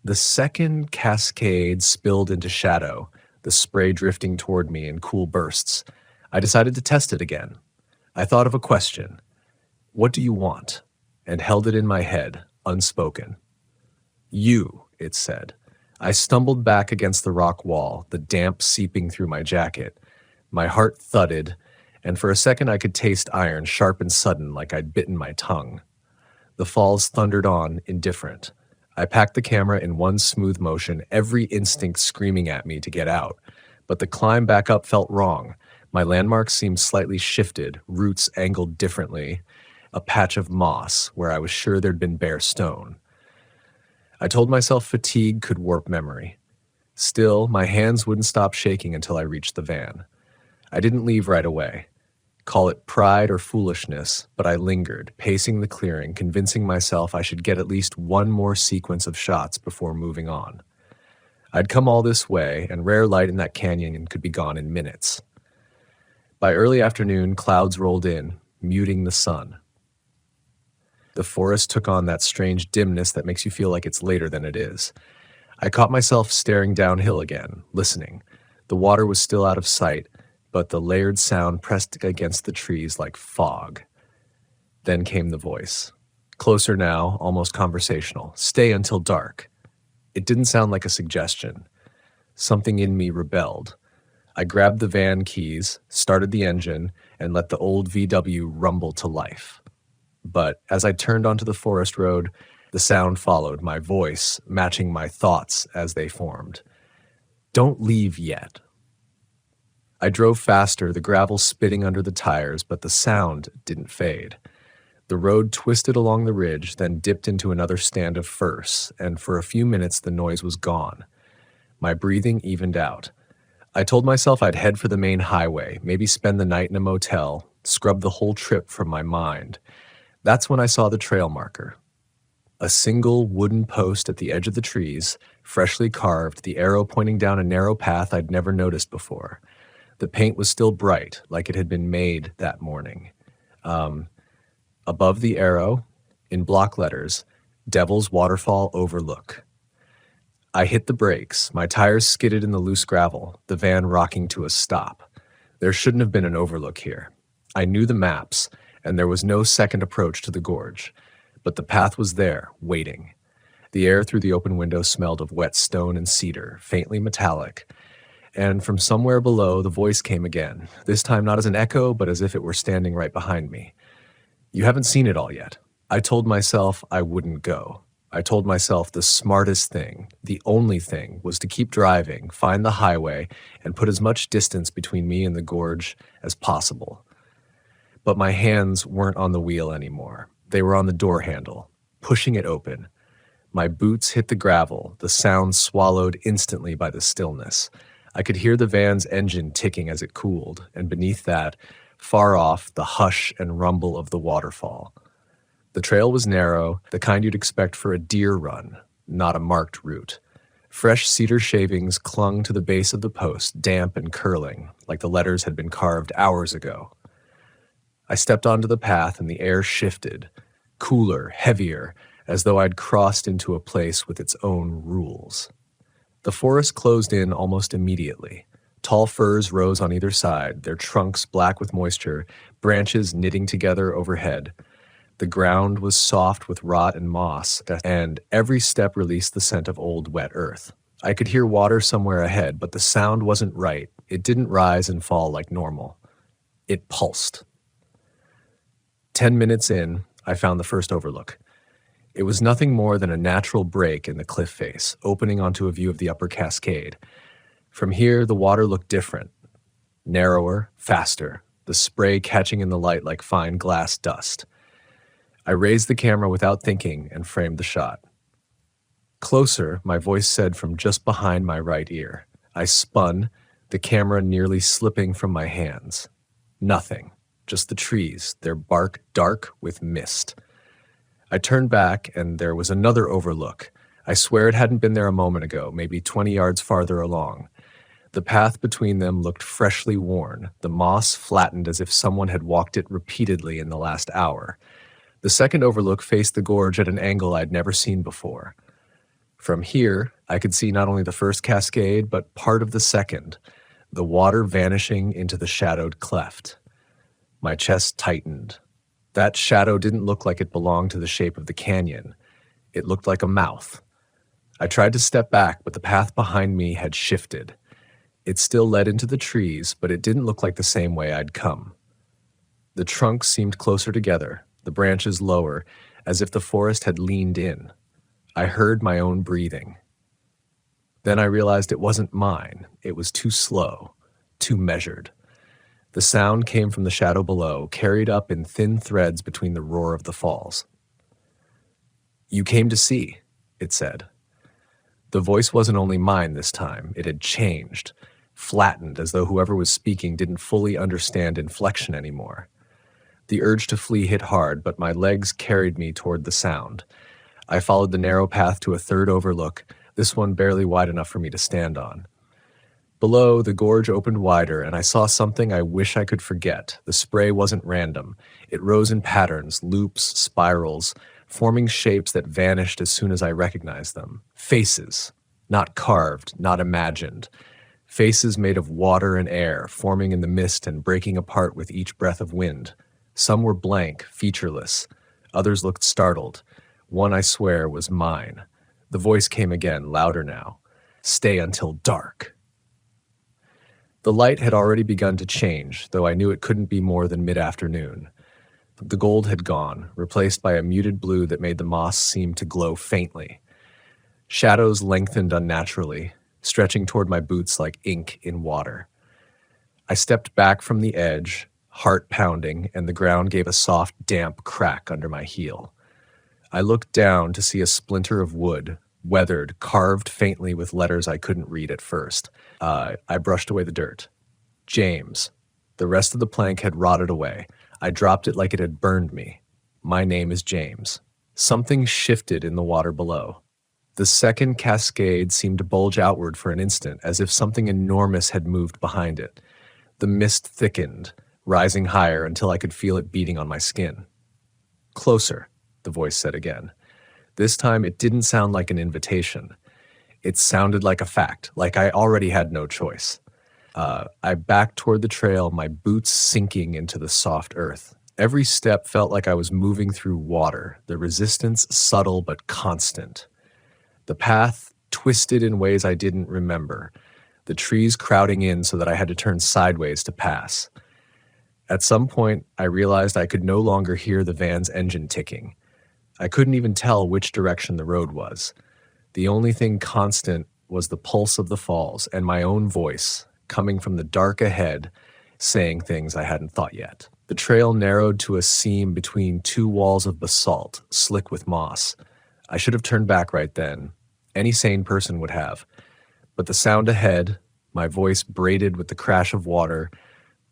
The second cascade spilled into shadow, the spray drifting toward me in cool bursts. I decided to test it again. I thought of a question. "What do you want?" and held it in my head, unspoken. "You," it said. I stumbled back against the rock wall, the damp seeping through my jacket. My heart thudded, and for a second I could taste iron, sharp and sudden, like I'd bitten my tongue. The falls thundered on, indifferent. I packed the camera in one smooth motion, every instinct screaming at me to get out. But the climb back up felt wrong. My landmarks seemed slightly shifted, roots angled differently, a patch of moss where I was sure there'd been bare stone. I told myself fatigue could warp memory. Still, my hands wouldn't stop shaking until I reached the van. I didn't leave right away. Call it pride or foolishness, but I lingered, pacing the clearing, convincing myself I should get at least one more sequence of shots before moving on. I'd come all this way, and rare light in that canyon could be gone in minutes. By early afternoon, clouds rolled in, muting the sun. The forest took on that strange dimness that makes you feel like it's later than it is. I caught myself staring downhill again, listening. The water was still out of sight, but the layered sound pressed against the trees like fog. Then came the voice. Closer now, almost conversational. "Stay until dark." It didn't sound like a suggestion. Something in me rebelled. I grabbed the van keys, started the engine, and let the old VW rumble to life. But as I turned onto the forest road, The sound followed, my voice matching my thoughts as they formed. Don't leave yet. I drove faster, the gravel spitting under the tires, but the sound didn't fade. The road twisted along the ridge, then dipped into another stand of firs, and for a few minutes the noise was gone. My breathing evened out. I told myself I'd head for the main highway, maybe spend the night in a motel, scrub the whole trip from my mind. That's when I saw the trail marker. A single wooden post at the edge of the trees, freshly carved, the arrow pointing down a narrow path I'd never noticed before. The paint was still bright, like it had been made that morning. Above the arrow, in block letters, Devil's Waterfall Overlook. I hit the brakes. My tires skidded in the loose gravel, the van rocking to a stop. There shouldn't have been an overlook here. I knew the maps, and there was no second approach to the gorge. But the path was there, waiting. The air through the open window smelled of wet stone and cedar, faintly metallic. And from somewhere below, the voice came again, this time not as an echo, but as if it were standing right behind me. You haven't seen it all yet. I told myself I wouldn't go. I told myself the smartest thing, the only thing, was to keep driving, find the highway, and put as much distance between me and the gorge as possible. But my hands weren't on the wheel anymore. They were on the door handle, pushing it open. My boots hit the gravel, the sound swallowed instantly by the stillness. I could hear the van's engine ticking as it cooled, and beneath that, far off, the hush and rumble of the waterfall. The trail was narrow, the kind you'd expect for a deer run, not a marked route. Fresh cedar shavings clung to the base of the post, damp and curling, like the letters had been carved hours ago. I stepped onto the path and the air shifted, cooler, heavier, as though I'd crossed into a place with its own rules. The forest closed in almost immediately. Tall firs rose on either side, their trunks black with moisture, branches knitting together overhead. The ground was soft with rot and moss, and every step released the scent of old, wet earth. I could hear water somewhere ahead, but the sound wasn't right. It didn't rise and fall like normal. It pulsed. 10 minutes in, I found the first overlook. It was nothing more than a natural break in the cliff face, opening onto a view of the upper cascade. From here, the water looked different. Narrower, faster, the spray catching in the light like fine glass dust. I raised the camera without thinking and framed the shot. Closer, my voice said from just behind my right ear. I spun, the camera nearly slipping from my hands. Nothing. Just the trees, their bark dark with mist. I turned back, and there was another overlook. I swear it hadn't been there a moment ago, maybe 20 yards farther along. The path between them looked freshly worn, the moss flattened as if someone had walked it repeatedly in the last hour. The second overlook faced the gorge at an angle I'd never seen before. From here, I could see not only the first cascade, but part of the second, the water vanishing into the shadowed cleft. My chest tightened. That shadow didn't look like it belonged to the shape of the canyon. It looked like a mouth. I tried to step back, but the path behind me had shifted. It still led into the trees, but it didn't look like the same way I'd come. The trunks seemed closer together, the branches lower, as if the forest had leaned in. I heard my own breathing. Then I realized it wasn't mine. It was too slow, too measured. The sound came from the shadow below, carried up in thin threads between the roar of the falls. "You came to see," it said. The voice wasn't only mine this time. It had changed, flattened as though whoever was speaking didn't fully understand inflection anymore. The urge to flee hit hard, but my legs carried me toward the sound. I followed the narrow path to a third overlook, this one barely wide enough for me to stand on. Below, the gorge opened wider, and I saw something I wish I could forget. The spray wasn't random. It rose in patterns, loops, spirals, forming shapes that vanished as soon as I recognized them. Faces, not carved, not imagined. Faces made of water and air, forming in the mist and breaking apart with each breath of wind. Some were blank, featureless. Others looked startled. One, I swear, was mine. The voice came again, louder now. "Stay until dark." The light had already begun to change, though I knew it couldn't be more than mid-afternoon. The gold had gone, replaced by a muted blue that made the moss seem to glow faintly. Shadows lengthened unnaturally, stretching toward my boots like ink in water. I stepped back from the edge, heart pounding, and the ground gave a soft, damp crack under my heel. I looked down to see a splinter of wood, weathered, carved faintly with letters I couldn't read at first. I brushed away the dirt. James. The rest of the plank had rotted away. I dropped it like it had burned me. My name is James. Something shifted in the water below. The second cascade seemed to bulge outward for an instant, as if something enormous had moved behind it. The mist thickened, rising higher until I could feel it beating on my skin. Closer, the voice said again. This time it didn't sound like an invitation. It sounded like a fact, like I already had no choice. I backed toward the trail, my boots sinking into the soft earth. Every step felt like I was moving through water, the resistance subtle but constant. The path twisted in ways I didn't remember, the trees crowding in so that I had to turn sideways to pass. At some point, I realized I could no longer hear the van's engine ticking. I couldn't even tell which direction the road was. The only thing constant was the pulse of the falls and my own voice, coming from the dark ahead, saying things I hadn't thought yet. The trail narrowed to a seam between two walls of basalt, slick with moss. I should have turned back right then. Any sane person would have. But the sound ahead, my voice braided with the crash of water,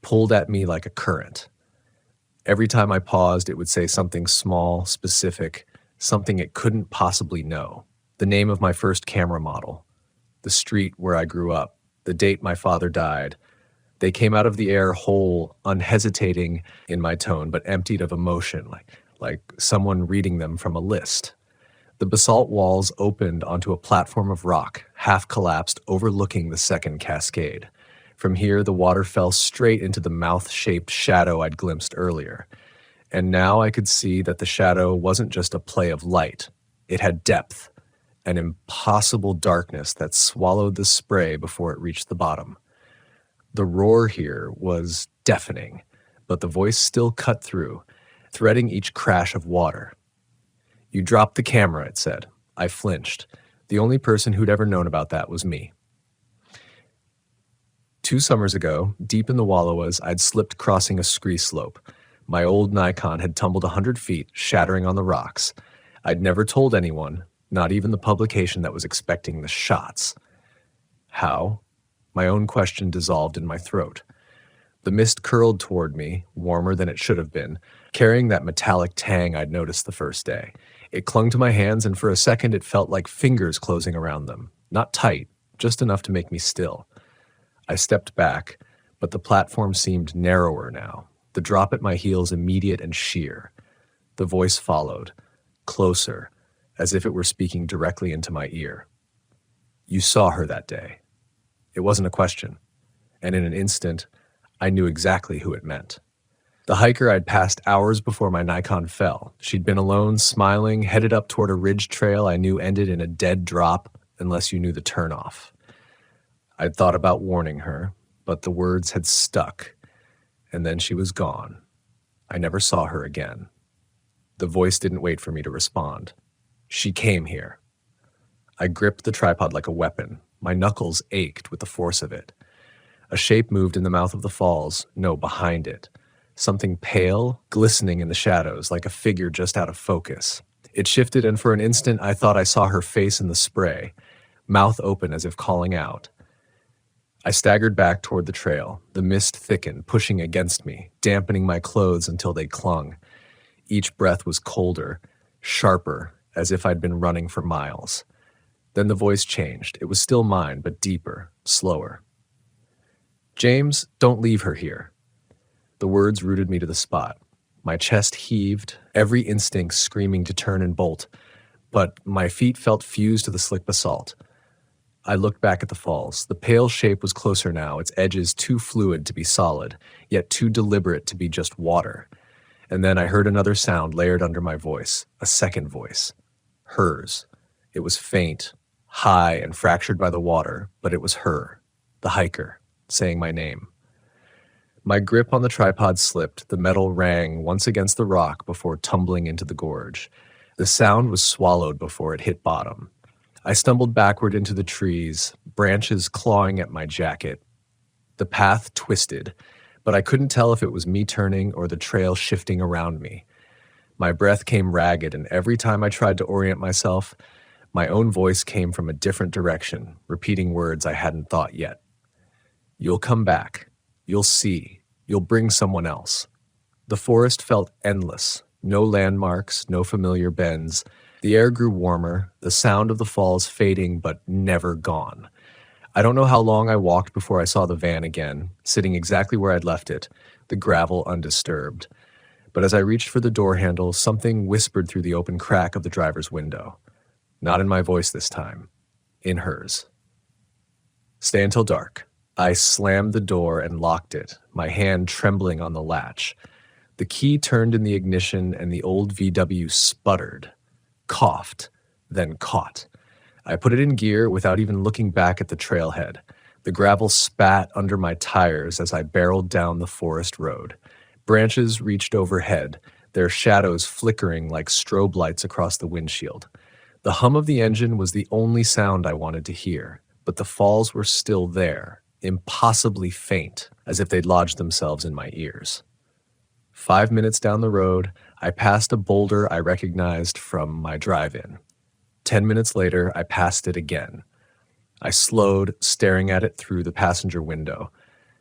pulled at me like a current. Every time I paused, it would say something small, specific, something it couldn't possibly know. The name of my first camera model, the street where I grew up, the date my father died. They came out of the air whole, unhesitating in my tone, but emptied of emotion, like someone reading them from a list. The basalt walls opened onto a platform of rock, half collapsed, overlooking the second cascade. From here, the water fell straight into the mouth-shaped shadow I'd glimpsed earlier. And now I could see that the shadow wasn't just a play of light. It had depth, an impossible darkness that swallowed the spray before it reached the bottom. The roar here was deafening, but the voice still cut through, threading each crash of water. "You dropped the camera," it said. I flinched. The only person who'd ever known about that was me. 2 summers ago, deep in the Wallowas, I'd slipped crossing a scree slope. My old Nikon had tumbled 100 feet, shattering on the rocks. I'd never told anyone, not even the publication that was expecting the shots. How? My own question dissolved in my throat. The mist curled toward me, warmer than it should have been, carrying that metallic tang I'd noticed the first day. It clung to my hands, and for a second it felt like fingers closing around them. Not tight, just enough to make me still. I stepped back, but the platform seemed narrower now, the drop at my heels immediate and sheer. The voice followed, closer, as if it were speaking directly into my ear. "You saw her that day." It wasn't a question, and in an instant, I knew exactly who it meant. The hiker I'd passed hours before my Nikon fell. She'd been alone, smiling, headed up toward a ridge trail I knew ended in a dead drop unless you knew the turnoff. I'd thought about warning her, but the words had stuck, and then she was gone. I never saw her again. The voice didn't wait for me to respond. She came here. I gripped the tripod like a weapon. My knuckles ached with the force of it. A shape moved in the mouth of the falls, no, behind it. Something pale, glistening in the shadows, like a figure just out of focus. It shifted, and for an instant I thought I saw her face in the spray, mouth open as if calling out. I staggered back toward the trail. The mist thickened, pushing against me, dampening my clothes until they clung. Each breath was colder, sharper, as if I'd been running for miles. Then the voice changed. It was still mine, but deeper, slower. "James, don't leave her here." The words rooted me to the spot. My chest heaved, every instinct screaming to turn and bolt, but my feet felt fused to the slick basalt. I looked back at the falls. The pale shape was closer now, its edges too fluid to be solid, yet too deliberate to be just water. And then I heard another sound layered under my voice, a second voice. Hers. It was faint, high, and fractured by the water, but it was her, the hiker, saying my name. My grip on the tripod slipped, the metal rang once against the rock before tumbling into the gorge. The sound was swallowed before it hit bottom. I stumbled backward into the trees, branches clawing at my jacket. The path twisted, but I couldn't tell if it was me turning or the trail shifting around me. My breath came ragged, and every time I tried to orient myself, my own voice came from a different direction, repeating words I hadn't thought yet. You'll come back. You'll see. You'll bring someone else. The forest felt endless. No landmarks, no familiar bends. The air grew warmer, the sound of the falls fading but never gone. I don't know how long I walked before I saw the van again, sitting exactly where I'd left it, the gravel undisturbed. But as I reached for the door handle, something whispered through the open crack of the driver's window. Not in my voice this time. In hers. Stay until dark. I slammed the door and locked it, my hand trembling on the latch. The key turned in the ignition and the old VW sputtered, coughed, then caught. I put it in gear without even looking back at the trailhead. The gravel spat under my tires as I barreled down the forest road. Branches reached overhead, their shadows flickering like strobe lights across the windshield. The hum of the engine was the only sound I wanted to hear, but the falls were still there, impossibly faint, as if they'd lodged themselves in my ears. 5 minutes down the road, I passed a boulder I recognized from my drive-in. 10 minutes later, I passed it again. I slowed, staring at it through the passenger window.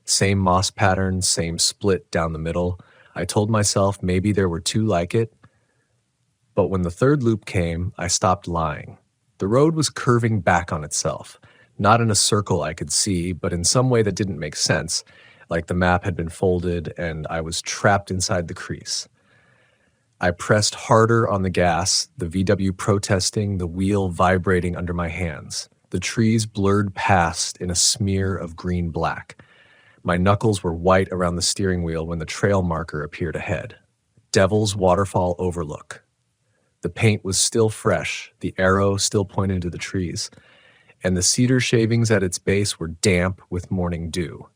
Same moss pattern, same split down the middle. I told myself maybe there were two like it. But when the third loop came, I stopped lying. The road was curving back on itself. Not in a circle I could see, but in some way that didn't make sense, like the map had been folded and I was trapped inside the crease. I pressed harder on the gas, the VW protesting, the wheel vibrating under my hands. The trees blurred past in a smear of green-black. My knuckles were white around the steering wheel when the trail marker appeared ahead. Devil's Waterfall Overlook. The paint was still fresh, the arrow still pointed to the trees, and the cedar shavings at its base were damp with morning dew,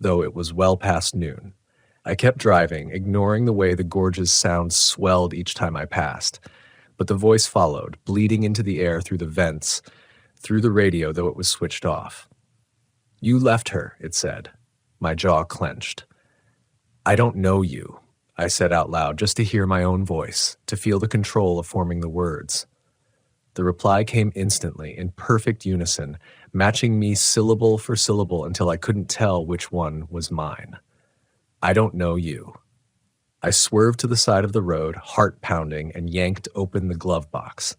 though it was well past noon. I kept driving, ignoring the way the gorge's sound swelled each time I passed, but the voice followed, bleeding into the air through the vents, through the radio, though it was switched off. You left her, it said. My jaw clenched. I don't know you, I said out loud, just to hear my own voice, to feel the control of forming the words. The reply came instantly, in perfect unison, matching me syllable for syllable until I couldn't tell which one was mine. I don't know you. I swerved to the side of the road, heart pounding, and yanked open the glove box.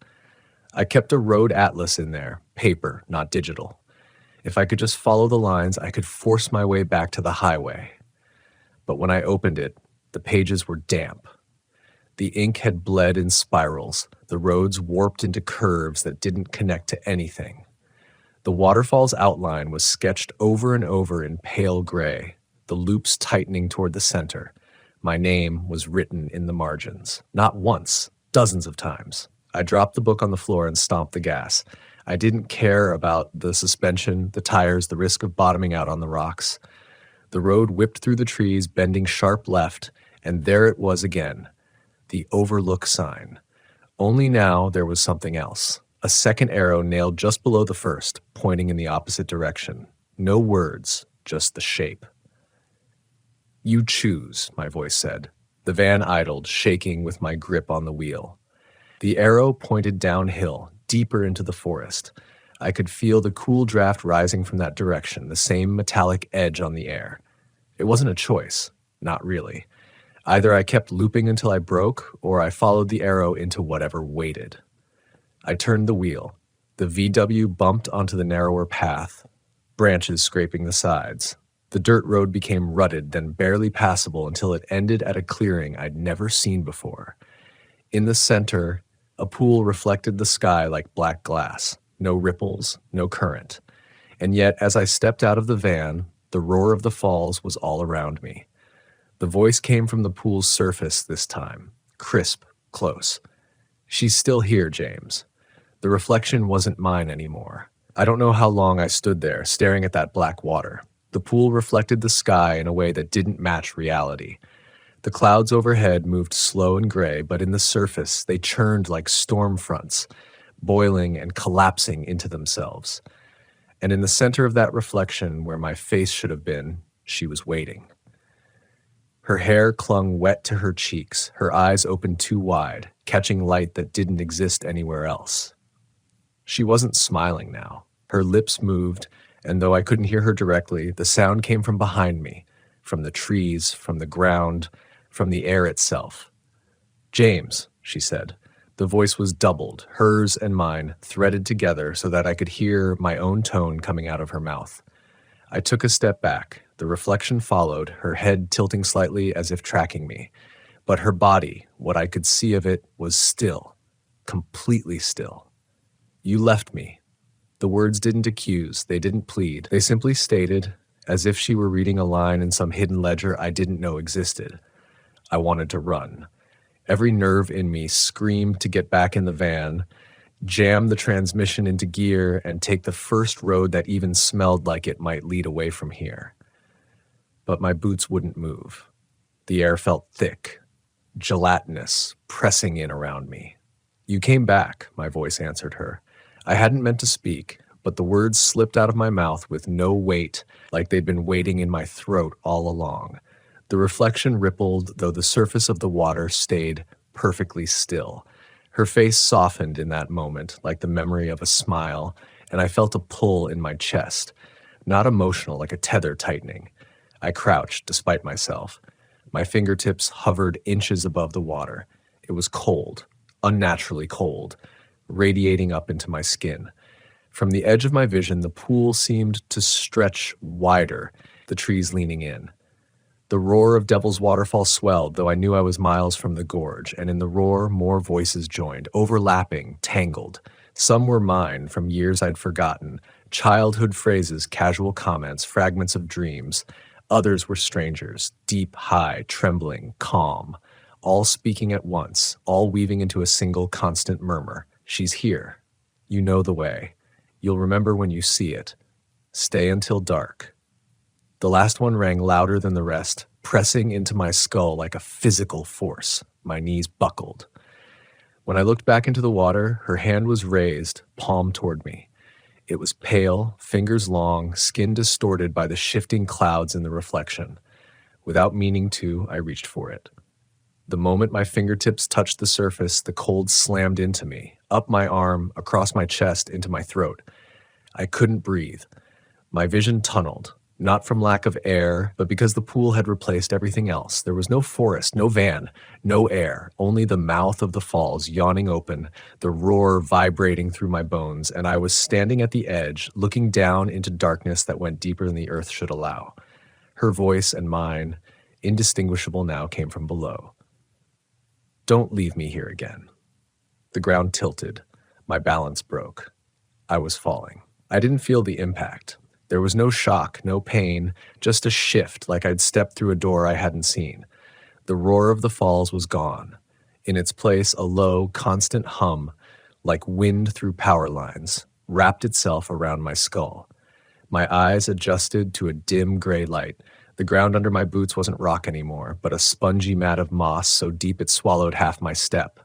I kept a road atlas in there, paper, not digital. If I could just follow the lines, I could force my way back to the highway. But when I opened it, the pages were damp. The ink had bled in spirals, the roads warped into curves that didn't connect to anything. The waterfall's outline was sketched over and over in pale gray, the loops tightening toward the center. My name was written in the margins. Not once, dozens of times. I dropped the book on the floor and stomped the gas. I didn't care about the suspension, the tires, the risk of bottoming out on the rocks. The road whipped through the trees, bending sharp left, and there it was again. The overlook sign. Only now there was something else. A second arrow nailed just below the first, pointing in the opposite direction. No words, just the shape. You choose, my voice said. The van idled, shaking with my grip on the wheel. The arrow pointed downhill, deeper into the forest. I could feel the cool draft rising from that direction, the same metallic edge on the air. It wasn't a choice, not really. Either I kept looping until I broke, or I followed the arrow into whatever waited. I turned the wheel. The VW bumped onto the narrower path, branches scraping the sides. The dirt road became rutted, then barely passable until it ended at a clearing I'd never seen before. In the center, a pool reflected the sky like black glass. No ripples, no current. And yet, as I stepped out of the van, the roar of the falls was all around me. The voice came from the pool's surface this time, crisp, close. She's still here, James. The reflection wasn't mine anymore. I don't know how long I stood there, staring at that black water. The pool reflected the sky in a way that didn't match reality. The clouds overhead moved slow and gray, but in the surface, they churned like storm fronts, boiling and collapsing into themselves. And in the center of that reflection, where my face should have been, she was waiting. Her hair clung wet to her cheeks, her eyes opened too wide, catching light that didn't exist anywhere else. She wasn't smiling now. Her lips moved, and though I couldn't hear her directly, the sound came from behind me, from the trees, from the ground, from the air itself. "James," she said. The voice was doubled, hers and mine, threaded together so that I could hear my own tone coming out of her mouth. I took a step back. The reflection followed, her head tilting slightly as if tracking me. But her body, what I could see of it, was still, completely still. "You left me." The words didn't accuse, they didn't plead. They simply stated, as if she were reading a line in some hidden ledger I didn't know existed. I wanted to run. Every nerve in me screamed to get back in the van, jam the transmission into gear, and take the first road that even smelled like it might lead away from here. But my boots wouldn't move. The air felt thick, gelatinous, pressing in around me. "You came back," my voice answered her. I hadn't meant to speak, but the words slipped out of my mouth with no weight, like they'd been waiting in my throat all along. The reflection rippled, though the surface of the water stayed perfectly still. Her face softened in that moment, like the memory of a smile, and I felt a pull in my chest. Not emotional, like a tether tightening. I crouched, despite myself. My fingertips hovered inches above the water. It was cold, unnaturally cold, radiating up into my skin. From the edge of my vision, the pool seemed to stretch wider, the trees leaning in. The roar of Devil's Waterfall swelled, though I knew I was miles from the gorge, and in the roar more voices joined, overlapping, tangled. Some were mine, from years I'd forgotten, childhood phrases, casual comments, fragments of dreams. Others were strangers, deep, high, trembling, calm, all speaking at once, all weaving into a single constant murmur. "She's here. You know the way. You'll remember when you see it. Stay until dark." The last one rang louder than the rest, pressing into my skull like a physical force. My knees buckled. When I looked back into the water, her hand was raised, palm toward me. It was pale, fingers long, skin distorted by the shifting clouds in the reflection. Without meaning to, I reached for it. The moment my fingertips touched the surface, the cold slammed into me, up my arm, across my chest, into my throat. I couldn't breathe. My vision tunneled, not from lack of air, but because the pool had replaced everything else. There was no forest, no van, no air, only the mouth of the falls yawning open, the roar vibrating through my bones, and I was standing at the edge, looking down into darkness that went deeper than the earth should allow. Her voice and mine, indistinguishable now, came from below. "Don't leave me here again." The ground tilted. My balance broke. I was falling. I didn't feel the impact. There was no shock, no pain, just a shift like I'd stepped through a door I hadn't seen. The roar of the falls was gone. In its place, a low, constant hum, like wind through power lines, wrapped itself around my skull. My eyes adjusted to a dim gray light. The ground under my boots wasn't rock anymore, but a spongy mat of moss so deep it swallowed half my step.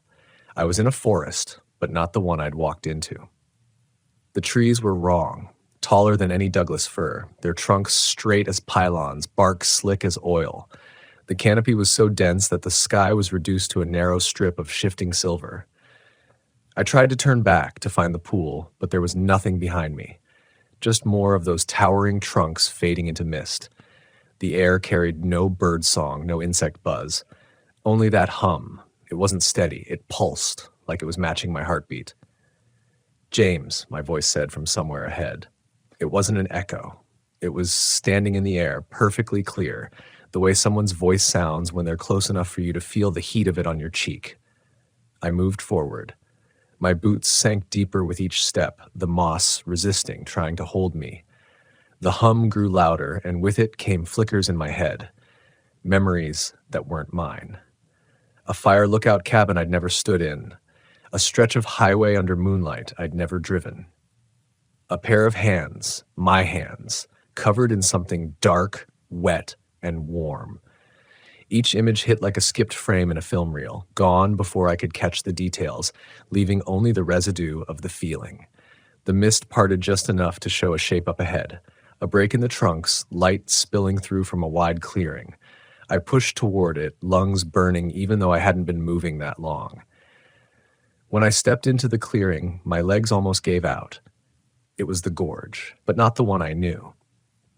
I was in a forest, but not the one I'd walked into. The trees were wrong, taller than any Douglas fir, their trunks straight as pylons, bark slick as oil. The canopy was so dense that the sky was reduced to a narrow strip of shifting silver. I tried to turn back to find the pool, but there was nothing behind me, just more of those towering trunks fading into mist. The air carried no bird song, no insect buzz, only that hum. It wasn't steady, it pulsed, like it was matching my heartbeat. "James," my voice said from somewhere ahead. It wasn't an echo. It was standing in the air, perfectly clear, the way someone's voice sounds when they're close enough for you to feel the heat of it on your cheek. I moved forward. My boots sank deeper with each step, the moss resisting, trying to hold me. The hum grew louder, and with it came flickers in my head, memories that weren't mine. A fire lookout cabin I'd never stood in, a stretch of highway under moonlight I'd never driven. A pair of hands, my hands, covered in something dark, wet, and warm. Each image hit like a skipped frame in a film reel, gone before I could catch the details, leaving only the residue of the feeling. The mist parted just enough to show a shape up ahead, a break in the trunks, light spilling through from a wide clearing. I pushed toward it, lungs burning even though I hadn't been moving that long. When I stepped into the clearing, my legs almost gave out. It was the gorge, but not the one I knew.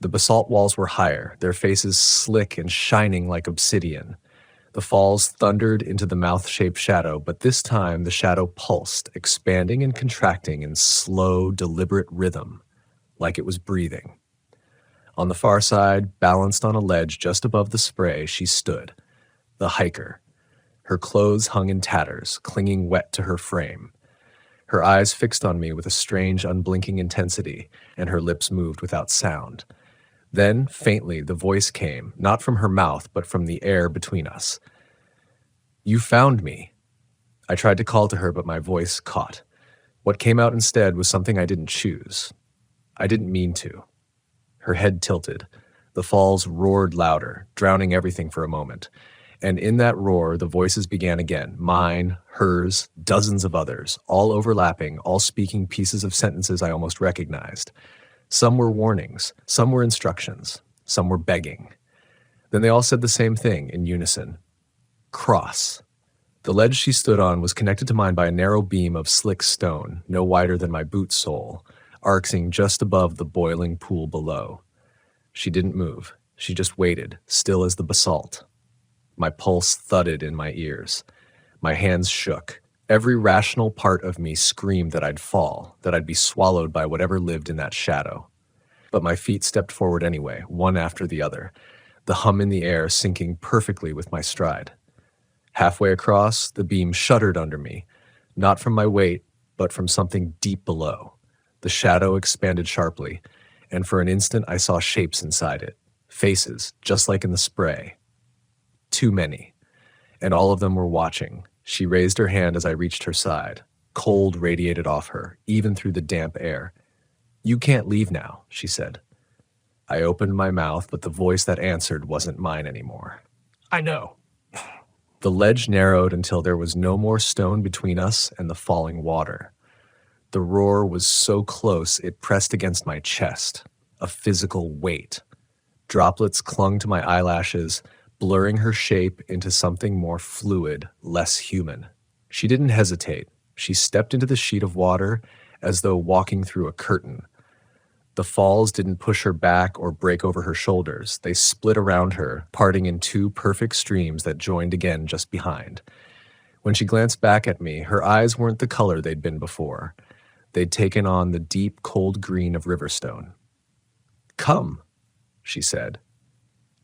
The basalt walls were higher, their faces slick and shining like obsidian. The falls thundered into the mouth-shaped shadow, but this time the shadow pulsed, expanding and contracting in slow, deliberate rhythm, like it was breathing. On the far side, balanced on a ledge just above the spray, she stood, the hiker. Her clothes hung in tatters, clinging wet to her frame. Her eyes fixed on me with a strange, unblinking intensity, and her lips moved without sound. Then, faintly, the voice came, not from her mouth, but from the air between us. "You found me." I tried to call to her, but my voice caught. What came out instead was something I didn't choose. I didn't mean to. Her head tilted. The falls roared louder, drowning everything for a moment. And in that roar, the voices began again, mine, hers, dozens of others, all overlapping, all speaking pieces of sentences I almost recognized. Some were warnings, some were instructions, some were begging. Then they all said the same thing in unison. Cross. The ledge she stood on was connected to mine by a narrow beam of slick stone, no wider than my boot sole, arcing just above the boiling pool below. She didn't move. She just waited, still as the basalt. My pulse thudded in my ears. My hands shook. Every rational part of me screamed that I'd fall, that I'd be swallowed by whatever lived in that shadow. But my feet stepped forward anyway, one after the other, the hum in the air syncing perfectly with my stride. Halfway across, the beam shuddered under me, not from my weight, but from something deep below. The shadow expanded sharply, and for an instant I saw shapes inside it, faces, just like in the spray. Too many. And all of them were watching. She raised her hand as I reached her side. Cold radiated off her, even through the damp air. "You can't leave now," she said. I opened my mouth, but the voice that answered wasn't mine anymore. "I know." The ledge narrowed until there was no more stone between us and the falling water. The roar was so close it pressed against my chest, a physical weight. Droplets clung to my eyelashes, blurring her shape into something more fluid, less human. She didn't hesitate. She stepped into the sheet of water as though walking through a curtain. The falls didn't push her back or break over her shoulders. They split around her, parting in two perfect streams that joined again just behind. When she glanced back at me, her eyes weren't the color they'd been before. They'd taken on the deep, cold green of riverstone. "Come," she said.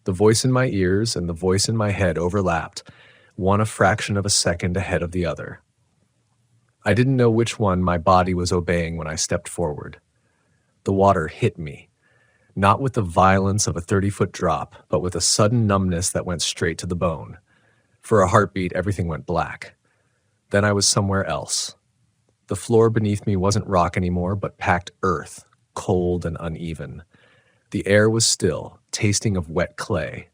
The voice in my ears and the voice in my head overlapped, one a fraction of a second ahead of the other. I didn't know which one my body was obeying when I stepped forward. The water hit me, not with the violence of a 30-foot drop, but with a sudden numbness that went straight to the bone. For a heartbeat, everything went black. Then I was somewhere else. The floor beneath me wasn't rock anymore, but packed earth, cold and uneven. The air was still, tasting of wet clay.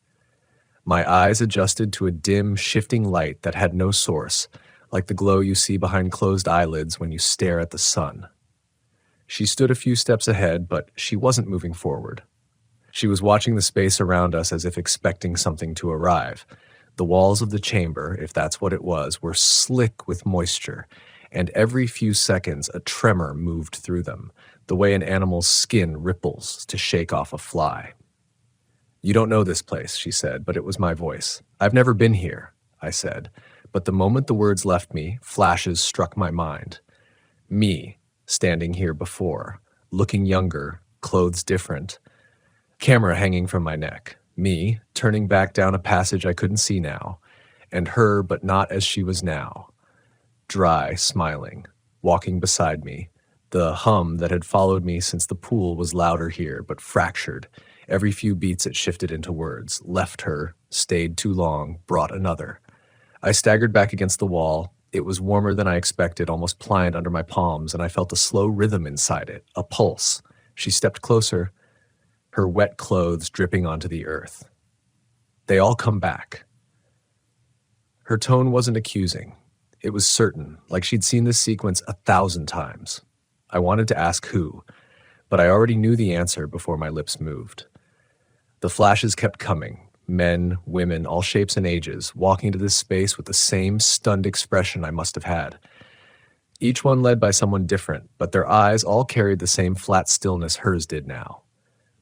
My eyes adjusted to a dim, shifting light that had no source, like the glow you see behind closed eyelids when you stare at the sun. She stood a few steps ahead, but she wasn't moving forward. She was watching the space around us as if expecting something to arrive. The walls of the chamber, if that's what it was, were slick with moisture, and every few seconds a tremor moved through them, the way an animal's skin ripples to shake off a fly. "You don't know this place," she said, but it was my voice. "I've never been here," I said, but the moment the words left me, flashes struck my mind. Me, standing here before, looking younger, clothes different, camera hanging from my neck. Me, turning back down a passage I couldn't see now, and her, but not as she was now. Dry, smiling, walking beside me. The hum that had followed me since the pool was louder here, but fractured. Every few beats it shifted into words, left her, stayed too long, brought another. I staggered back against the wall. It was warmer than I expected, almost pliant under my palms, and I felt a slow rhythm inside it, a pulse. She stepped closer. her wet clothes dripping onto the earth. They all come back. Her tone wasn't accusing. It was certain, like she'd seen this sequence 1,000 times. I wanted to ask who, but I already knew the answer before my lips moved. The flashes kept coming. Men, women, all shapes and ages, walking into this space with the same stunned expression I must have had. Each one led by someone different, but their eyes all carried the same flat stillness hers did now.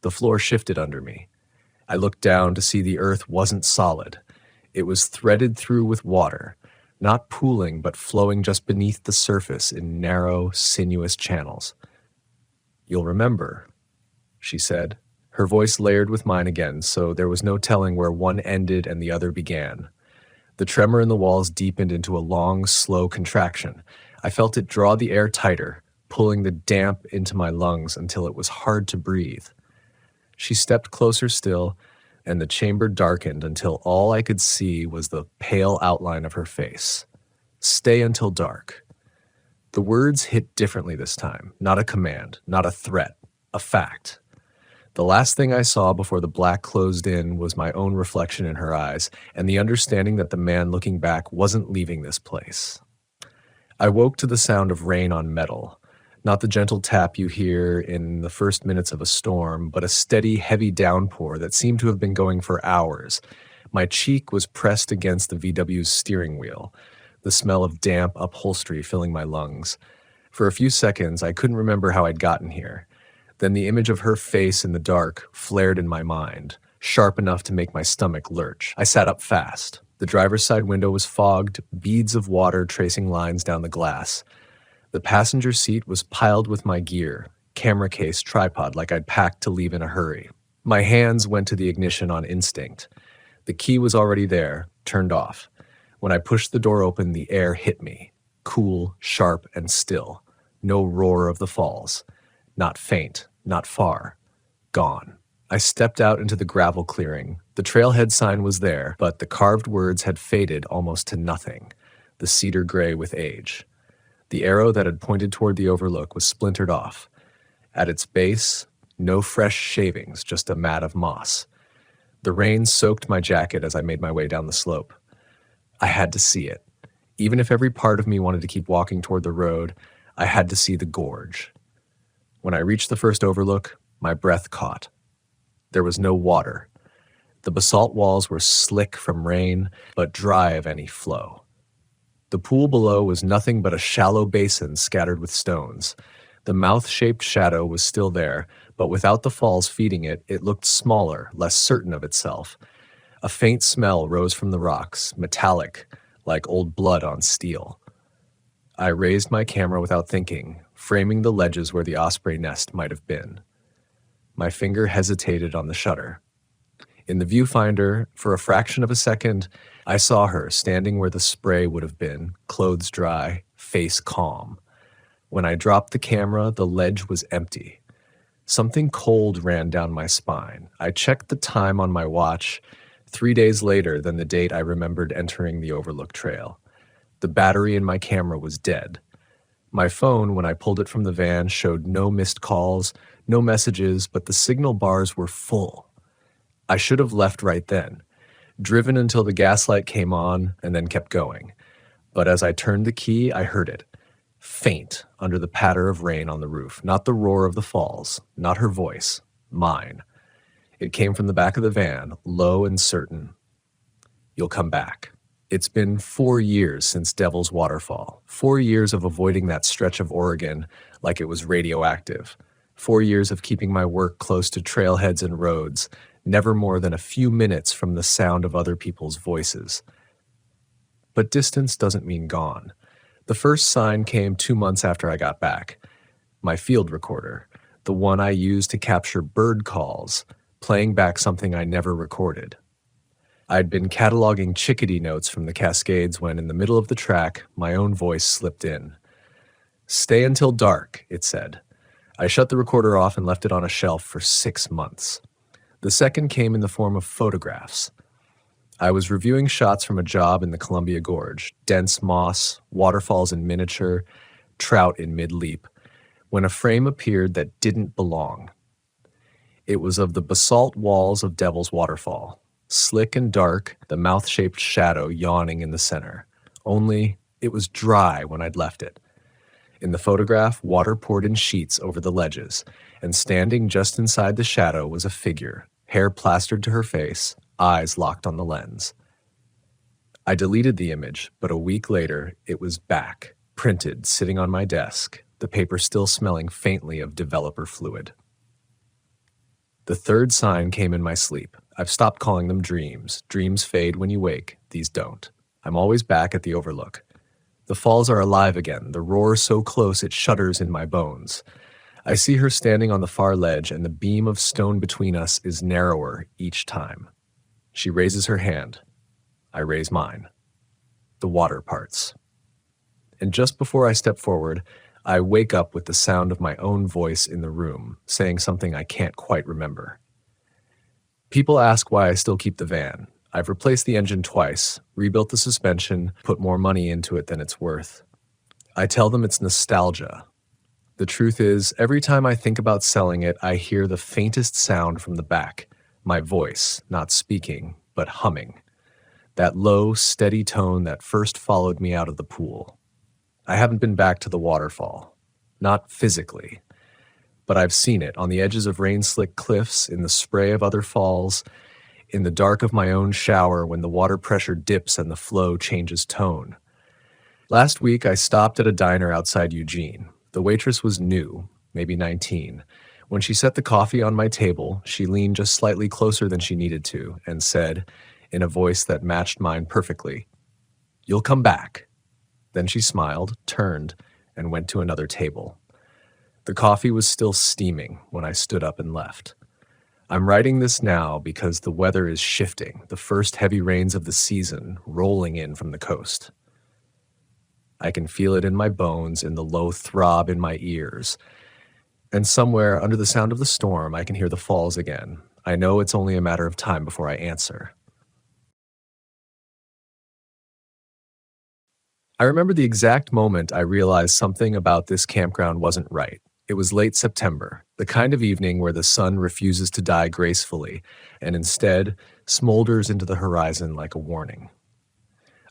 The floor shifted under me. I looked down to see the earth wasn't solid. It was threaded through with water, not pooling but flowing just beneath the surface in narrow, sinuous channels. "You'll remember," she said. Her voice layered with mine again, so there was no telling where one ended and the other began. The tremor in the walls deepened into a long, slow contraction. I felt it draw the air tighter, pulling the damp into my lungs until it was hard to breathe. She stepped closer still, and the chamber darkened until all I could see was the pale outline of her face. "Stay until dark." The words hit differently this time, not a command, not a threat, a fact. The last thing I saw before the black closed in was my own reflection in her eyes, and the understanding that the man looking back wasn't leaving this place. I woke to the sound of rain on metal, not the gentle tap you hear in the first minutes of a storm, but a steady, heavy downpour that seemed to have been going for hours. My cheek was pressed against the VW's steering wheel, the smell of damp upholstery filling my lungs. For a few seconds, I couldn't remember how I'd gotten here. Then the image of her face in the dark flared in my mind, sharp enough to make my stomach lurch. I sat up fast. The driver's side window was fogged, beads of water tracing lines down the glass. The passenger seat was piled with my gear, camera case, tripod, like I'd packed to leave in a hurry. My hands went to the ignition on instinct. The key was already there, turned off. When I pushed the door open, the air hit me, cool, sharp, and still. No roar of the falls. Not faint, not far. Gone. I stepped out into the gravel clearing. The trailhead sign was there, but the carved words had faded almost to nothing, the cedar gray with age. The arrow that had pointed toward the overlook was splintered off. At its base, no fresh shavings, just a mat of moss. The rain soaked my jacket as I made my way down the slope. I had to see it. Even if every part of me wanted to keep walking toward the road, I had to see the gorge. When I reached the first overlook, my breath caught. There was no water. The basalt walls were slick from rain, but dry of any flow. The pool below was nothing but a shallow basin scattered with stones. The mouth-shaped shadow was still there, but without the falls feeding it, it looked smaller, less certain of itself. A faint smell rose from the rocks, metallic, like old blood on steel. I raised my camera without thinking, framing the ledges where the osprey nest might have been. My finger hesitated on the shutter. In the viewfinder, for a fraction of a second, I saw her standing where the spray would have been, clothes dry, face calm. When I dropped the camera, the ledge was empty. Something cold ran down my spine. I checked the time on my watch, 3 days later than the date I remembered entering the Overlook Trail. The battery in my camera was dead. My phone, when I pulled it from the van, showed no missed calls, no messages, but the signal bars were full. I should have left right then, driven until the gaslight came on and then kept going. But as I turned the key, I heard it, faint under the patter of rain on the roof, not the roar of the falls, not her voice, mine. It came from the back of the van, low and certain. "You'll come back." It's been 4 years since Devil's Waterfall, 4 years of avoiding that stretch of Oregon like it was radioactive, 4 years of keeping my work close to trailheads and roads, never more than a few minutes from the sound of other people's voices. But distance doesn't mean gone. The first sign came 2 months after I got back. My field recorder, the one I used to capture bird calls, playing back something I never recorded. I'd been cataloging chickadee notes from the Cascades when, in the middle of the track, my own voice slipped in. "Stay until dark," it said. I shut the recorder off and left it on a shelf for 6 months. The second came in the form of photographs. I was reviewing shots from a job in the Columbia Gorge, dense moss, waterfalls in miniature, trout in mid-leap, when a frame appeared that didn't belong. It was of the basalt walls of Devil's Waterfall, slick and dark, the mouth-shaped shadow yawning in the center. Only it was dry when I'd left it. In the photograph, water poured in sheets over the ledges, and standing just inside the shadow was a figure, hair plastered to her face, eyes locked on the lens. I deleted the image, but a week later, it was back, printed, sitting on my desk, the paper still smelling faintly of developer fluid. The third sign came in my sleep. I've stopped calling them dreams. Dreams fade when you wake. These don't. I'm always back at the overlook. The falls are alive again, the roar so close it shudders in my bones. I see her standing on the far ledge, and the beam of stone between us is narrower each time. She raises her hand. I raise mine. The water parts. And just before I step forward, I wake up with the sound of my own voice in the room, saying something I can't quite remember. People ask why I still keep the van. I've replaced the engine twice, rebuilt the suspension, put more money into it than it's worth. I tell them it's nostalgia. The truth is, every time I think about selling it, I hear the faintest sound from the back, my voice, not speaking, but humming. That low, steady tone that first followed me out of the pool. I haven't been back to the waterfall. Not physically. But I've seen it on the edges of rain-slick cliffs, in the spray of other falls, in the dark of my own shower when the water pressure dips and the flow changes tone. Last week, I stopped at a diner outside Eugene. The waitress was new, maybe 19. When she set the coffee on my table, she leaned just slightly closer than she needed to and said, in a voice that matched mine perfectly, "You'll come back." Then she smiled, turned, and went to another table. The coffee was still steaming when I stood up and left. I'm writing this now because the weather is shifting, the first heavy rains of the season rolling in from the coast. I can feel it in my bones, in the low throb in my ears. And somewhere under the sound of the storm, I can hear the falls again. I know it's only a matter of time before I answer. I remember the exact moment I realized something about this campground wasn't right. It was late September, the kind of evening where the sun refuses to die gracefully and instead smolders into the horizon like a warning.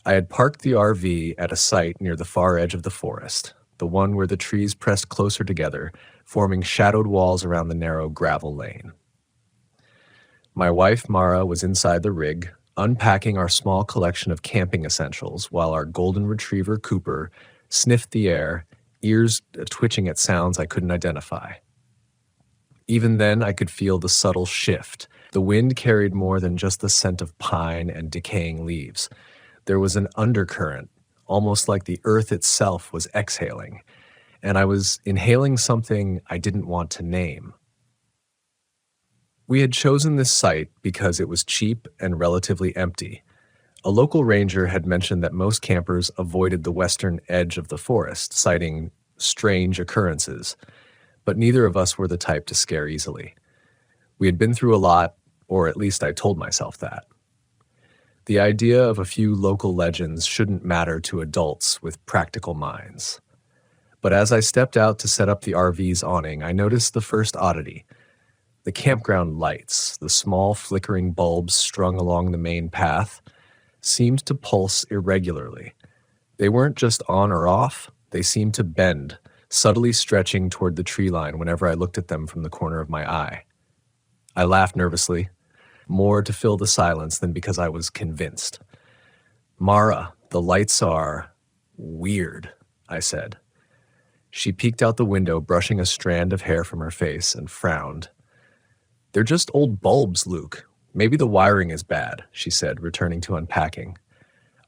I had parked the RV at a site near the far edge of the forest, the one where the trees pressed closer together, forming shadowed walls around the narrow gravel lane. My wife, Mara, was inside the rig, unpacking our small collection of camping essentials while our golden retriever, Cooper, sniffed the air, ears twitching at sounds I couldn't identify. Even then, I could feel the subtle shift. The wind carried more than just the scent of pine and decaying leaves. There was an undercurrent, almost like the earth itself was exhaling, and I was inhaling something I didn't want to name. We had chosen this site because it was cheap and relatively empty. A local ranger had mentioned that most campers avoided the western edge of the forest, citing strange occurrences, but neither of us were the type to scare easily. We had been through a lot, or at least I told myself that. The idea of a few local legends shouldn't matter to adults with practical minds. But as I stepped out to set up the RV's awning, I noticed the first oddity. The campground lights, the small flickering bulbs strung along the main path, seemed to pulse irregularly. They weren't just on or off, they seemed to bend, subtly stretching toward the tree line whenever I looked at them from the corner of my eye. I laughed nervously, more to fill the silence than because I was convinced. "Mara, the lights are weird," I said. She peeked out the window, brushing a strand of hair from her face, and frowned. "They're just old bulbs, Luke. Maybe the wiring is bad," she said, returning to unpacking.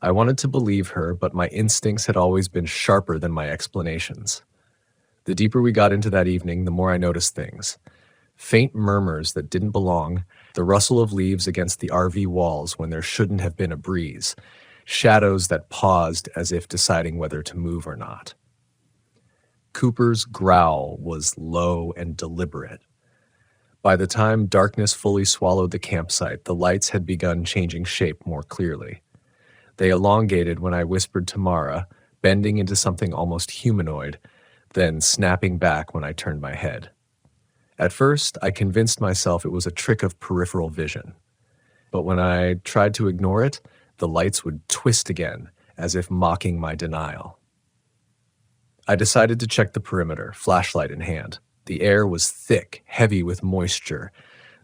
I wanted to believe her, but my instincts had always been sharper than my explanations. The deeper we got into that evening, the more I noticed things. Faint murmurs that didn't belong, the rustle of leaves against the RV walls when there shouldn't have been a breeze, shadows that paused as if deciding whether to move or not. Cooper's growl was low and deliberate. By the time darkness fully swallowed the campsite, the lights had begun changing shape more clearly. They elongated when I whispered to Mara, bending into something almost humanoid, then snapping back when I turned my head. At first, I convinced myself it was a trick of peripheral vision. But when I tried to ignore it, the lights would twist again, as if mocking my denial. I decided to check the perimeter, flashlight in hand. The air was thick, heavy with moisture,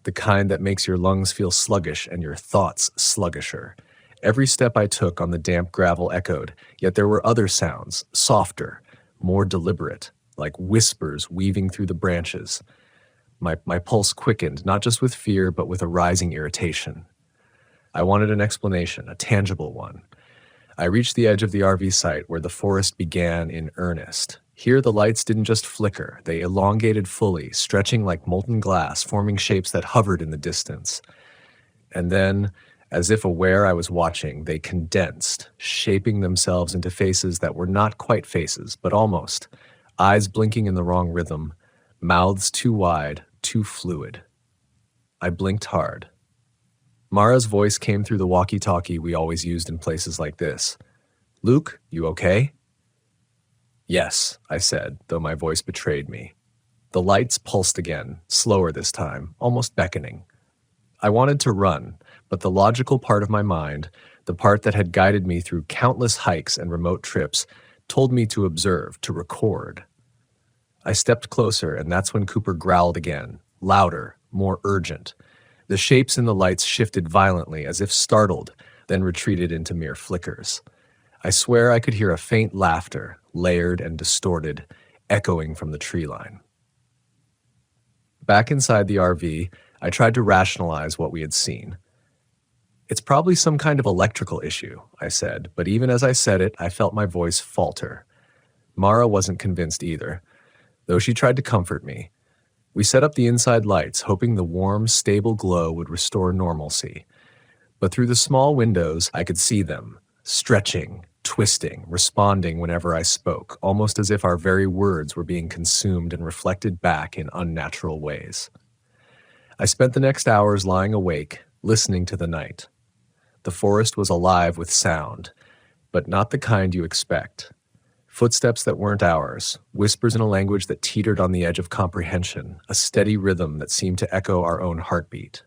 the kind that makes your lungs feel sluggish and your thoughts sluggisher. Every step I took on the damp gravel echoed, yet there were other sounds, softer, more deliberate, like whispers weaving through the branches. My pulse quickened, not just with fear, but with a rising irritation. I wanted an explanation, a tangible one. I reached the edge of the RV site where the forest began in earnest. Here the lights didn't just flicker, they elongated fully, stretching like molten glass, forming shapes that hovered in the distance. And then, as if aware I was watching, they condensed, shaping themselves into faces that were not quite faces, but almost. Eyes blinking in the wrong rhythm, mouths too wide, too fluid. I blinked hard. Mara's voice came through the walkie-talkie we always used in places like this. "Luke, you okay?" "Yes," I said, though my voice betrayed me. The lights pulsed again, slower this time, almost beckoning. I wanted to run, but the logical part of my mind, the part that had guided me through countless hikes and remote trips, told me to observe, to record. I stepped closer, and that's when Cooper growled again, louder, more urgent. The shapes in the lights shifted violently, as if startled, then retreated into mere flickers. I swear I could hear a faint laughter, layered and distorted, echoing from the tree line. Back inside the RV, I tried to rationalize what we had seen. "It's probably some kind of electrical issue," I said, but even as I said it, I felt my voice falter. Mara wasn't convinced either, though she tried to comfort me. We set up the inside lights, hoping the warm, stable glow would restore normalcy. But through the small windows, I could see them, stretching, twisting, responding whenever I spoke, almost as if our very words were being consumed and reflected back in unnatural ways. I spent the next hours lying awake, listening to the night. The forest was alive with sound, but not the kind you expect. Footsteps that weren't ours, whispers in a language that teetered on the edge of comprehension, a steady rhythm that seemed to echo our own heartbeat.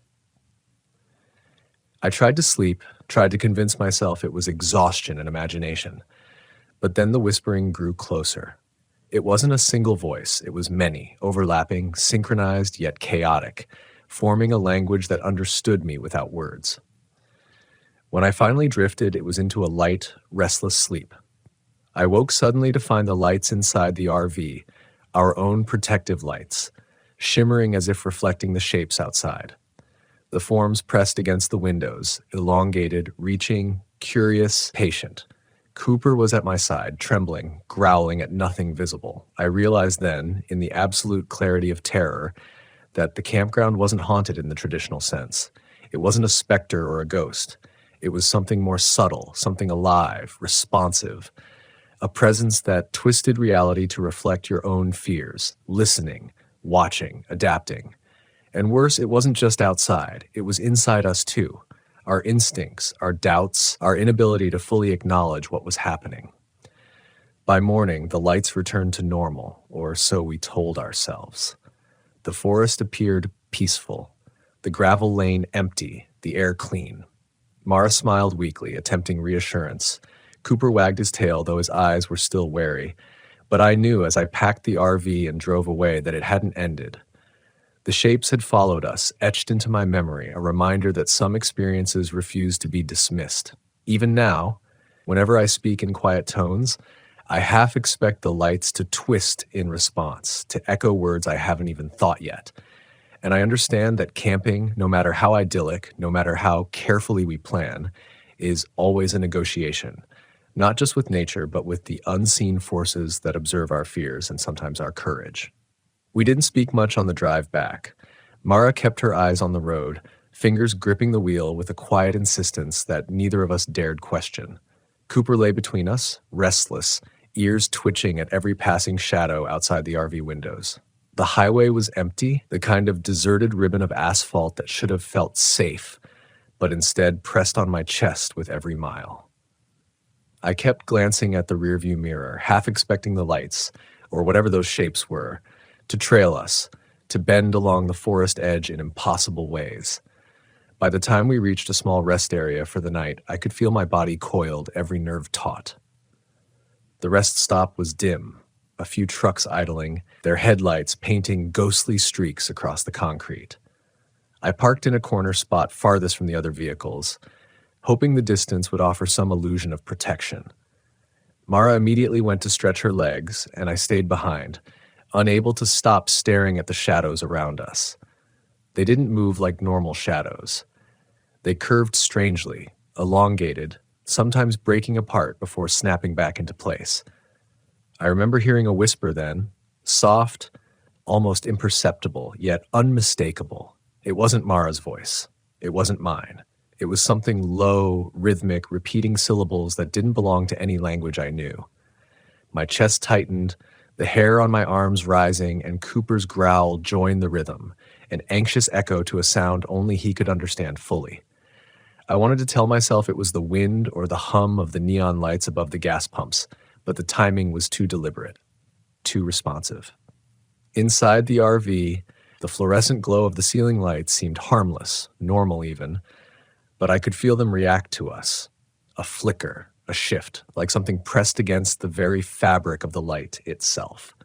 I tried to sleep, tried to convince myself it was exhaustion and imagination. But then the whispering grew closer. It wasn't a single voice, it was many, overlapping, synchronized yet chaotic, forming a language that understood me without words. When I finally drifted, it was into a light, restless sleep. I woke suddenly to find the lights inside the RV, our own protective lights, shimmering as if reflecting the shapes outside. The forms pressed against the windows, elongated, reaching, curious, patient. Cooper was at my side, trembling, growling at nothing visible. I realized then, in the absolute clarity of terror, that the campground wasn't haunted in the traditional sense. It wasn't a specter or a ghost. It was something more subtle, something alive, responsive, a presence that twisted reality to reflect your own fears, listening, watching, adapting. And worse, it wasn't just outside, it was inside us too. Our instincts, our doubts, our inability to fully acknowledge what was happening. By morning, the lights returned to normal, or so we told ourselves. The forest appeared peaceful, the gravel lane empty, the air clean. Mara smiled weakly, attempting reassurance. Cooper wagged his tail, though his eyes were still wary. But I knew as I packed the RV and drove away that it hadn't ended. The shapes had followed us, etched into my memory, a reminder that some experiences refuse to be dismissed. Even now, whenever I speak in quiet tones, I half expect the lights to twist in response, to echo words I haven't even thought yet. And I understand that camping, no matter how idyllic, no matter how carefully we plan, is always a negotiation. Not just with nature, but with the unseen forces that observe our fears and sometimes our courage. We didn't speak much on the drive back. Mara kept her eyes on the road, fingers gripping the wheel with a quiet insistence that neither of us dared question. Cooper lay between us, restless, ears twitching at every passing shadow outside the RV windows. The highway was empty, the kind of deserted ribbon of asphalt that should have felt safe, but instead pressed on my chest with every mile. I kept glancing at the rearview mirror, half expecting the lights, or whatever those shapes were, to trail us, to bend along the forest edge in impossible ways. By the time we reached a small rest area for the night, I could feel my body coiled, every nerve taut. The rest stop was dim, a few trucks idling, their headlights painting ghostly streaks across the concrete. I parked in a corner spot farthest from the other vehicles, hoping the distance would offer some illusion of protection. Mara immediately went to stretch her legs, and I stayed behind, unable to stop staring at the shadows around us. They didn't move like normal shadows. They curved strangely, elongated, sometimes breaking apart before snapping back into place. I remember hearing a whisper then, soft, almost imperceptible, yet unmistakable. It wasn't Mara's voice. It wasn't mine. It was something low, rhythmic, repeating syllables that didn't belong to any language I knew. My chest tightened, the hair on my arms rising, and Cooper's growl joined the rhythm, an anxious echo to a sound only he could understand fully. I wanted to tell myself it was the wind or the hum of the neon lights above the gas pumps, but the timing was too deliberate, too responsive. Inside the RV, the fluorescent glow of the ceiling lights seemed harmless, normal even, but I could feel them react to us. A flicker, a shift, like something pressed against the very fabric of the light itself.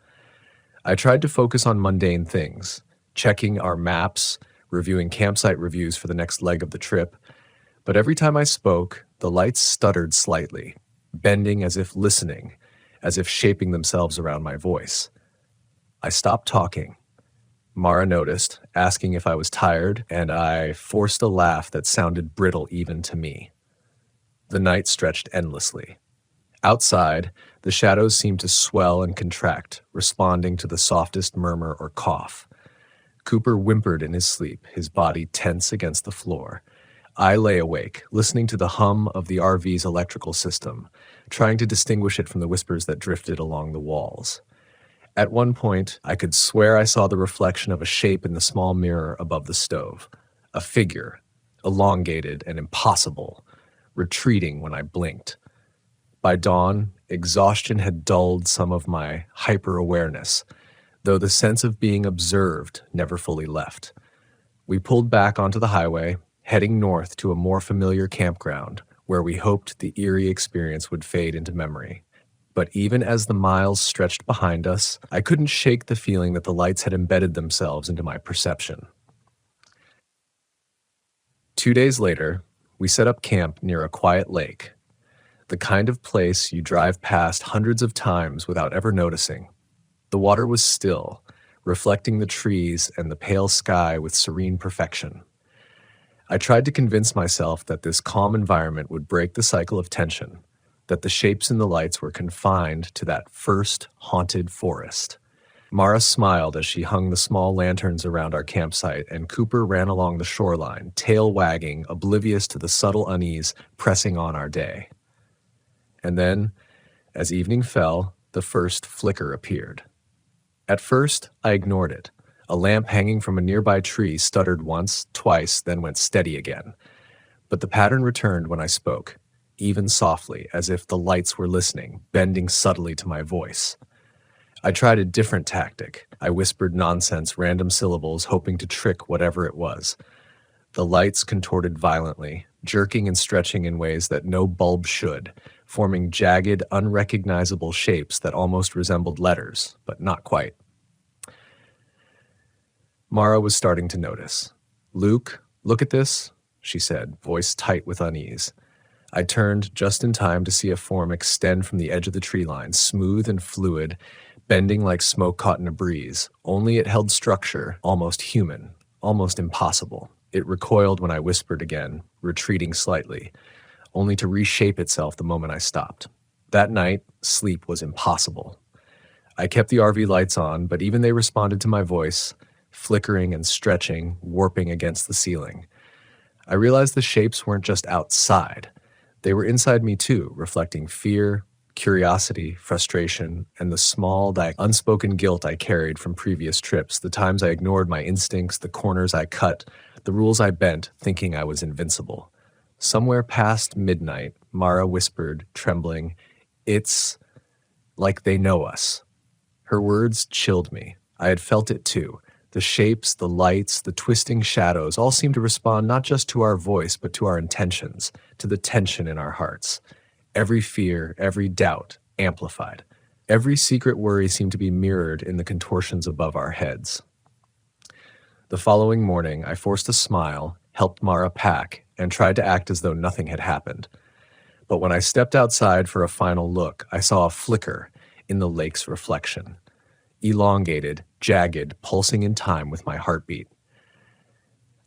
I tried to focus on mundane things, checking our maps, reviewing campsite reviews for the next leg of the trip, but every time I spoke, the lights stuttered slightly, bending as if listening, as if shaping themselves around my voice. I stopped talking. Mara noticed, asking if I was tired, and I forced a laugh that sounded brittle even to me. The night stretched endlessly. Outside, the shadows seemed to swell and contract, responding to the softest murmur or cough. Cooper whimpered in his sleep, his body tense against the floor. I lay awake, listening to the hum of the RV's electrical system, trying to distinguish it from the whispers that drifted along the walls. At one point, I could swear I saw the reflection of a shape in the small mirror above the stove. A figure, elongated and impossible, retreating when I blinked. By dawn, exhaustion had dulled some of my hyper-awareness, though the sense of being observed never fully left. We pulled back onto the highway, heading north to a more familiar campground, where we hoped the eerie experience would fade into memory. But even as the miles stretched behind us, I couldn't shake the feeling that the lights had embedded themselves into my perception. 2 days later, we set up camp near a quiet lake, the kind of place you drive past hundreds of times without ever noticing. The water was still, reflecting the trees and the pale sky with serene perfection. I tried to convince myself that this calm environment would break the cycle of tension, that the shapes in the lights were confined to that first haunted forest. Mara smiled as she hung the small lanterns around our campsite, and Cooper ran along the shoreline, tail wagging, oblivious to the subtle unease pressing on our day. And then, as evening fell, the first flicker appeared. At first, I ignored it. A lamp hanging from a nearby tree stuttered once, twice, then went steady again. But the pattern returned when I spoke, even softly, as if the lights were listening, bending subtly to my voice. I tried a different tactic. I whispered nonsense, random syllables, hoping to trick whatever it was. The lights contorted violently, jerking and stretching in ways that no bulb should, forming jagged, unrecognizable shapes that almost resembled letters, but not quite. Mara was starting to notice. "Luke, look at this," she said, voice tight with unease. I turned just in time to see a form extend from the edge of the tree line, smooth and fluid, bending like smoke caught in a breeze. Only it held structure, almost human, almost impossible. It recoiled when I whispered again, retreating slightly, only to reshape itself the moment I stopped. That night, sleep was impossible. I kept the RV lights on, but even they responded to my voice, flickering and stretching, warping against the ceiling. I realized the shapes weren't just outside. They were inside me too, reflecting fear, curiosity, frustration, and the small, unspoken guilt I carried from previous trips, the times I ignored my instincts, the corners I cut, the rules I bent, thinking I was invincible. Somewhere past midnight, Mara whispered, trembling, "It's like they know us." Her words chilled me. I had felt it too, The shapes, the lights, the twisting shadows all seemed to respond not just to our voice, but to our intentions, to the tension in our hearts. Every fear, every doubt, amplified. Every secret worry seemed to be mirrored in the contortions above our heads. The following morning, I forced a smile, helped Mara pack, and tried to act as though nothing had happened. But when I stepped outside for a final look, I saw a flicker in the lake's reflection. Elongated, jagged, pulsing in time with my heartbeat.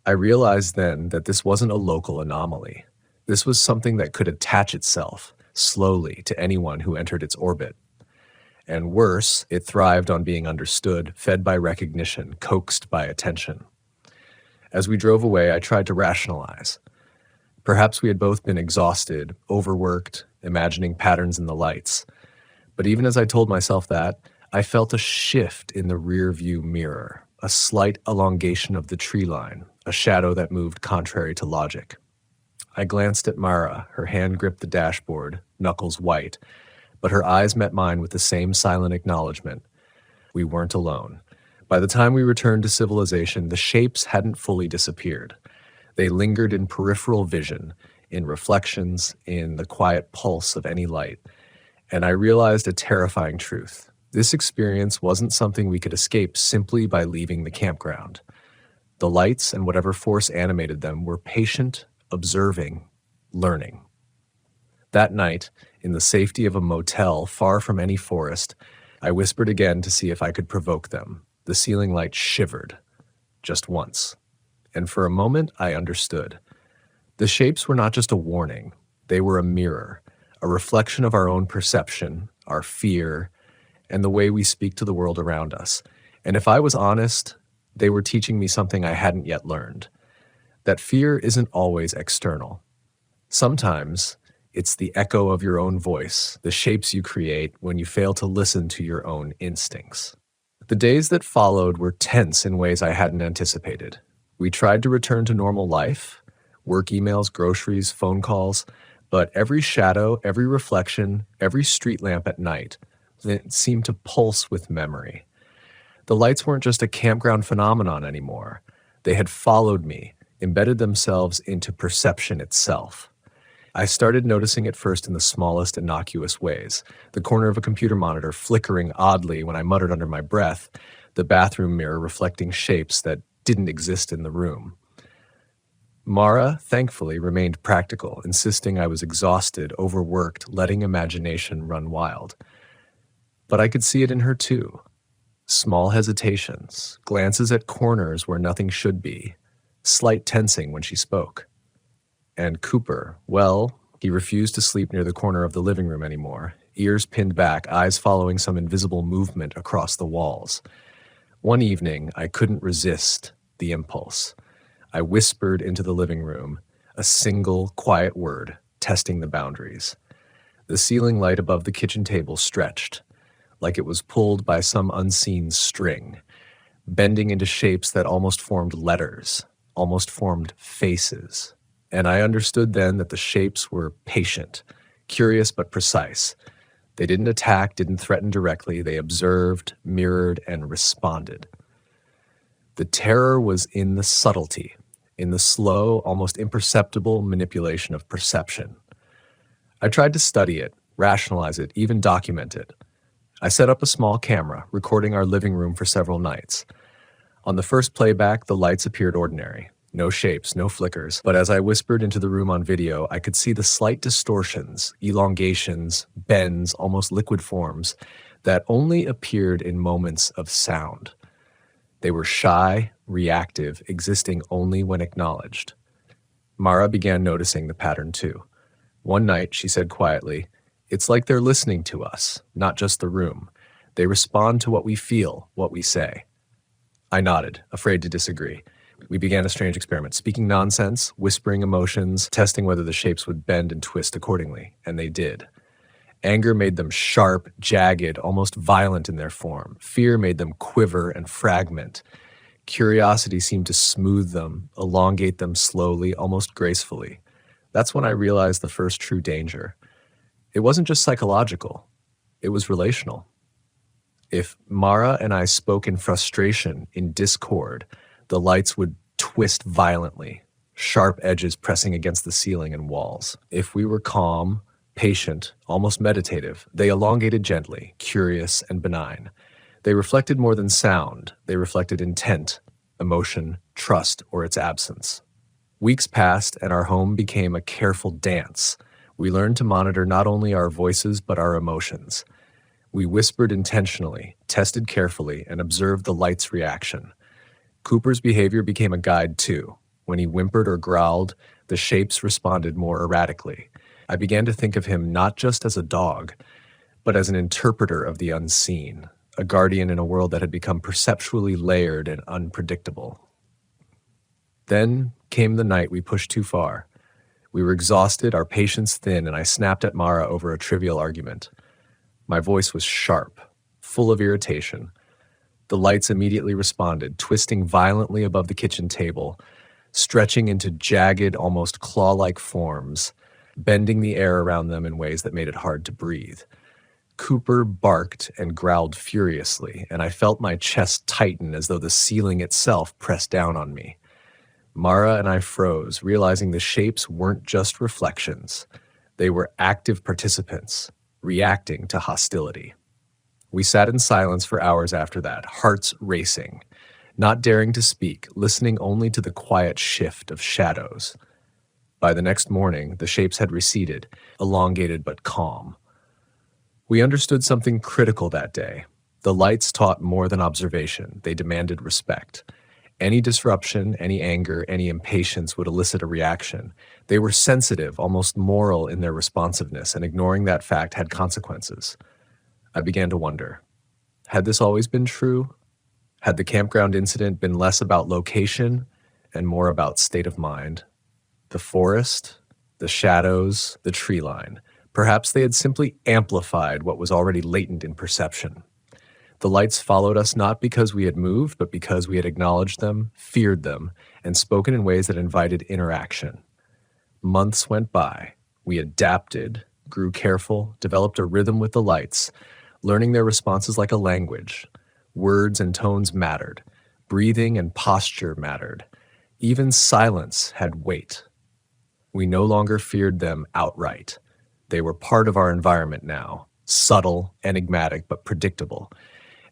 I realized then that this wasn't a local anomaly. This was something that could attach itself, slowly, to anyone who entered its orbit. And worse, it thrived on being understood, fed by recognition, coaxed by attention. As we drove away, I tried to rationalize. Perhaps we had both been exhausted, overworked, imagining patterns in the lights. But even as I told myself that, I felt a shift in the rear-view mirror, a slight elongation of the tree line, a shadow that moved contrary to logic. I glanced at Mara, her hand gripped the dashboard, knuckles white, but her eyes met mine with the same silent acknowledgement. We weren't alone. By the time we returned to civilization, the shapes hadn't fully disappeared. They lingered in peripheral vision, in reflections, in the quiet pulse of any light. And I realized a terrifying truth. This experience wasn't something we could escape simply by leaving the campground. The lights and whatever force animated them were patient, observing, learning. That night, in the safety of a motel far from any forest, I whispered again to see if I could provoke them. The ceiling light shivered, just once. And for a moment, I understood. The shapes were not just a warning. They were a mirror, a reflection of our own perception, our fear, and the way we speak to the world around us. And if I was honest, they were teaching me something I hadn't yet learned. That fear isn't always external. Sometimes it's the echo of your own voice, the shapes you create when you fail to listen to your own instincts. The days that followed were tense in ways I hadn't anticipated. We tried to return to normal life, work emails, groceries, phone calls, but every shadow, every reflection, every street lamp at night, it seemed to pulse with memory. The lights weren't just a campground phenomenon anymore. They had followed me, embedded themselves into perception itself. I started noticing it first in the smallest innocuous ways. The corner of a computer monitor flickering oddly when I muttered under my breath, the bathroom mirror reflecting shapes that didn't exist in the room. Mara, thankfully, remained practical, insisting I was exhausted, overworked, letting imagination run wild. But I could see it in her too. Small hesitations, glances at corners where nothing should be, slight tensing when she spoke. And Cooper, well, he refused to sleep near the corner of the living room anymore, ears pinned back, eyes following some invisible movement across the walls. One evening, I couldn't resist the impulse. I whispered into the living room, a single, quiet word, testing the boundaries. The ceiling light above the kitchen table stretched, like it was pulled by some unseen string, bending into shapes that almost formed letters, almost formed faces. And I understood then that the shapes were patient, curious but precise. They didn't attack, didn't threaten directly. They observed, mirrored, and responded. The terror was in the subtlety, in the slow, almost imperceptible manipulation of perception. I tried to study it, rationalize it, even document it. I set up a small camera, recording our living room for several nights. On the first playback, the lights appeared ordinary. No shapes, no flickers, but as I whispered into the room on video, I could see the slight distortions, elongations, bends, almost liquid forms that only appeared in moments of sound. They were shy, reactive, existing only when acknowledged. Mara began noticing the pattern too. One night, she said quietly, "It's like they're listening to us, not just the room. They respond to what we feel, what we say." I nodded, afraid to disagree. We began a strange experiment, speaking nonsense, whispering emotions, testing whether the shapes would bend and twist accordingly, and they did. Anger made them sharp, jagged, almost violent in their form. Fear made them quiver and fragment. Curiosity seemed to smooth them, elongate them slowly, almost gracefully. That's when I realized the first true danger. It wasn't just psychological. It was relational. If Mara and I spoke in frustration, in discord, the lights would twist violently, sharp edges pressing against the ceiling and walls. If we were calm, patient, almost meditative, they elongated gently, curious and benign. They reflected more than sound. They reflected intent, emotion, trust, or its absence. Weeks passed, and our home became a careful dance. We learned to monitor not only our voices, but our emotions. We whispered intentionally, tested carefully, and observed the light's reaction. Cooper's behavior became a guide, too. When he whimpered or growled, the shapes responded more erratically. I began to think of him not just as a dog, but as an interpreter of the unseen, a guardian in a world that had become perceptually layered and unpredictable. Then came the night we pushed too far. We were exhausted, our patience thin, and I snapped at Mara over a trivial argument. My voice was sharp, full of irritation. The lights immediately responded, twisting violently above the kitchen table, stretching into jagged, almost claw-like forms, bending the air around them in ways that made it hard to breathe. Cooper barked and growled furiously, and I felt my chest tighten as though the ceiling itself pressed down on me. Mara and I froze, realizing the shapes weren't just reflections. They were active participants, reacting to hostility. We sat in silence for hours after that, hearts racing, not daring to speak, listening only to the quiet shift of shadows. By the next morning, the shapes had receded, elongated but calm. We understood something critical that day. The lights taught more than observation. They demanded respect. Any disruption, any anger, any impatience would elicit a reaction. They were sensitive, almost moral in their responsiveness, and ignoring that fact had consequences. I began to wonder, had this always been true? Had the campground incident been less about location and more about state of mind? The forest, the shadows, the tree line. Perhaps they had simply amplified what was already latent in perception. The lights followed us not because we had moved, but because we had acknowledged them, feared them, and spoken in ways that invited interaction. Months went by. We adapted, grew careful, developed a rhythm with the lights, learning their responses like a language. Words and tones mattered. Breathing and posture mattered. Even silence had weight. We no longer feared them outright. They were part of our environment now, subtle, enigmatic, but predictable.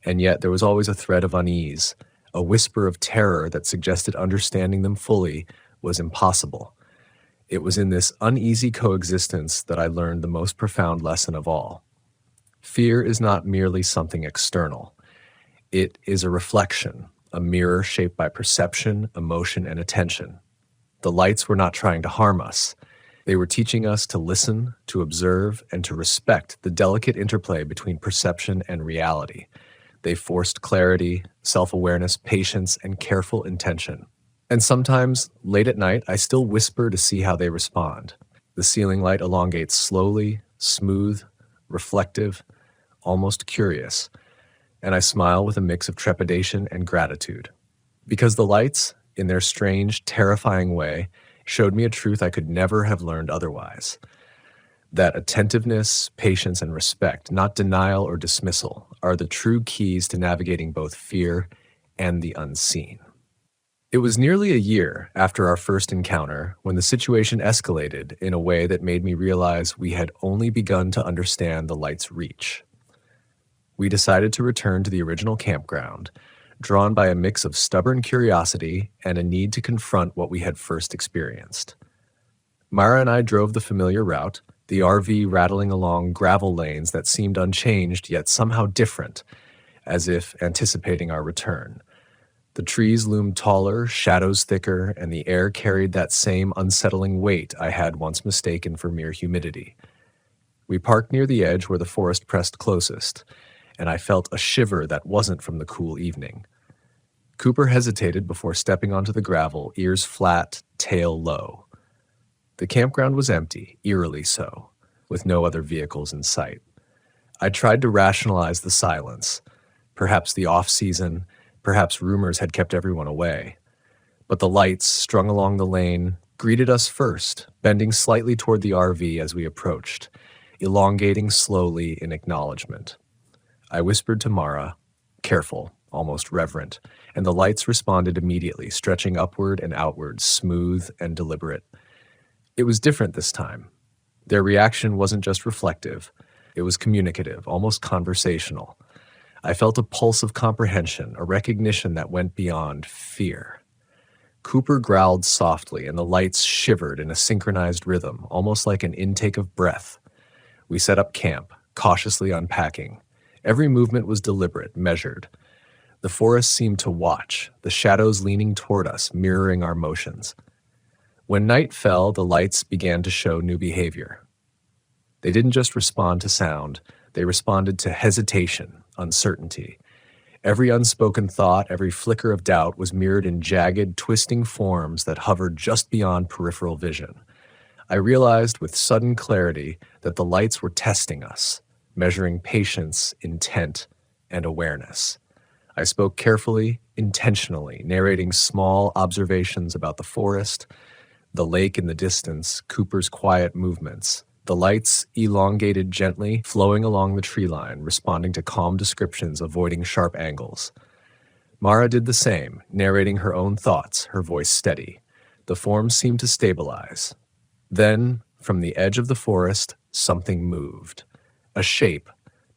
And yet there was always a thread of unease, a whisper of terror that suggested understanding them fully was impossible. It was in this uneasy coexistence that I learned the most profound lesson of all. Fear is not merely something external. It is a reflection, a mirror shaped by perception, emotion, and attention. The lights were not trying to harm us. They were teaching us to listen, to observe, and to respect the delicate interplay between perception and reality. They forced clarity, self-awareness, patience, and careful intention. And sometimes, late at night, I still whisper to see how they respond. The ceiling light elongates slowly, smooth, reflective, almost curious, and I smile with a mix of trepidation and gratitude. Because the lights, in their strange, terrifying way, showed me a truth I could never have learned otherwise. That attentiveness, patience, and respect, not denial or dismissal, are the true keys to navigating both fear and the unseen. It was nearly a year after our first encounter when the situation escalated in a way that made me realize we had only begun to understand the light's reach. We decided to return to the original campground, drawn by a mix of stubborn curiosity and a need to confront what we had first experienced. Mara and I drove the familiar route, the RV rattling along gravel lanes that seemed unchanged yet somehow different, as if anticipating our return. The trees loomed taller, shadows thicker, and the air carried that same unsettling weight I had once mistaken for mere humidity. We parked near the edge where the forest pressed closest, and I felt a shiver that wasn't from the cool evening. Cooper hesitated before stepping onto the gravel, ears flat, tail low. The campground was empty, eerily so, with no other vehicles in sight. I tried to rationalize the silence. Perhaps the off-season, perhaps rumors had kept everyone away. But the lights, strung along the lane, greeted us first, bending slightly toward the RV as we approached, elongating slowly in acknowledgement. I whispered to Mara, careful, almost reverent, and the lights responded immediately, stretching upward and outward, smooth and deliberate. It was different this time. Their reaction wasn't just reflective, it was communicative, almost conversational. I felt a pulse of comprehension, a recognition that went beyond fear. Cooper growled softly, and the lights shivered in a synchronized rhythm, almost like an intake of breath. We set up camp, cautiously unpacking. Every movement was deliberate, measured. The forest seemed to watch, the shadows leaning toward us, mirroring our motions. When night fell, the lights began to show new behavior. They didn't just respond to sound, they responded to hesitation, uncertainty. Every unspoken thought, every flicker of doubt was mirrored in jagged, twisting forms that hovered just beyond peripheral vision. I realized with sudden clarity that the lights were testing us, measuring patience, intent, and awareness. I spoke carefully, intentionally, narrating small observations about the forest, the lake in the distance, Cooper's quiet movements. The lights elongated gently, flowing along the tree line, responding to calm descriptions, avoiding sharp angles. Mara did the same, narrating her own thoughts, her voice steady. The forms seemed to stabilize. Then, from the edge of the forest, something moved. A shape,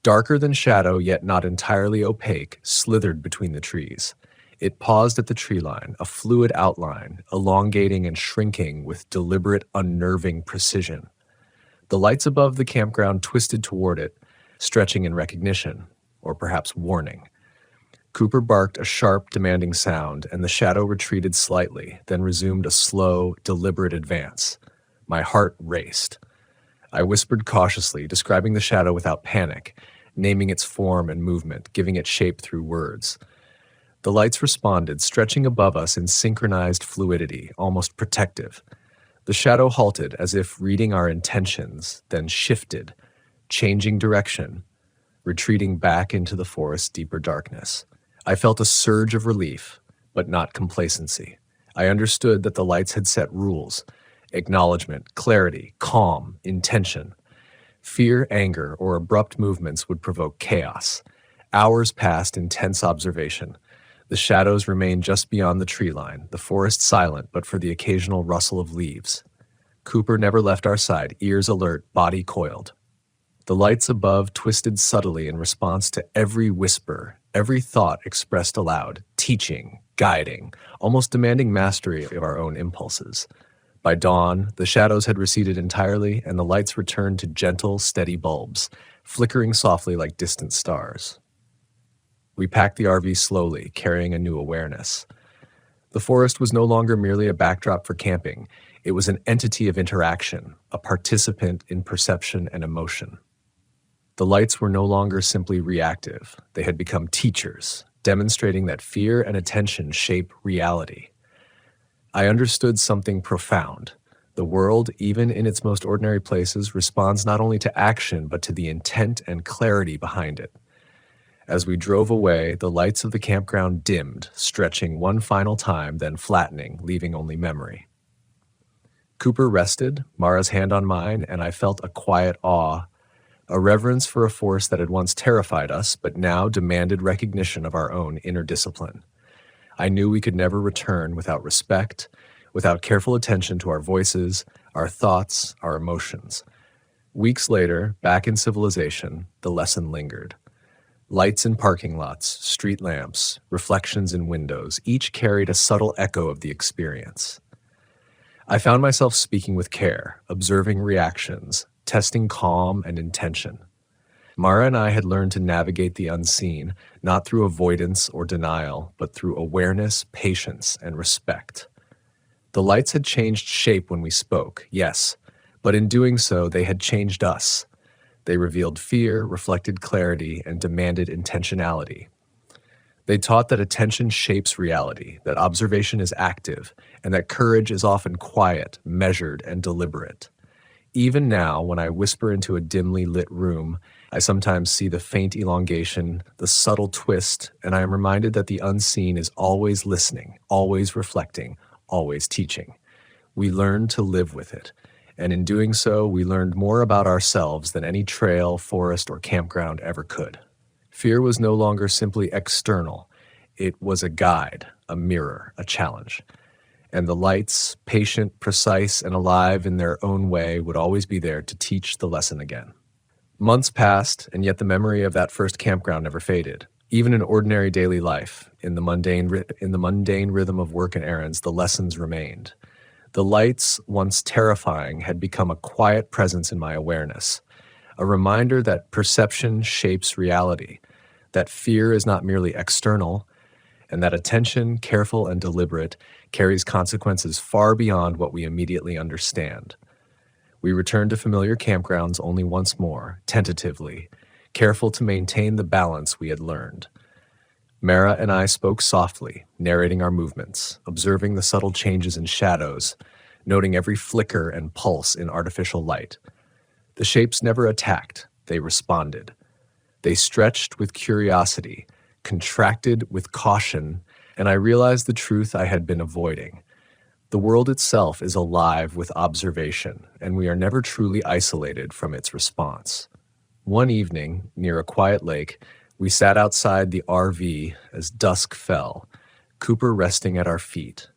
darker than shadow yet not entirely opaque, slithered between the trees. It paused at the tree line, a fluid outline, elongating and shrinking with deliberate, unnerving precision. The lights above the campground twisted toward it, stretching in recognition, or perhaps warning. Cooper barked a sharp, demanding sound, and the shadow retreated slightly, then resumed a slow, deliberate advance. My heart raced. I whispered cautiously, describing the shadow without panic, naming its form and movement, giving it shape through words. The lights responded, stretching above us in synchronized fluidity, almost protective. The shadow halted as if reading our intentions, then shifted, changing direction, retreating back into the forest's deeper darkness. I felt a surge of relief, but not complacency. I understood that the lights had set rules: acknowledgement, clarity, calm, intention. Fear, anger, or abrupt movements would provoke chaos. Hours passed in tense observation. The shadows remained just beyond the tree line, the forest silent but for the occasional rustle of leaves. Cooper never left our side, ears alert, body coiled. The lights above twisted subtly in response to every whisper, every thought expressed aloud, teaching, guiding, almost demanding mastery of our own impulses. By dawn, the shadows had receded entirely, and the lights returned to gentle, steady bulbs, flickering softly like distant stars. We packed the RV slowly, carrying a new awareness. The forest was no longer merely a backdrop for camping. It was an entity of interaction, a participant in perception and emotion. The lights were no longer simply reactive. They had become teachers, demonstrating that fear and attention shape reality. I understood something profound. The world, even in its most ordinary places, responds not only to action, but to the intent and clarity behind it. As we drove away, the lights of the campground dimmed, stretching one final time, then flattening, leaving only memory. Cooper rested, Mara's hand on mine, and I felt a quiet awe, a reverence for a force that had once terrified us, but now demanded recognition of our own inner discipline. I knew we could never return without respect, without careful attention to our voices, our thoughts, our emotions. Weeks later, back in civilization, the lesson lingered. Lights in parking lots, street lamps, reflections in windows, each carried a subtle echo of the experience. I found myself speaking with care, observing reactions, testing calm and intention. Mara and I had learned to navigate the unseen, not through avoidance or denial, but through awareness, patience, and respect. The lights had changed shape when we spoke, yes, but in doing so, they had changed us. They revealed fear, reflected clarity, and demanded intentionality. They taught that attention shapes reality, that observation is active, and that courage is often quiet, measured, and deliberate. Even now, when I whisper into a dimly lit room, I sometimes see the faint elongation, the subtle twist, and I am reminded that the unseen is always listening, always reflecting, always teaching. We learn to live with it. And in doing so, we learned more about ourselves than any trail, forest, or campground ever could. Fear was no longer simply external. It was a guide, a mirror, a challenge. And the lights, patient, precise, and alive in their own way, would always be there to teach the lesson again. Months passed, and yet the memory of that first campground never faded. Even in ordinary daily life, in the mundane rhythm of work and errands, the lessons remained. The lights, once terrifying, had become a quiet presence in my awareness, a reminder that perception shapes reality, that fear is not merely external, and that attention, careful and deliberate, carries consequences far beyond what we immediately understand. We returned to familiar campgrounds only once more, tentatively, careful to maintain the balance we had learned. Mara and I spoke softly, narrating our movements, observing the subtle changes in shadows, noting every flicker and pulse in artificial light. The shapes never attacked, they responded. They stretched with curiosity, contracted with caution, and I realized the truth I had been avoiding. The world itself is alive with observation, and we are never truly isolated from its response. One evening, near a quiet lake, we sat outside the RV as dusk fell, Cooper resting at our feet.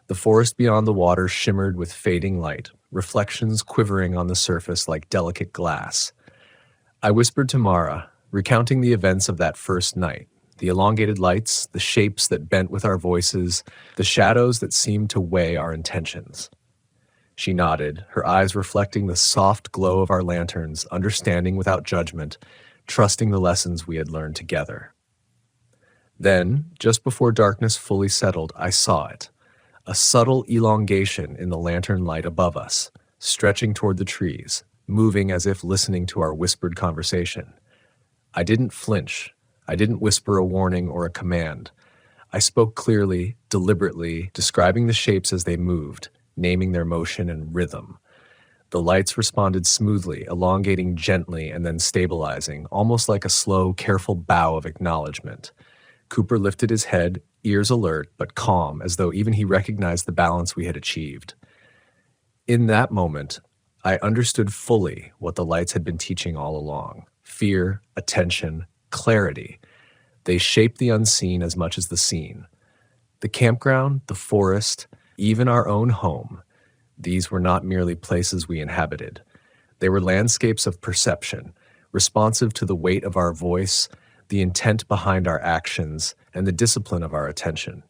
The forest beyond the water shimmered with fading light, reflections quivering on the surface like delicate glass. I whispered to Mara, recounting the events of that first night, the elongated lights, the shapes that bent with our voices, the shadows that seemed to weigh our intentions. She nodded, her eyes reflecting the soft glow of our lanterns, understanding without judgment, trusting the lessons we had learned together. Then, just before darkness fully settled, I saw it, a subtle elongation in the lantern light above us, stretching toward the trees, moving as if listening to our whispered conversation. I didn't flinch. I didn't whisper a warning or a command. I spoke clearly, deliberately, describing the shapes as they moved, naming their motion and rhythm. The lights responded smoothly, elongating gently and then stabilizing, almost like a slow, careful bow of acknowledgement. Cooper lifted his head, ears alert, but calm, as though even he recognized the balance we had achieved. In that moment, I understood fully what the lights had been teaching all along: fear, attention, clarity. They shape the unseen as much as the seen. The campground, the forest, even our own home, these were not merely places we inhabited. They were landscapes of perception, responsive to the weight of our voice, the intent behind our actions, and the discipline of our attention.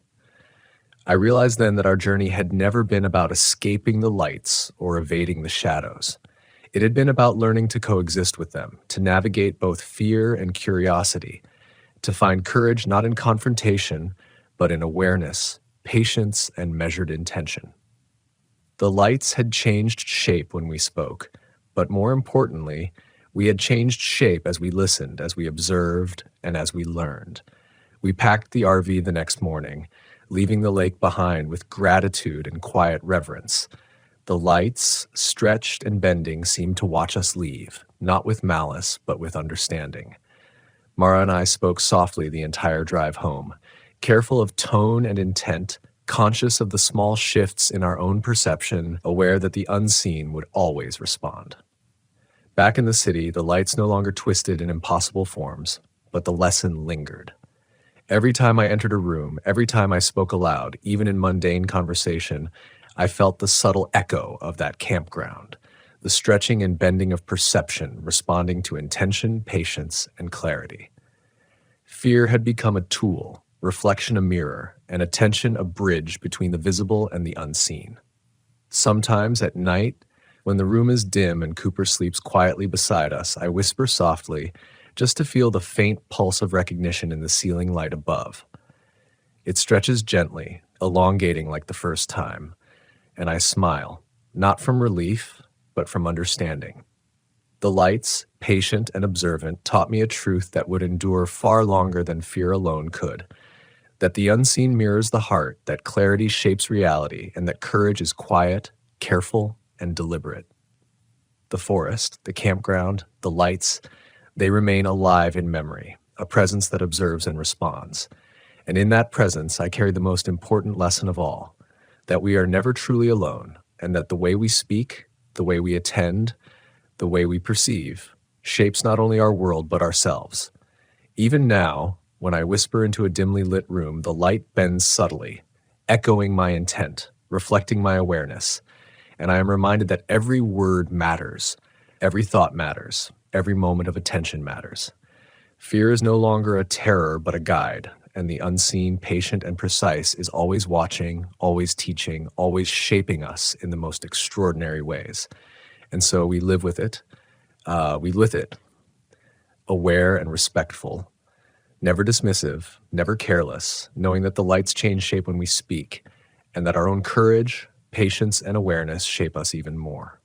I realized then that our journey had never been about escaping the lights or evading the shadows. It had been about learning to coexist with them, to navigate both fear and curiosity, to find courage not in confrontation, but in awareness, patience, and measured intention. The lights had changed shape when we spoke, but more importantly, we had changed shape as we listened, as we observed, and as we learned. We packed the RV the next morning, leaving the lake behind with gratitude and quiet reverence. The lights, stretched and bending, seemed to watch us leave, not with malice, but with understanding. Mara and I spoke softly the entire drive home, careful of tone and intent, conscious of the small shifts in our own perception, aware that the unseen would always respond. Back in the city, the lights no longer twisted in impossible forms, but the lesson lingered. Every time I entered a room, every time I spoke aloud, even in mundane conversation, I felt the subtle echo of that campground, the stretching and bending of perception responding to intention, patience, and clarity. Fear had become a tool, reflection a mirror, and attention a bridge between the visible and the unseen. Sometimes at night, when the room is dim and Cooper sleeps quietly beside us, I whisper softly, just to feel the faint pulse of recognition in the ceiling light above. It stretches gently, elongating like the first time, and I smile, not from relief, but from understanding. The lights, patient and observant, taught me a truth that would endure far longer than fear alone could, that the unseen mirrors the heart, that clarity shapes reality, and that courage is quiet, careful, and deliberate. The forest, the campground, the lights, they remain alive in memory, a presence that observes and responds. And in that presence, I carry the most important lesson of all, that we are never truly alone, and that the way we speak, the way we attend, the way we perceive, shapes not only our world but ourselves. Even now, when I whisper into a dimly lit room, the light bends subtly, echoing my intent, reflecting my awareness, and I am reminded that every word matters, every thought matters, every moment of attention matters. Fear is no longer a terror but a guide, and the unseen, patient, and precise is always watching, always teaching, always shaping us in the most extraordinary ways. And so we live with it, aware and respectful, never dismissive, never careless, knowing that the lights change shape when we speak, and that our own courage, patience, and awareness shape us even more.